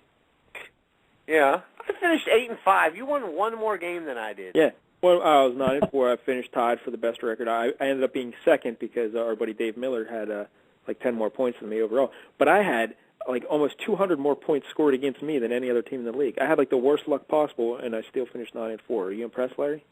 Yeah, I finished 8-5. You won one more game than I did. Yeah. Well, I was 9-4. I finished tied for the best record. I ended up being second because our buddy Dave Miller had like 10 more points than me overall. But I had like almost 200 more points scored against me than any other team in the league. I had like the worst luck possible, and I still finished 9-4. Are you impressed, Larry?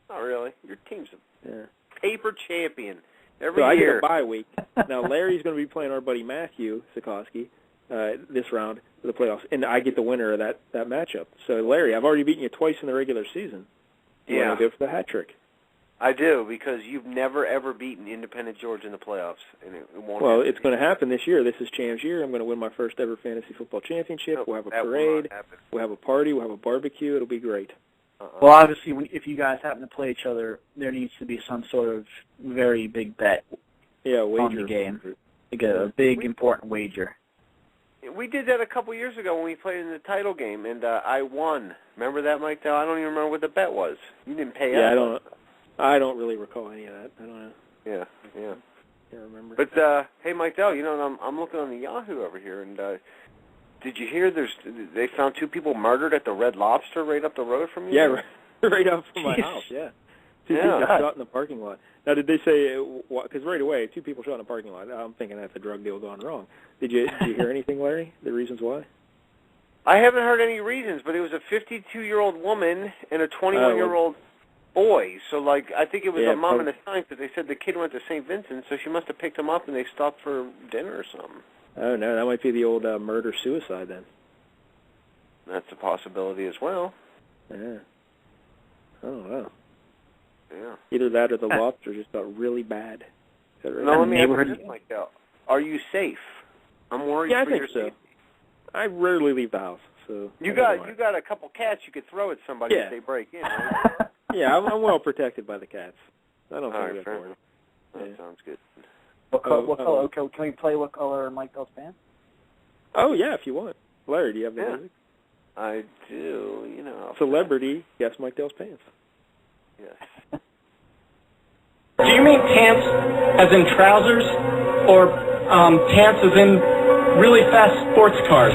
Not really. Your team's a Yeah. paper champion every So I year. get a bye week. Now Larry's going to be playing our buddy Matthew Sikorsky this round for the playoffs, and I get the winner of that matchup. So Larry, I've already beaten you twice in the regular season. You want to go for the hat trick? I do, because you've never, ever beaten Independent George in the playoffs. And it won't Well, it's going to happen this year. This is Cham's year. I'm going to win my first ever fantasy football championship. We'll have a parade. We'll have a party. We'll have a barbecue. It'll be great. Well, obviously, if you guys happen to play each other, there needs to be some sort of very big bet on the game. Like a big, important wager. We did that a couple years ago when we played in the title game, and I won. Remember that, Mike Dell? I don't even remember what the bet was. You didn't pay up. I don't really recall any of that. I don't know. Yeah. Can't remember. But hey, Mike Dell, you know, I'm looking on the Yahoo over here, and did you hear they found 2 people murdered at the Red Lobster right up the road from you? Yeah, right up from my house. Yeah. 2 people shot in the parking lot. Now, did they say? Because right away, 2 people shot in the parking lot. I'm thinking that's a drug deal gone wrong. Did you hear anything, Larry? The reasons why? I haven't heard any reasons, but it was a 52-year-old woman and a 21-year-old boy. So, like, I think it was a mom and a son, because they said the kid went to St. Vincent, so she must have picked him up and they stopped for dinner or something. Oh, no, that might be the old murder-suicide then. That's a possibility as well. Yeah. I don't know. Yeah. Either that or the lobster just got really bad. No, let me ask you this, Mike Dell. Are you safe? I'm worried for your safety. I rarely leave the house, so you got a couple cats you could throw at somebody if they break in, right? Yeah, I'm well protected by the cats. I don't think that's fair. That sounds good. What color? Can we play what color Mike Dell's pants? Oh yeah, if you want. Larry, do you have the music? I do. You know. Celebrity, guess Mike Dell's pants. Yes. Do you mean pants as in trousers, or pants as in really fast sports cars?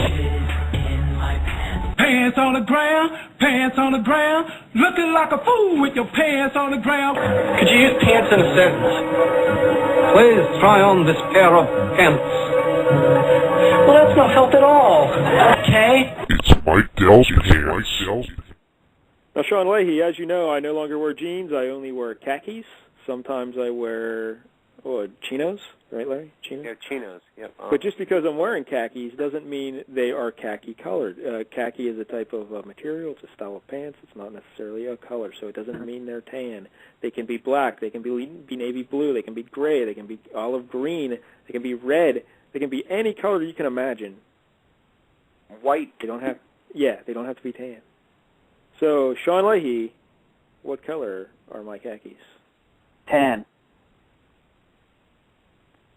Pants on the ground, looking like a fool with your pants on the ground. Could you use pants in a sentence? Please try on this pair of pants. Well, that's no help at all. Okay? It's Mike Dell's pants. Now, Sean Leahy, as you know, I no longer wear jeans. I only wear khakis. Sometimes I wear chinos, right, Larry? Chinos? Yeah, chinos. Yep. But just because I'm wearing khakis doesn't mean they are khaki-colored. Khaki is a type of material. It's a style of pants. It's not necessarily a color, so it doesn't mean they're tan. They can be black. They can be navy blue. They can be gray. They can be olive green. They can be red. They can be any color you can imagine. White. They don't have to be tan. So, Sean Leahy, what color are my khakis? Tan.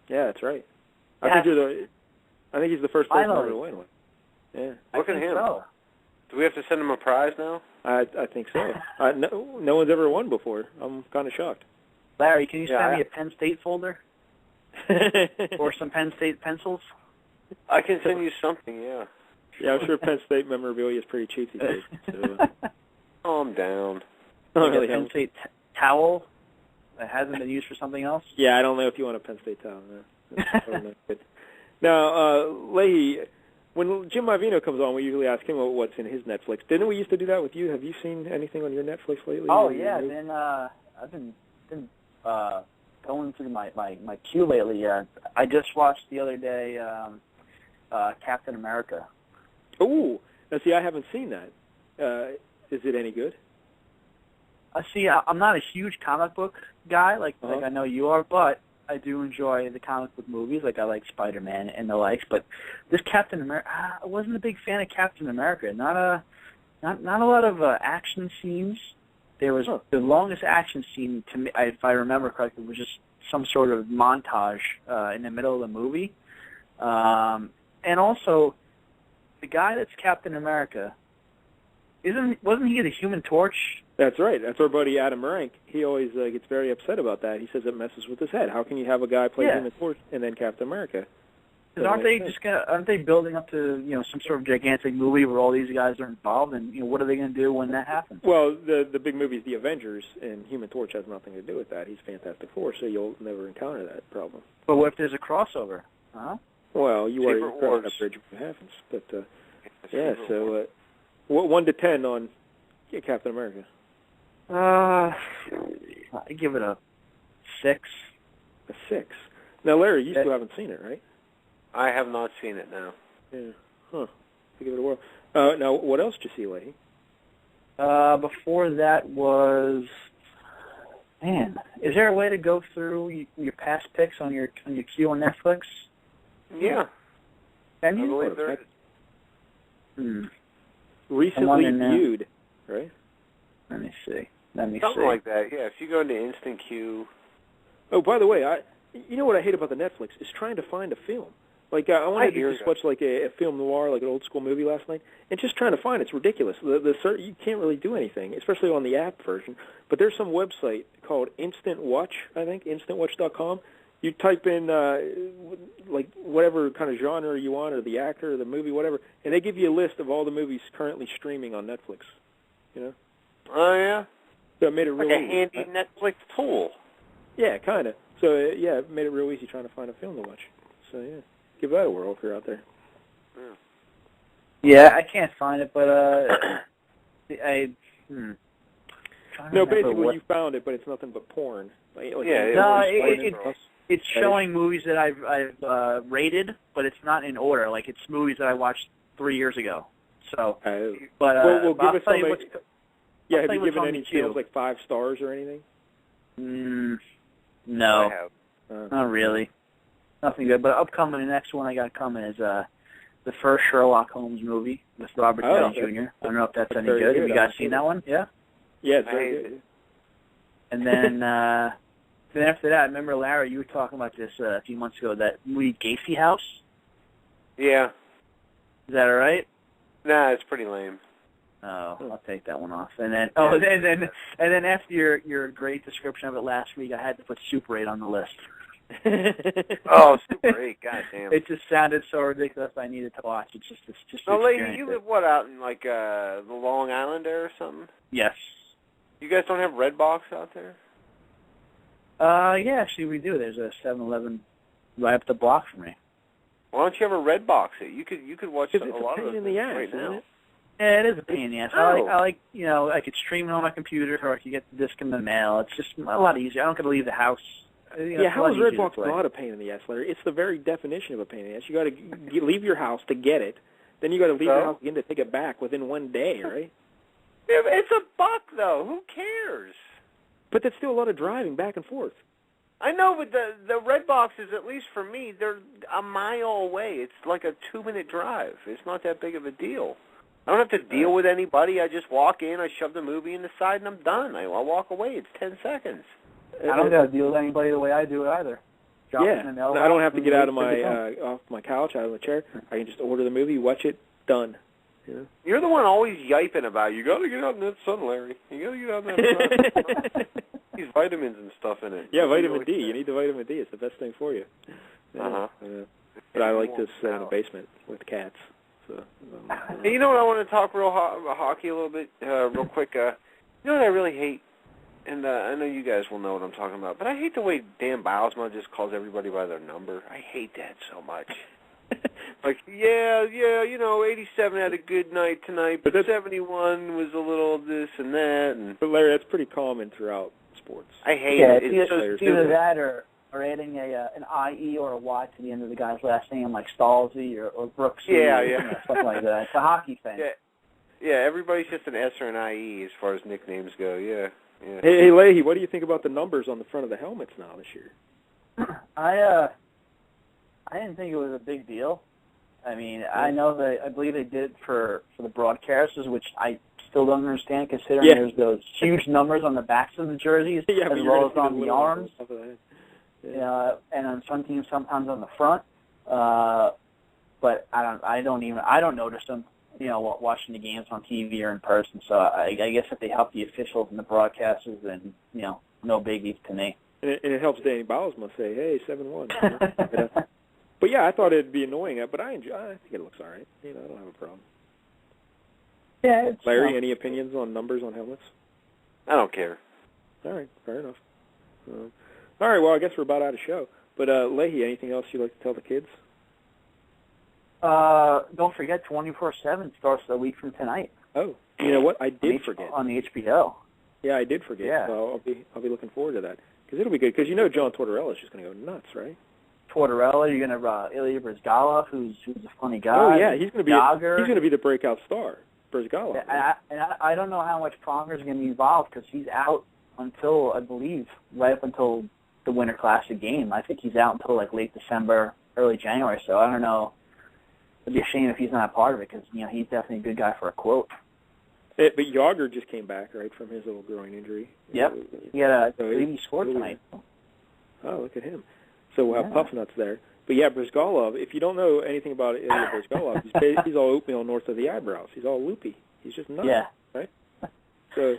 Yeah, that's right. I think he's the first person ever to win one. Yeah. Look at him. So. Do we have to send him a prize now? I think so. No one's ever won before. I'm kind of shocked. Larry, can you send me a Penn State folder? Or some Penn State pencils? I can send you something, yeah. Yeah, I'm sure Penn State memorabilia is pretty cheap these days. So, calm down. Like a Penn State towel that hasn't been used for something else? Yeah, I don't know if you want a Penn State towel. No. Now, Leahy, when Jim Ivino comes on, we usually ask him what's in his Netflix. Didn't we used to do that with you? Have you seen anything on your Netflix lately? Oh, yeah. I've been going through my queue lately. I just watched the other day Captain America. Oh, now see, I haven't seen that. Is it any good? See, I'm not a huge comic book guy, like I know you are, but I do enjoy the comic book movies. Like I like Spider-Man and the likes. But this Captain America, I wasn't a big fan of Captain America. Not a lot of action scenes, there was the longest action scene to me, if I remember correctly, was just some sort of montage in the middle of the movie. And also, the guy that's Captain America, wasn't he the Human Torch? That's right. That's our buddy Adam Rank. He always gets very upset about that. He says it messes with his head. How can you have a guy play Human Torch and then Captain America? Because aren't they building up to some sort of gigantic movie where all these guys are involved, and what are they going to do when that happens? Well, the big movie is The Avengers, and Human Torch has nothing to do with that. He's Fantastic Four, so you'll never encounter that problem. But what if there's a crossover? Huh? Well, you already crossed that bridge when it happens. But so 1 to 10 on Captain America. I give it a 6. A 6. Now, Larry, you still haven't seen it, right? I have not seen it now. Yeah. Huh. To give it a whirl. Now, what else did you see, Leahy? Before that was, man, is there a way to go through your past picks on your queue on Netflix? Yeah. Can you? I believe there is. Recently viewed, right? Let me see. Something like that, yeah. If you go into Instant Queue. Oh, by the way, you know what I hate about the Netflix is trying to find a film. Like, I wanted to just watch like a film noir, like an old school movie last night, and just trying to find it's ridiculous. You can't really do anything, especially on the app version. But there's some website called Instant Watch, I think, instantwatch.com. You type in like whatever kind of genre you want, or the actor, or the movie, whatever, and they give you a list of all the movies currently streaming on Netflix. You know? Oh yeah. So it made it really like a handy Netflix tool. Yeah, kind of. So it made it real easy trying to find a film to watch. So yeah, give that a whirl if you're out there. Yeah, I can't find it, but No, basically you found it, but it's nothing but porn. It's showing movies that I've rated, but it's not in order. Like it's movies that I watched 3 years ago. So, but well, give I'll us tell you somebody. what's, have you given any films like 5 stars or anything? No, not really. Nothing good. But upcoming, the next one I got coming is the first Sherlock Holmes movie with Robert Downey Jr. I don't know if that's any good. Have you guys seen that one? Yeah. Yeah, it's very good. And then then after that, I remember, Larry, you were talking about this a few months ago, that movie Gacy House? Yeah. Is that all right? Nah, it's pretty lame. Oh, I'll take that one off. And then and then after your great description of it last week, I had to put Super 8 on the list. Oh, Super 8, goddamn. It just sounded so ridiculous I needed to watch. It's just So, Leahy, you live, out in, like, the Long Island there or something? Yes. You guys don't have Redbox out there? Yeah, actually we do. There's a 7-Eleven right up the block from me. Why don't you have a Redbox it? You could watch a lot of in the ass, right now. It? Yeah, it is a pain in the ass. I like, I could stream it on my computer, or I could get the disc in the mail. It's just a lot easier. I don't got to leave the house. How is Redbox not a pain in the ass, Larry? It's the very definition of a pain in the ass. You got to leave your house to get it, then you got to leave your house again to take it back within 1 day, right? It's $1, though. Who cares? But that's still a lot of driving back and forth. I know, but the Redboxes, at least for me, they're a mile away. It's like a 2-minute drive. It's not that big of a deal. I don't have to deal with anybody. I just walk in, I shove the movie in the side, and I'm done. I walk away. It's 10 seconds. I don't got to deal with anybody the way I do it either. I don't have to get out of my off my couch, out of my chair. I can just order the movie, watch it, done. You know? You're the one always yiping about, you got to get out in that sun, Larry. You got to get out in that sun. These vitamins and stuff in it. Yeah, vitamin D. You need the vitamin D. It's the best thing for you. But I like to stay in the basement with cats. So, hey, you know what? I want to talk hockey a little bit, real quick. You know what I really hate? And I know you guys will know what I'm talking about, but I hate the way Dan Bylsma just calls everybody by their number. I hate that so much. Like, 87 had a good night tonight, but 71 was a little this and that. And but Larry, that's pretty common throughout sports. I hate it. It's either that or adding an IE or a Y to the end of the guy's last name, like Stalsey or Brooksy. Yeah. Something like that. It's a hockey thing. Yeah, everybody's just an S or an IE as far as nicknames go, yeah. Hey, Leahy, what do you think about the numbers on the front of the helmets now this year? I didn't think it was a big deal. I mean, I believe they did it for the broadcasters, which I still don't understand, considering there's those huge numbers on the backs of the jerseys as well as on the arms. And on some teams, sometimes on the front. But I don't notice them, watching the games on TV or in person. So I guess if they help the officials and the broadcasters, then, no biggies to me. And it helps Danny Bowsma say, hey, 7-1. But yeah, I thought it'd be annoying, but I think it looks all right. I don't have a problem. Yeah. Larry, any opinions on numbers on helmets? I don't care. All right, fair enough. All right, well, I guess we're about out of show. But Leahy, anything else you'd like to tell the kids? Don't forget, 24/7 starts a week from tonight. Oh, you know what? I did forget. On the HBO. Yeah, I did forget. Yeah. So I'll be looking forward to that because it'll be good. Because John Tortorella is just going to go nuts, right? Tortorella, you're going to have Ilya Bryzgalov, who's a funny guy. Oh yeah, he's going to be Yager. He's going to be the breakout star, Bryzgalov. Yeah, and I don't know how much Pronger's going to be involved because he's out until, I believe, right up until the Winter Classic game. I think he's out until like late December, early January. So I don't know. It'd be a shame if he's not a part of it because he's definitely a good guy for a quote. But Yager just came back, right, from his little groin injury. Yep. He had he scored tonight. Oh, look at him. So we'll have Puffnuts there. But yeah, Bryzgalov, if you don't know anything about Ilya Bryzgalov, he's all oatmeal north of the eyebrows. He's all loopy. He's just nuts, right? So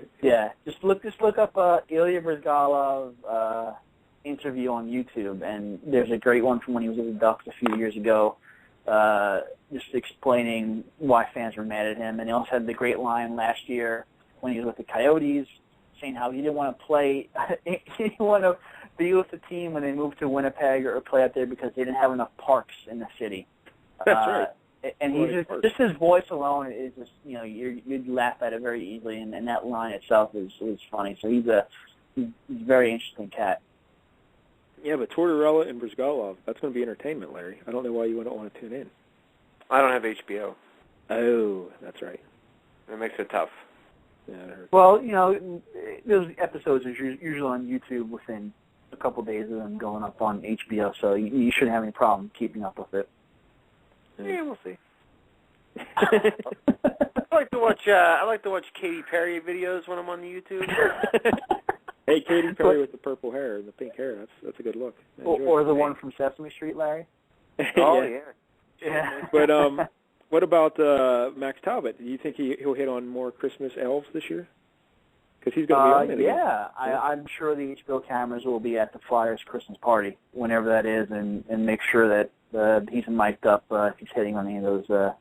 just look up Ilya Bryzgalov interview on YouTube, and there's a great one from when he was with the Ducks a few years ago, just explaining why fans were mad at him. And he also had the great line last year when he was with the Coyotes, saying how he didn't want to play, he didn't want to be with the team when they moved to Winnipeg or play out there because they didn't have enough parks in the city. That's right. And he's just his voice alone is just, you'd laugh at it very easily, and that line itself is funny. So he's a very interesting cat. Yeah, but Tortorella and Bryzgalov, that's going to be entertainment, Larry. I don't know why you wouldn't want to tune in. I don't have HBO. Oh, that's right. That makes it tough. Yeah, that hurts. Well, those episodes are usually on YouTube within a couple days of them going up on HBO, so you shouldn't have any problem keeping up with it. Yeah, we'll see. I like to watch Katy Perry videos when I'm on the YouTube. Hey, Katy Perry with the purple hair and the pink hair. That's a good look. Or the one from Sesame Street, Larry. Oh yeah. But what about Max Talbot? Do you think he'll hit on more Christmas elves this year? Because he's going to be on it. Yeah, I'm sure the HBO cameras will be at the Flyers Christmas party whenever that is, and make sure that he's mic'd up if he's hitting on any of those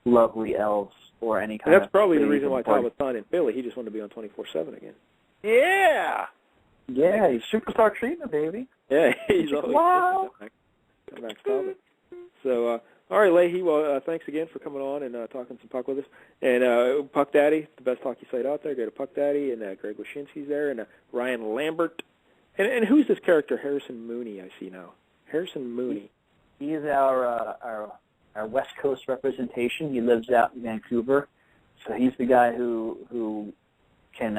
lovely elves or any kind of. That's probably the reason why Talbot's not in Philly. He just wanted to be on 24/7 again. Yeah. Yeah, he's superstar treatment, baby. Yeah, he's always Max Talbot. So, all right, Leahy, well, thanks again for coming on and talking some puck with us. And Puck Daddy, the best hockey site out there. Go to Puck Daddy, and Greg Wyshynski's there, and Ryan Lambert. And who's this character, Harrison Mooney, I see now? Harrison Mooney. He is our West Coast representation. He lives out in Vancouver. So he's the guy who can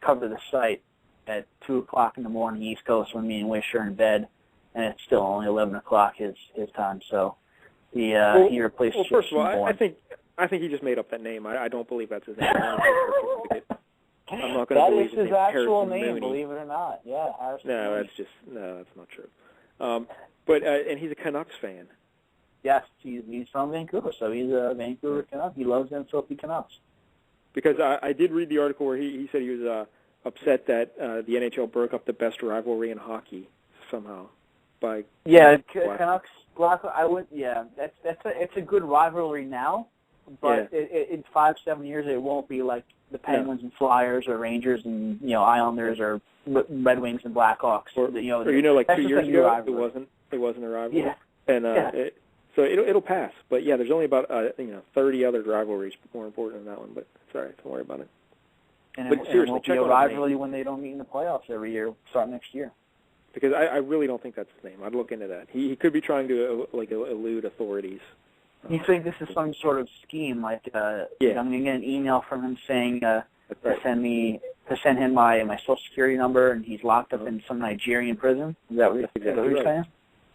cover the site at 2 o'clock in the morning East Coast when me and Wish are in bed, and it's still only 11 o'clock his time. So he replaced. Well, first of all, I think he just made up that name. I don't believe that's his name. I'm not going to believe his actual Harrison name, Mooney. believe it or not. Yeah, Harrison. No, that's not true. But he's a Canucks fan. Yes, he's from Vancouver, so he's a Vancouver Canuck. He loves them Filthy Canucks. Because I did read the article where he said he was upset that the NHL broke up the best rivalry in hockey somehow. Canucks Blackhawks. It's a good rivalry now, but in 5-7 years it won't be like the Penguins and Flyers or Rangers and Islanders or Red Wings and Blackhawks. Or 2 years ago it wasn't a rivalry. Yeah. And so it'll pass. But yeah, there's only about 30 other rivalries more important than that one. But sorry, don't worry about it. But seriously, it won't be a rivalry when they don't meet in the playoffs every year, starting next year. Because I really don't think that's his name. I'd look into that. He could be trying to elude authorities. You think this is some sort of scheme? Like I'm going to get an email from him saying to send him my Social Security number, and he's locked up in some Nigerian prison. Is that what you're saying?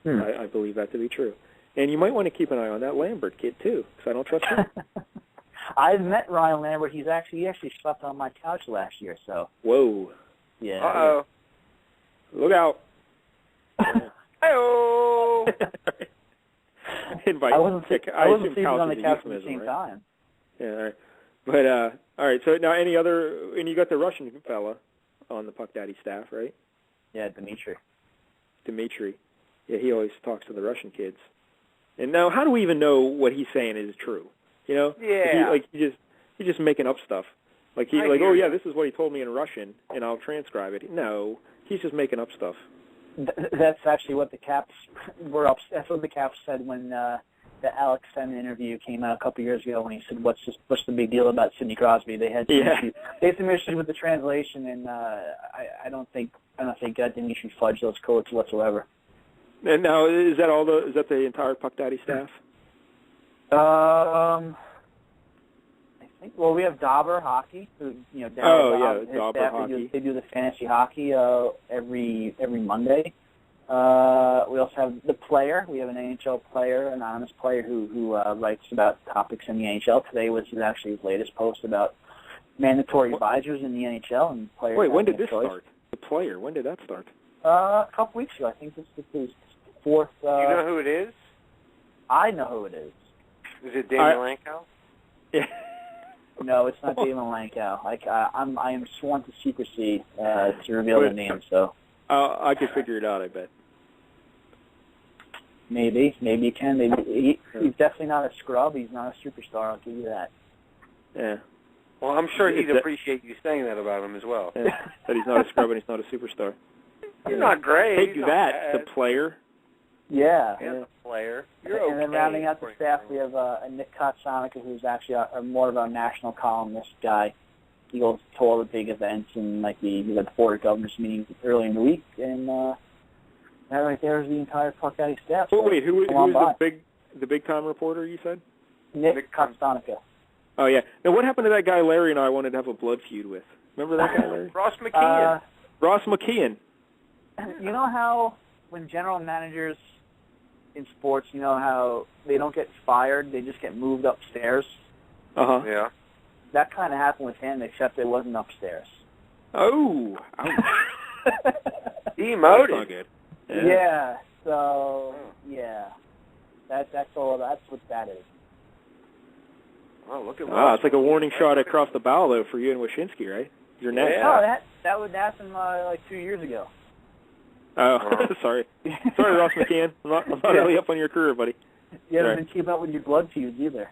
I believe that to be true. And you might want to keep an eye on that Lambert kid too, because I don't trust him. I've met Ryan Lambert. He actually slept on my couch last year. So. Whoa. Yeah. Uh-oh. Look out. Hey-oh. Invite. I wasn't sleeping on the couch at the same right? time. Yeah, all right. But, all right, so now and you got the Russian fella on the Puck Daddy staff, right? Yeah, Dimitri. Yeah, he always talks to the Russian kids. And now, how do we even know what he's saying is true? You know? Yeah. He's just making up stuff. Oh yeah, this is what he told me in Russian, and I'll transcribe it. No, he's just making up stuff. That's actually what the Caps were up. That's what the Caps said when the Alex Semin interview came out a couple years ago when he said, "What's the big deal about Sidney Crosby?" They had some issues with the translation, and I don't think Dimitri fudged those codes whatsoever. And now, is that the entire Puck Daddy staff? I think. Well, we have Dauber Hockey. Who, Dauber Hockey. They do the fantasy hockey every Monday. We also have the player. We have an NHL player, anonymous player who writes about topics in the NHL. Today was actually his latest post about mandatory visors in the NHL and players. Wait, when did this start? The player. When did that start? A couple weeks ago. I think this is his fourth. You know who it is? I know who it is. Is it Damon Lankow? Yeah. No, it's not Damon Lankow. I am sworn to secrecy to reveal the name. So. I could figure it out. I bet. Maybe you can. Maybe he's definitely not a scrub. He's not a superstar. I'll give you that. Yeah. Well, I'm sure he'd appreciate you saying that about him as well. Yeah. That he's not a scrub and he's not a superstar. You're not great. Take that, the player. Yeah. The player. You're okay. And then rounding out the staff, we have Nick Kotsonica, who's actually more of a national columnist guy. He goes to all the big events and he had the Board of Governors meeting early in the week, and that right there is the entire Puck Daddy staff. Well, wait, who is the big time reporter? You said Nick Kotsonica. Oh yeah. Now what happened to that guy Larry and I wanted to have a blood feud with? Remember that guy, Larry? Ross McKeon. Ross McKeon. You know how when general managers in sports, you know how they don't get fired, they just get moved upstairs? Uh-huh. Yeah. That kind of happened with him, except it wasn't upstairs. Oh. Demoted. That's not good. Yeah. So, yeah. That's all. That's what that is. Oh, look at it's like a warning shot across the bow, though, for you and Wyshynski, right? You're next. Yeah. Oh, that would happen 2 years ago. Oh, sorry. Sorry, Ross McKeon. I'm not really up on your career, buddy. You haven't been keeping up with your blood feuds either.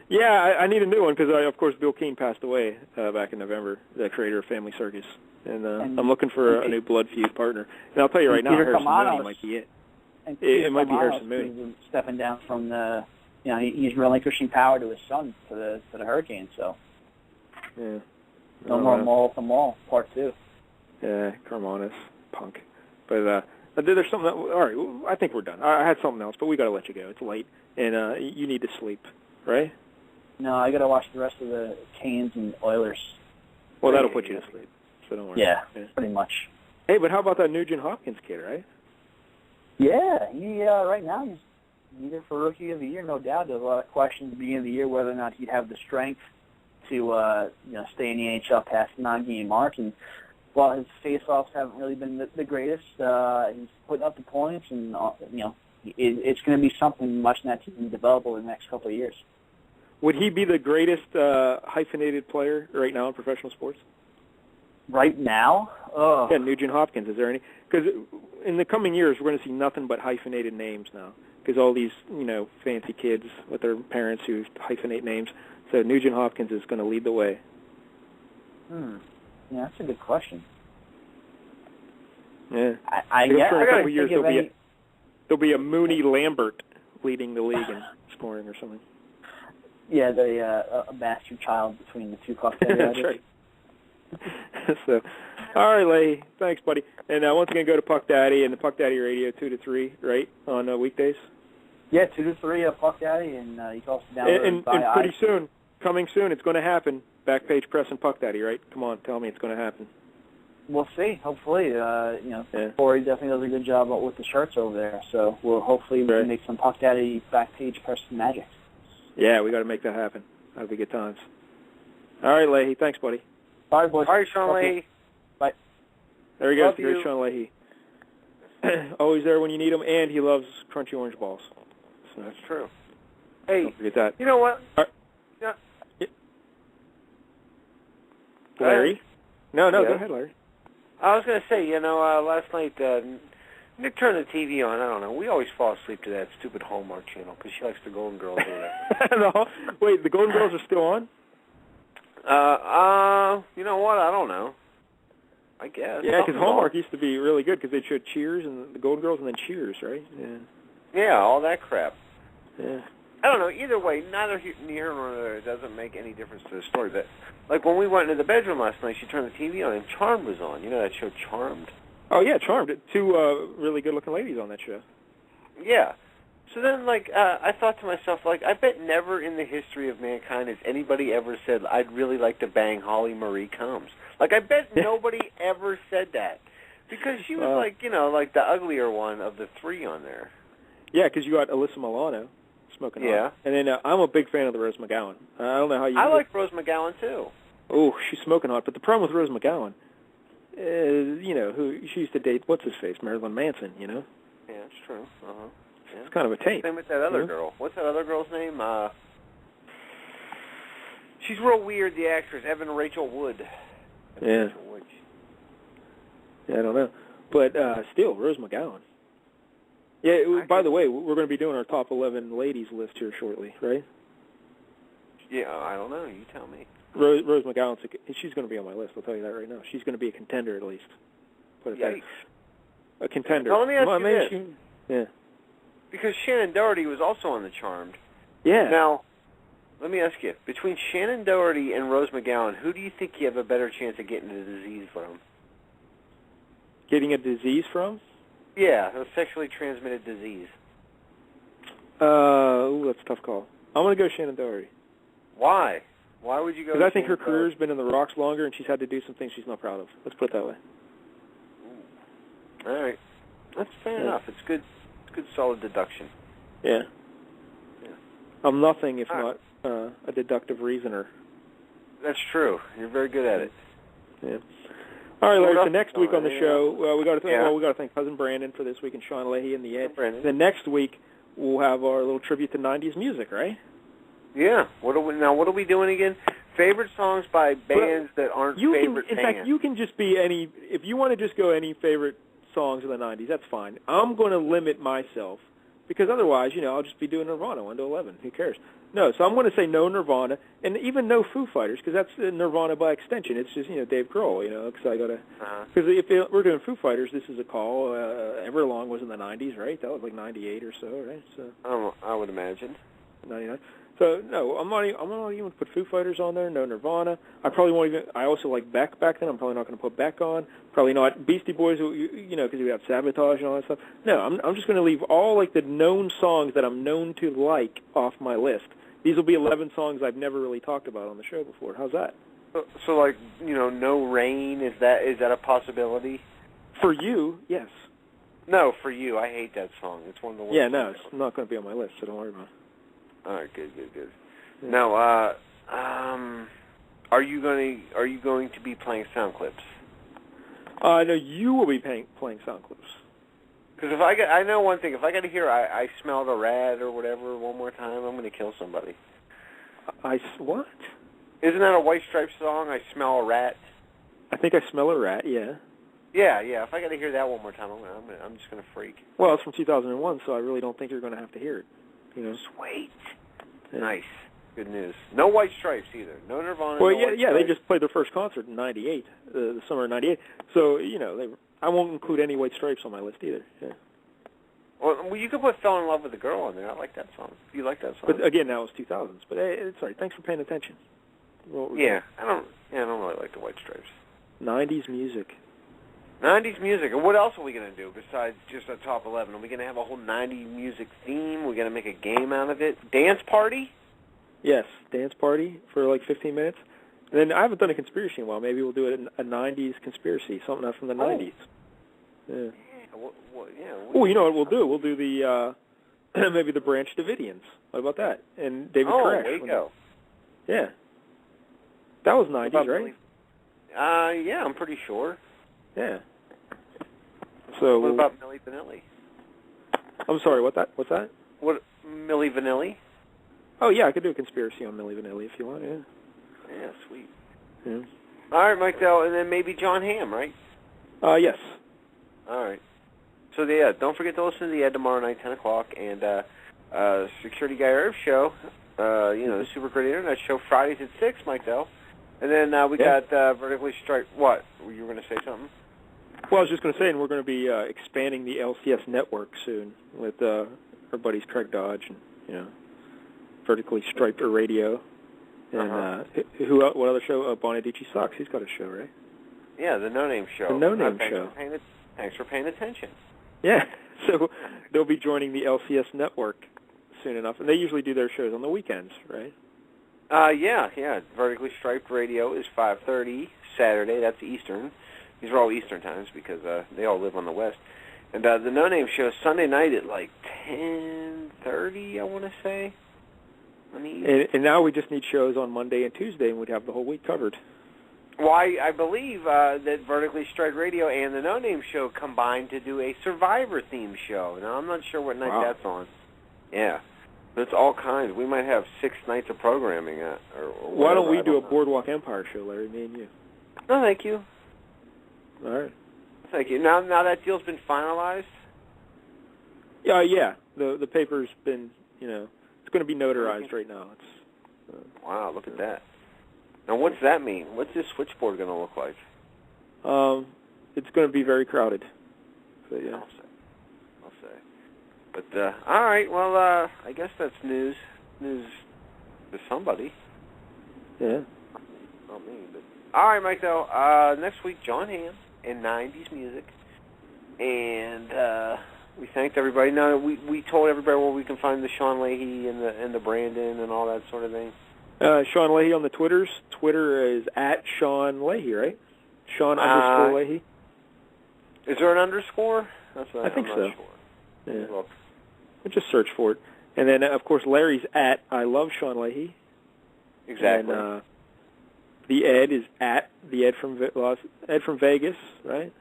Yeah, I need a new one because, of course, Bill Keane passed away back in November, the creator of Family Circus. And I'm looking for a new blood feud partner. And I'll tell you right now, Harrison Mooney might be it. It might be Harrison Mooney. Stepping down from the, he's relinquishing power to his son for the Hurricanes. So. Yeah. No more Mall to Mall, Part 2. Yeah, Carmanis, punk. But there's something. All right, I think we're done. I had something else, but we got to let you go. It's late, and you need to sleep, right? No, I got to watch the rest of the Canes and Oilers. Well, that'll put you to sleep, so don't worry. Yeah, pretty much. Hey, but how about that Nugent Hopkins kid, right? Yeah, he right now he's needed for Rookie of the Year, no doubt. There's a lot of questions at the beginning of the year whether or not he'd have the strength to stay in the NHL past the 9-game mark. And while his face-offs haven't really been the greatest, he's putting up the points, and it's going to be something watching that team develop over the next couple of years. Would he be the greatest hyphenated player right now in professional sports? Right now? Oh. Yeah, Nugent Hopkins. Is there any? Because in the coming years, we're going to see nothing but hyphenated names now. Because all these, fancy kids with their parents who hyphenate names. So Nugent Hopkins is going to lead the way. Yeah, that's a good question. Yeah. I guess for a couple of years there'll be a Mooney Lambert leading the league in scoring or something. Yeah, a bastard child between the two Puck Daddy. That's right. So, all right, Leahy. Thanks, buddy. And once again, go to Puck Daddy and the Puck Daddy Radio 2 to 3, right, on weekdays? Yeah, 2 to 3 Puck Daddy, and you can also download and pretty soon, coming soon, it's going to happen. Backpage Press and Puck Daddy, right? Come on, tell me it's going to happen. We'll see. Hopefully, Corey definitely does a good job with the shirts over there. So we can make some Puck Daddy Backpage Press magic. Yeah, we got to make that happen. That'll be good times. All right, Leahy. Thanks, buddy. All right, boys. All right, Sean Leahy. Bye. There he goes, Love the great you. Sean Leahy. Always there when you need him, and he loves crunchy orange balls. So That's true. Hey, don't forget that. you know what? Yeah. Larry? No, Yeah. go ahead, Larry. I was going to say, last night Nick turned the TV on. I don't know. We always fall asleep to that stupid Hallmark channel because she likes the Golden Girls or whatever. Wait, the Golden Girls are still on? You know what? I don't know. I guess. Yeah, because Hallmark used to be really good because they showed Cheers and the Golden Girls and then Cheers, right? Yeah. Yeah, all that crap. Yeah. I don't know. Either way, neither here nor there. It doesn't make any difference to the story. But like when we went into the bedroom last night, she turned the TV on and Charmed was on. You know that show Charmed? Oh yeah, Charmed. Two really good-looking ladies on that show. Yeah. So then, I thought to myself, I bet never in the history of mankind has anybody ever said, I'd really like to bang Holly Marie Combs. I bet nobody ever said that. Because she was the uglier one of the three on there. Yeah, because you got Alyssa Milano smoking hot. And then I'm a big fan of the Rose McGowan. I don't know how you... I like Rose McGowan, too. Oh, she's smoking hot. But the problem with Rose McGowan is, who she used to date, what's-his-face, Marilyn Manson, Yeah, it's true. Uh-huh. Yeah. It's kind of a tape. Same with that other girl. What's that other girl's name? She's real weird, the actress, Evan Rachel Wood. Yeah. Yeah, I don't know. But still, Rose McGowan. Yeah, by the way, we're going to be doing our top 11 ladies list here shortly, right? Yeah, I don't know. You tell me. Rose McGowan, she's going to be on my list, I'll tell you that right now. She's going to be a contender at least. Put it there. A contender. Now, let me ask you this. Yeah. Because Shannon Doherty was also on the Charmed. Yeah. Now, let me ask you, between Shannon Doherty and Rose McGowan, who do you think you have a better chance of getting a disease from? Getting a disease from? Yeah, a sexually transmitted disease. That's a tough call. I'm going to go Shannon Doherty. Why? Why would you go? Because I think her career's been in the rocks longer, and she's had to do some things she's not proud of. Let's put it that way. All right, that's fair enough. It's good. It's good, solid deduction. Yeah. I'm nothing if not a deductive reasoner. That's true. You're very good at it. Yeah. All right, Larry. So next week on the show, we got to thank Cousin Brandon for this week and Sean Leahy and the Ed. Then next week we'll have our little tribute to '90s music, right? Yeah. What are we doing again? Favorite songs by bands that aren't favorite bands. In fact, you can just be any. If you want to just go any favorite songs of the '90s, that's fine. I'm going to limit myself because otherwise, I'll just be doing Nirvana 1 to 11. Who cares? No, so I'm going to say no Nirvana and even no Foo Fighters because that's Nirvana by extension. It's just Dave Grohl, because I got to because if we're doing Foo Fighters, this is a call. Everlong was in the '90s, right? That was like '98 or so, right? So I would imagine '99. So no, I'm not even put Foo Fighters on there. No Nirvana. I probably won't even. I also like Beck back then. I'm probably not going to put Beck on. Probably not Beastie Boys. Because we have Sabotage and all that stuff. No, I'm just going to leave all like the known songs that I'm known to like off my list. These will be 11 songs I've never really talked about on the show before. How's that? So No Rain. Is that a possibility? For you, yes. No, for you. I hate that song. It's one of the worst. Yeah, no, it's not going to be on my list, so don't worry about it. All right, good. Yeah. Now, are you going to be playing sound clips? No, you will be playing sound clips. Because I know one thing. If I got to hear I smelled a rat or whatever one more time, I'm going to kill somebody. What? Isn't that a White Stripes song? I smell a rat. I think I smell a rat. Yeah. Yeah. If I got to hear that one more time, I'm just going to freak. Well, it's from 2001, so I really don't think you're going to have to hear it. Sweet. Yeah. Nice. Good news. No White Stripes either. No Nirvana. Well, no yeah, they just played their first concert in '98, the summer of '98. So I won't include any White Stripes on my list either. Yeah. Well, you could put "Fell in Love with the Girl" on there. I like that song. You like that song? But again, that was 2000s. But it's all right. Thanks for paying attention. I don't really like the White Stripes. '90s music. 90s music. And what else are we going to do besides just a top 11? Are we going to have a whole 90s music theme? We're going to make a game out of it? Dance party? Yes, dance party for like 15 minutes. And then I haven't done a conspiracy in a while. Maybe we'll do it a 90s conspiracy, something from the 90s. Yeah. Oh, you know what we'll do? We'll do the maybe the Branch Davidians. What about that? And David Koresh. There you go. Yeah. That was 90s, right? Yeah, I'm pretty sure. Yeah. So what about Milli Vanilli? I'm sorry, what's that? What, Milli Vanilli? Oh, yeah, I could do a conspiracy on Milli Vanilli if you want, yeah. Yeah, sweet. Yeah. All right, Mike Dell, and then maybe John Hamm, right? Yes. All right. So, yeah, don't forget to listen to the Ed tomorrow night, 10 o'clock, and Security Guy Irv show, the Super Great Internet show, Fridays at 6, Mike Dell. And then we got Vertically Striped. What? You were going to say something? Well, I was just going to say, and we're going to be expanding the LCS network soon with our buddies Craig Dodge and, Vertically Striped Radio. And what other show? Bonadici Sucks. He's got a show, right? Yeah, the No Name Show. The No Name Show. Thanks for paying attention. Yeah, so they'll be joining the LCS network soon enough, and they usually do their shows on the weekends, right? Yeah. Vertically Striped Radio is 5:30 Saturday. That's Eastern. These are all Eastern times because they all live on the West. And the No Name Show is Sunday night at like 10:30, I want to say. And now we just need shows on Monday and Tuesday, and we'd have the whole week covered. Well, I believe that Vertically Striped Radio and the No Name Show combined to do a Survivor-themed show. Now, I'm not sure what night that's on. Yeah. But it's all kinds. We might have 6 nights of programming. Or why don't we do a Boardwalk Empire show, Larry, me and you? No, thank you. All right. Thank you. Now that deal's been finalized? Yeah. The paper's been, it's going to be notarized right now. Wow, look at that. Now, what's that mean? What's this switchboard going to look like? It's going to be very crowded. So, yeah. I'll say. But, all right, well, I guess that's news. News to somebody. Yeah. Not me, but... All right, Mike, though. Next week, John Hamm and 90s music. And we thanked everybody. Now, we told everybody where we can find the Sean Leahy and the Brandon and all that sort of thing. Sean Leahy on the Twitters. Twitter is at Sean Leahy, right? Sean _ Leahy. Is there an underscore? That's what I think I'm so. not sure. Yeah. Well, just search for it. And then, of course, Larry's at I Love Sean Leahy. Exactly. And the Ed is at the Ed from Vegas, right?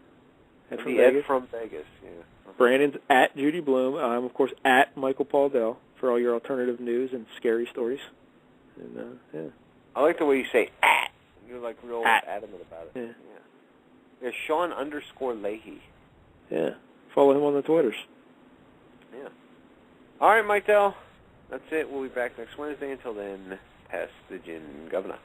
Ed from Vegas, yeah. Brandon's at Judy Bloom. I'm, of course, at Michael Paul Dell for all your alternative news and scary stories. And, yeah. I like the way you say at. You're like real adamant about it. Yeah. Sean _ Leahy. Yeah. Follow him on the Twitters. Yeah. All right, Mike Dell. That's it. We'll be back next Wednesday. Until then, pass the gin, Governor.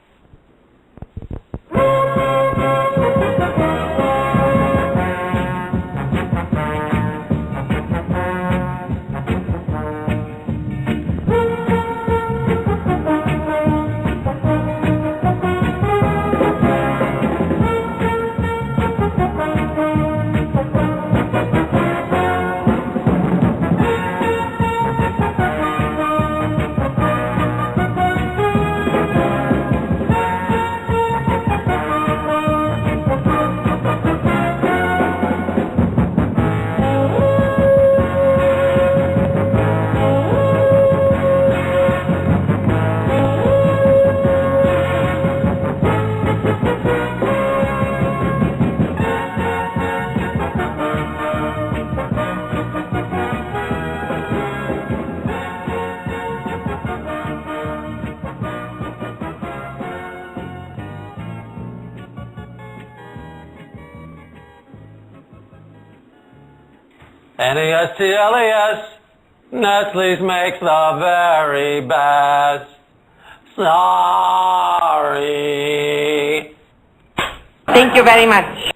NESTLES, Nestle's makes the very best. Sorry. Thank you very much.